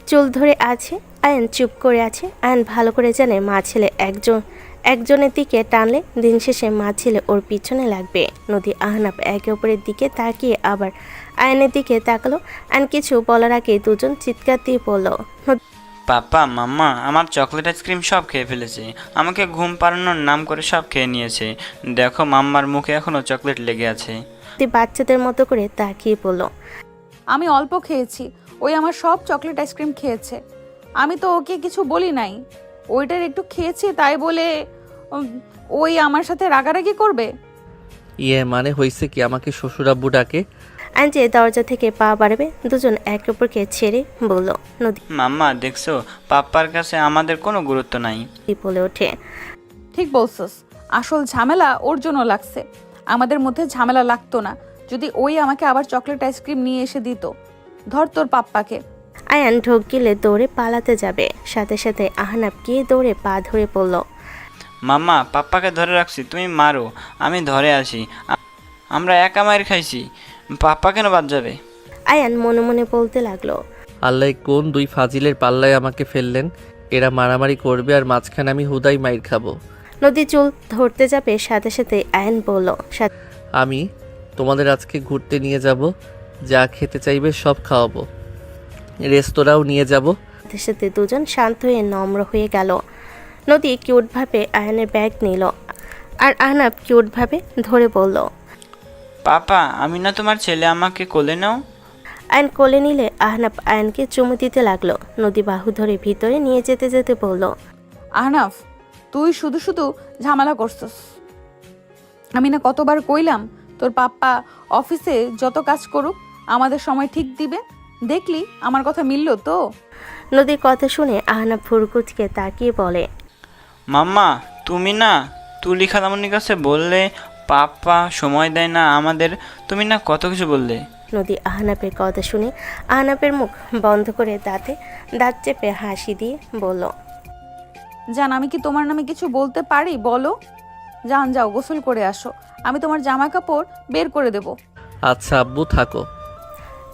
চুল ধরে আছে। আয়ন চুপ করে আছে। আয়ন ভালো করে জানে মা ছেলে একজনের দিকে টানলে দিন শেষে মা ছেলে ওর পিছনে লাগবে। নদী আহনাফ একে অপরের দিকে তাকিয়ে আবার আয়নের দিকে তাকালো। আয়ন কিছু বলার আগে দুজন চিৎকার দিয়ে পড়ল, পাপা মাম্মা আমার চকলেট আইসক্রিম সব খেয়ে ফেলেছে। আমাকে ঘুম পাড়ানোর নাম করে সব খেয়ে নিয়েছে। দেখো মাম্মার মুখে এখনো চকলেট লেগে আছে। বাচ্চাদের মতো করে তাকিয়ে পড়ল, আমি অল্প খেয়েছি, ওই আমার সব চকলেট আইসক্রিম খেয়েছে। আমি তো ওকে কিছু বলি নাই। ওইটার একটু খেয়েছি তাই বলে ওই আমার সাথে রাগারাগি করবে? মানে হয়েছে কি, আমাকে শ্বশুর আব্বু ডাকে। আনজে দরজা থেকে পা বাড়াবে দুজন একে অপরকে ছেড়ে বলল, নদী মাম্মা দেখছো, পাপ্পার কাছে আমাদের কোনো গুরুত্ব নাই। বলে ওঠে, ঠিক বলছস, আসল ঝামেলা ওর জন্য লাগছে। আমাদের মধ্যে ঝামেলা লাগতো না যদি ওই আমাকে আবার চকলেট আইসক্রিম নিয়ে এসে দিত। ধর তোর পাপ্পাকে। আয়ান ঢোক গিলে দৌড়ে পালাতে যাবে, সাথে সাথে আহনাফ গিয়ে দৌড়ে পা ধরে পড়ল। মাম্মা পাপ্পাকে ধরে রাখছি, তুমি মারো, আমি ধরে আসি। আমরা একা মায়ের খাইছি, পাপ্পা কেন বাদ যাবে? আয়ান মনে মনে বলতে লাগলো, আল্লাহ কোন দুই ফাজিলের পাল্লায় আমাকে ফেললেন। এরা মারামারি করবে আর মাঝখানে আমি হুদাই মাইর খাবো। নদী চুল ধরতে যাবে, সাথে সাথে আয়ান বলল, আমি তোমাদের আজকে ঘুরতে নিয়ে যাব, যা খেতে চাইবে সব খাওয়াবো, রেস্তোরাঁও নিয়ে যাব। সাথে সাথে দুজন শান্ত হয়ে নম্র হয়ে গেল। নদী কিউটভাবে আয়ানের ব্যাগ নিল আর আহনাফ কিউটভাবে ধরে বলল, পাপা আমি না তোমার ছেলে, আমাকে কোলে নাও। আয়ন কোলে নিলে আহনাফ আয়নকে চুমু দিতে লাগলো। নদী বাহু ধরে ভিতরে নিয়ে যেতে যেতে বলল, আহনাফ তুই শুধু শুধু ঝামেলা করছস। আমি না কতবার কইলাম তোর পাপ্পা অফিসে যত কাজ করুক আমাদের সময় ঠিক দিবে। দেখলি আমার কথা মিলল তো? নদীর কথা শুনে আহনাফ ফুরকুচকে তাকিয়ে বলে, মাম্মা তুমি না তুলি খালামনির কাছে বললে পাপ্পা সময় দেয় না আমাদের, তুমি না কত কিছু বললে। নদী আহনাফের কথা শুনে আহনাফের মুখ বন্ধ করে দাঁত চেপে হাসি দিয়ে বলল, জান আমি কি তোমার নামে কিছু বলতে পারি বলো? যান যাও গোসল করে আসো, আমি তোমার জামা কাপড় বের করে দেব। আচ্ছা আব্বু থাকো।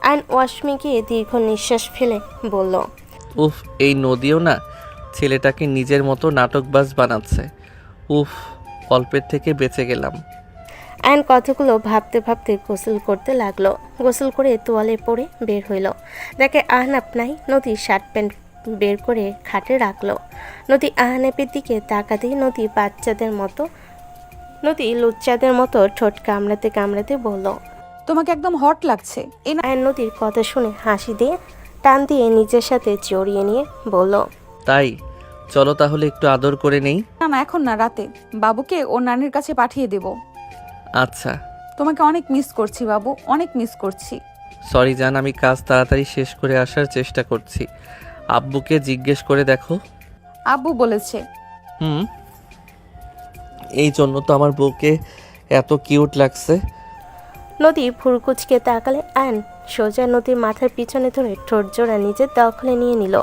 আয়ন ওয়াশরুমে গিয়ে দীর্ঘ নিঃশ্বাস ফেলে বলল, উফ, এই নদীও না ছেলেটাকে নিজের মতো নাটকবাজ বানাচ্ছে। উফ, অল্পের থেকে বেঁচে গেলাম। আয়ন কথাগুলো ভাবতে ভাবতে গোসল করতে লাগলো। গোসল করে তোয়ালে পরে বের হইল। দেখে আহনাফ নাই। নদী শার্ট প্যান্ট বের করে খাটে রাখলো। নদী আহনাফের দিকে তাকাতেই নদী লুচ্চাদের মতো ঠোঁট কামড়াতে কামড়াতে বলল, তোমাকে একদম হট লাগছে। আয়ান নদীর কথা শুনে হাসি দিয়ে টান দিয়ে নিজের সাথে জড়িয়ে নিয়ে বলল, তাই চলো তাহলে একটু আদর করে নেই। না না, এখন না, রাতে বাবুকে ওর নানির কাছে পাঠিয়ে দেব। আচ্ছা। তোমাকে অনেক মিস করছি বাবু, অনেক মিস করছি। সরি জান, আমি কাজ তাড়াতাড়ি শেষ করে আসার চেষ্টা করছি। আব্বুকে জিজ্ঞেস করে দেখো। আব্বু বলেছে। এই জন্য তো আমার বউকে এত কিউট লাগছে। নদী ভুরকুচকে তাকালে আয়ন সোজা নদীর মাথার পিছনে ধরে ঠোঁট জোড়া নিজের দখলে নিয়ে নিল।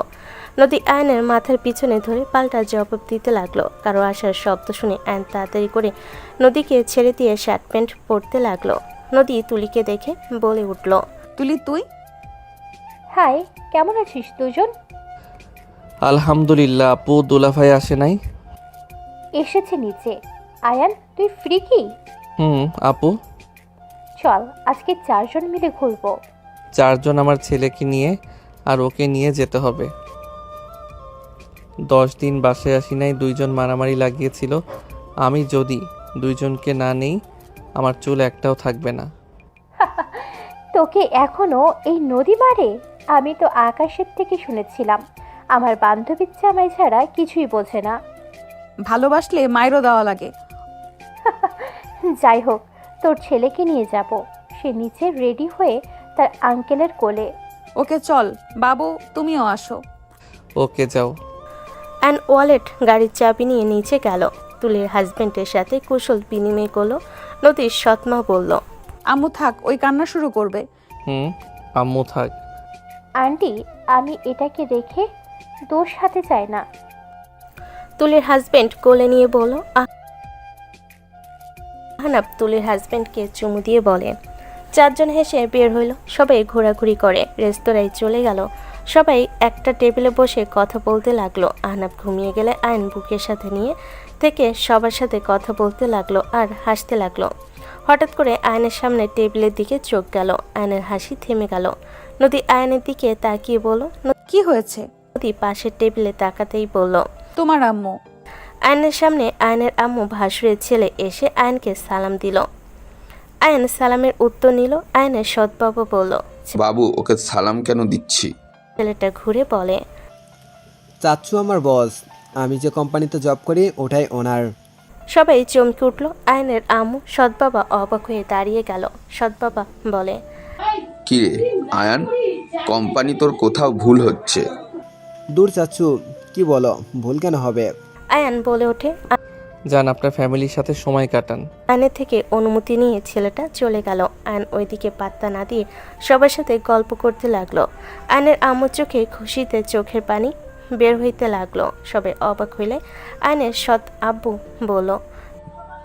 নদী আয়নের মাথার পিছনে ধরে পাল্টা জবাব দিতে লাগলো। কারো আসার শব্দ শুনে আয়ন তাড়াতাড়ি করে নদীকে ছেড়ে দিয়ে শার্ট প্যান্ট পরতে লাগলো। নদী তুলিকে দেখে বলে উঠল, তুলি তুই? হাই, কেমন আছিস দুজন? আলহামদুলিল্লাহ। আপু দুলাভাই আসে নাই? এসেছে নিচে। আয়ান, তুই ফ্রি কি? আপু চল আজকে 4 জন মিলে ঘুরবো। 4 জন? আমার ছেলেকে নিয়ে আর ওকে নিয়ে যেতে হবে। 10 দিন বাসায় আসি নাই, 2 জন মারামারি লাগিয়েছিল। আমি যদি 2 জনকে না নেই আমার চুল একটাও থাকবে না। তোকে এখনো এই নদী মারে? আমি তো আকাশের থেকে শুনেছিলাম আমার বান্ধবীর জামাই ছাড়া কিছুই বোঝে না। ভালোবাসলে মায়েরও দেওয়া লাগে। যাই হোক, তোর ছেলেকে নিয়ে যাব। সে নিচে রেডি হয়ে তার আঙ্কেলের কোলে। ওকে চল বাবু, তুমিও আসো। ওকে যাও। অ্যান্ড ওয়ালেট গাড়ির চাবি নিয়ে নিচে গেল। তুলির হাজবেন্ডের সাথে কুশল বিনিময় করলো। নদীর সৎমা বলল, আম্মু থাক, ওই কান্না শুরু করবে। আম্মু থাক। আন্টি, আমি এটাকে রেখে দোষ হাতে চাই না। তুলির হাজবেন্ড কোলে নিয়ে বলল। আহনাফ তুলির হাজবেন্ডকে চুমু দিয়ে বলে। 4 জন হেসে বের হইল। সবাই ঘোরাঘুরি করে রেস্তোরাঁয় চলে গেল। সবাই একটা টেবিলে বসে কথা বলতে লাগলো। আহনাফ ঘুমিয়ে গেলে আয়ন বুকের সাথে নিয়ে থেকে সবার সাথে কথা বলতে লাগলো আর হাসতে লাগলো। হঠাৎ করে আয়নের সামনে টেবিলের দিকে চোখ গেল। আয়নের হাসি থেমে গেল। নদী আয়নের দিকে তাকিয়ে বলল, কি হয়েছে? নদী পাশের টেবিলে তাকাতেই বলল, তোমার আম্মু। আয়নের সামনে আয়নের আম্মু ভাসুরের ছেলে এসে আয়নকে সালাম দিল। আয়ন সালামের উত্তর নিল। আয়নের সৎ বাবা বলল, বাবু ওকে সালাম কেন দিচ্ছি? ছেলেটা ঘুরে বলে, চাচ্ছু আমার বস, আমি যে কোম্পানিতে জব করি ওটাই ওনার। সবাই চমকে উঠল। আয়নের আম্মু সৎ বাবা অবাক হয়ে দাঁড়িয়ে গেল। সৎ বাবা বলে, কি রে আয়ান, কোম্পানি তোর কোথাও ভুল হচ্ছে। দূর চাচ্ছু, কি বলো, ভুল কেন হবে? আয়ান বলে ওঠে। যান আপনার ফ্যামিলির সাথে সময় কাটান। আয়নের থেকে অনুমতি নিয়ে ছেলেটা চলে গেল। আয়ন ওইদিকে পাত্তা না দিয়ে সবার সাথে গল্প করতে লাগলো। আয়নের আম্মুর চোখে খুশিতে চোখের পানি বের হইতে লাগলো। সবাই অবাক হইলে আয়নের সৎ আব্বু বলল,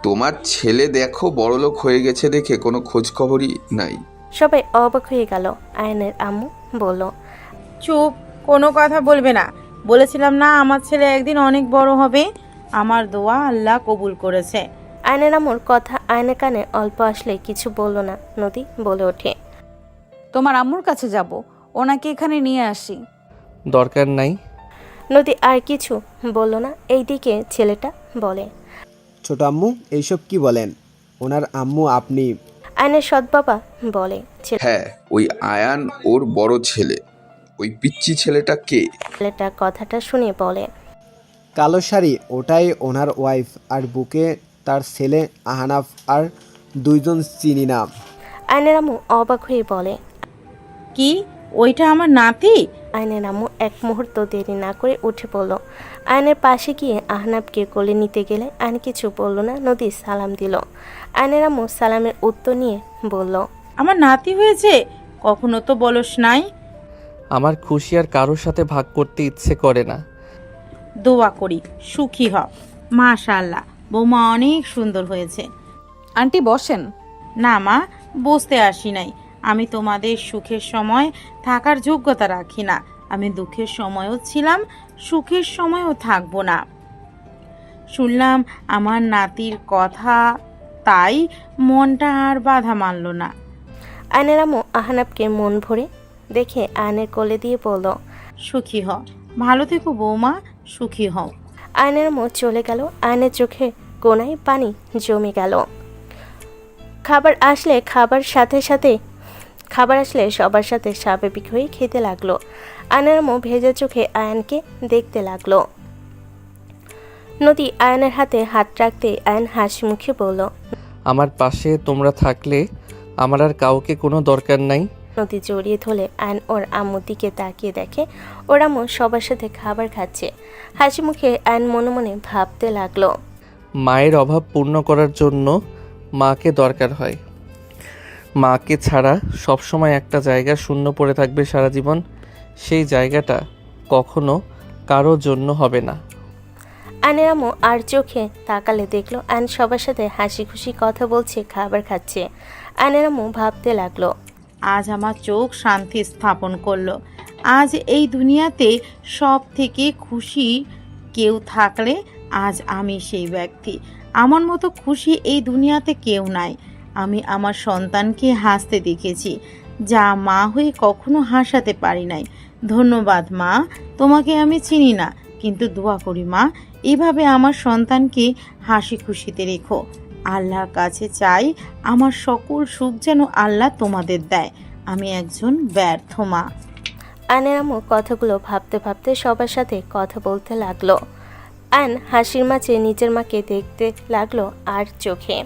তোমার ছেলে দেখো বড়লোক হয়ে গেছে, দেখে কোনো খোঁজ খবরই নাই। সবাই অবাক হয়ে গেল। আয়নের আম্মু বলল, চুপ, কোনো কথা বলবে না। বলেছিলাম না আমার ছেলে একদিন অনেক বড় হবে। আমার দোয়া আল্লাহ কবুল করেছে। আয়নের আম্মুর কথা আয়নের কানে অল্প আসলে কিছু বলল না। নদী বলে ওঠে, তোমার আম্মুর কাছে যাব, ওনাকে এখানে নিয়ে আসি। দরকার নাই। নদী আর কিছু বলল না। এইদিকে ছেলেটা বলে, ছোট আম্মু এইসব কি বলেন? ওনার আম্মু আপনি। আয়নের সৎ বাবা বলে, হ্যাঁ, ওই আয়ান ওর বড় ছেলে। ওই পিচ্চি ছেলেটা কে? ছেলেটা কথাটা শুনে বলে, কালো শাড়ি, ওটাই ওনার ওয়াইফ। আর বুকে তার ছেলে আহনাফ আর 2 জন চিনি না। আয়নের আম্মু অবাক হয়ে বলে, কি ওইটা আমার নাতি? আয়নের আম্মু এক মুহূর্ত দেরি না করে উঠে পড়ল। আয়নের পাশে গিয়ে আহনাফকে কোলে নিতে গেলে আয়ন কিছু বলল না। নদী সালাম দিল। আয়নের আম্মু সালামের উত্তর নিয়ে বলল, আমার নাতি হয়েছে, কখনো তো বলস নাই। আমার খুশি আর কারোর সাথে ভাগ করতে ইচ্ছে করে না। দোয়া করি সুখী হ। মাশাআল্লাহ, বৌমা অনেক সুন্দর হয়েছে। আন্টি বসেন। না মা, বসতে আসি নাই। আমি তোমাদের সুখের সময় থাকার যোগ্যতা রাখি না। আমি দুঃখের সময়ও ছিলাম, সুখের সময়ও থাকবো না। শুনলাম আমার নাতির কথা, তাই মনটা আর বাধা মানল না। আয়নের আম্মু আহনাফকে মন ভরে দেখে আয়নের কোলে দিয়ে বলল, সুখী হ, ভালো থেকো বৌমা, সুখী হও। আয়নের মুখ চলে গেল, আয়নের চোখে কোনায় পানি জমে গেল। খাবার আসলে সবার সাথে স্বাভাবিক হয়ে খেতে লাগলো। আয়নের মুখ ভেজা চোখে আয়নকে দেখতে লাগলো। নদী আয়নের হাতে হাত রাখতে আয়ন হাসি মুখে বলল, আমার পাশে তোমরা থাকলে আমার আর কাউকে কোনো দরকার নাই। নদী জড়িয়ে ধরলে আয়ন ওর আম্মুর দিকে তাকিয়ে দেখে ওর আম্মু সবার সাথে খাবার খাচ্ছে। হাসি মুখে আয়ন মনে মনে ভাবতে লাগলো, মায়ের অভাব পূর্ণ করার জন্য মাকে দরকার হয়। মাকে ছাড়া সবসময় একটা জায়গা শূন্য পড়ে থাকবে সারা জীবন। সেই জায়গাটা কখনো কারো জন্য হবে না। আয়নের আম্মু আর চোখে তাকালে দেখলো আয়ন সবার সাথে হাসি খুশি কথা বলছে, খাবার খাচ্ছে। আয়নের আম্মু ভাবতে লাগলো, আজ আমার চোখ শান্তি স্থাপন করলো। আজ এই দুনিয়াতে সব থেকে খুশি কেউ থাকলে আজ আমি সেই ব্যক্তি। আমার মতো খুশি এই দুনিয়াতে কেউ নাই। আমি আমার সন্তানকে হাসতে দেখেছি, যা মা হয়ে কখনো হাসাতে পারি নাই। ধন্যবাদ মা, তোমাকে আমি চিনি না, কিন্তু দোয়া করি মা, এভাবে আমার সন্তানকে হাসি খুশিতে রেখো। আল্লাহর কাছে চাই আমার সকল সুখ যেন আল্লাহ তোমাদের দেয়। আমি একজন ব্যর্থ মা। আয়নের আম্মু কথাগুলো ভাবতে ভাবতে সবার সাথে কথা বলতে লাগলো। আয়ন হাসির মাঝে নিজের মাকে দেখতে লাগলো আর চোখে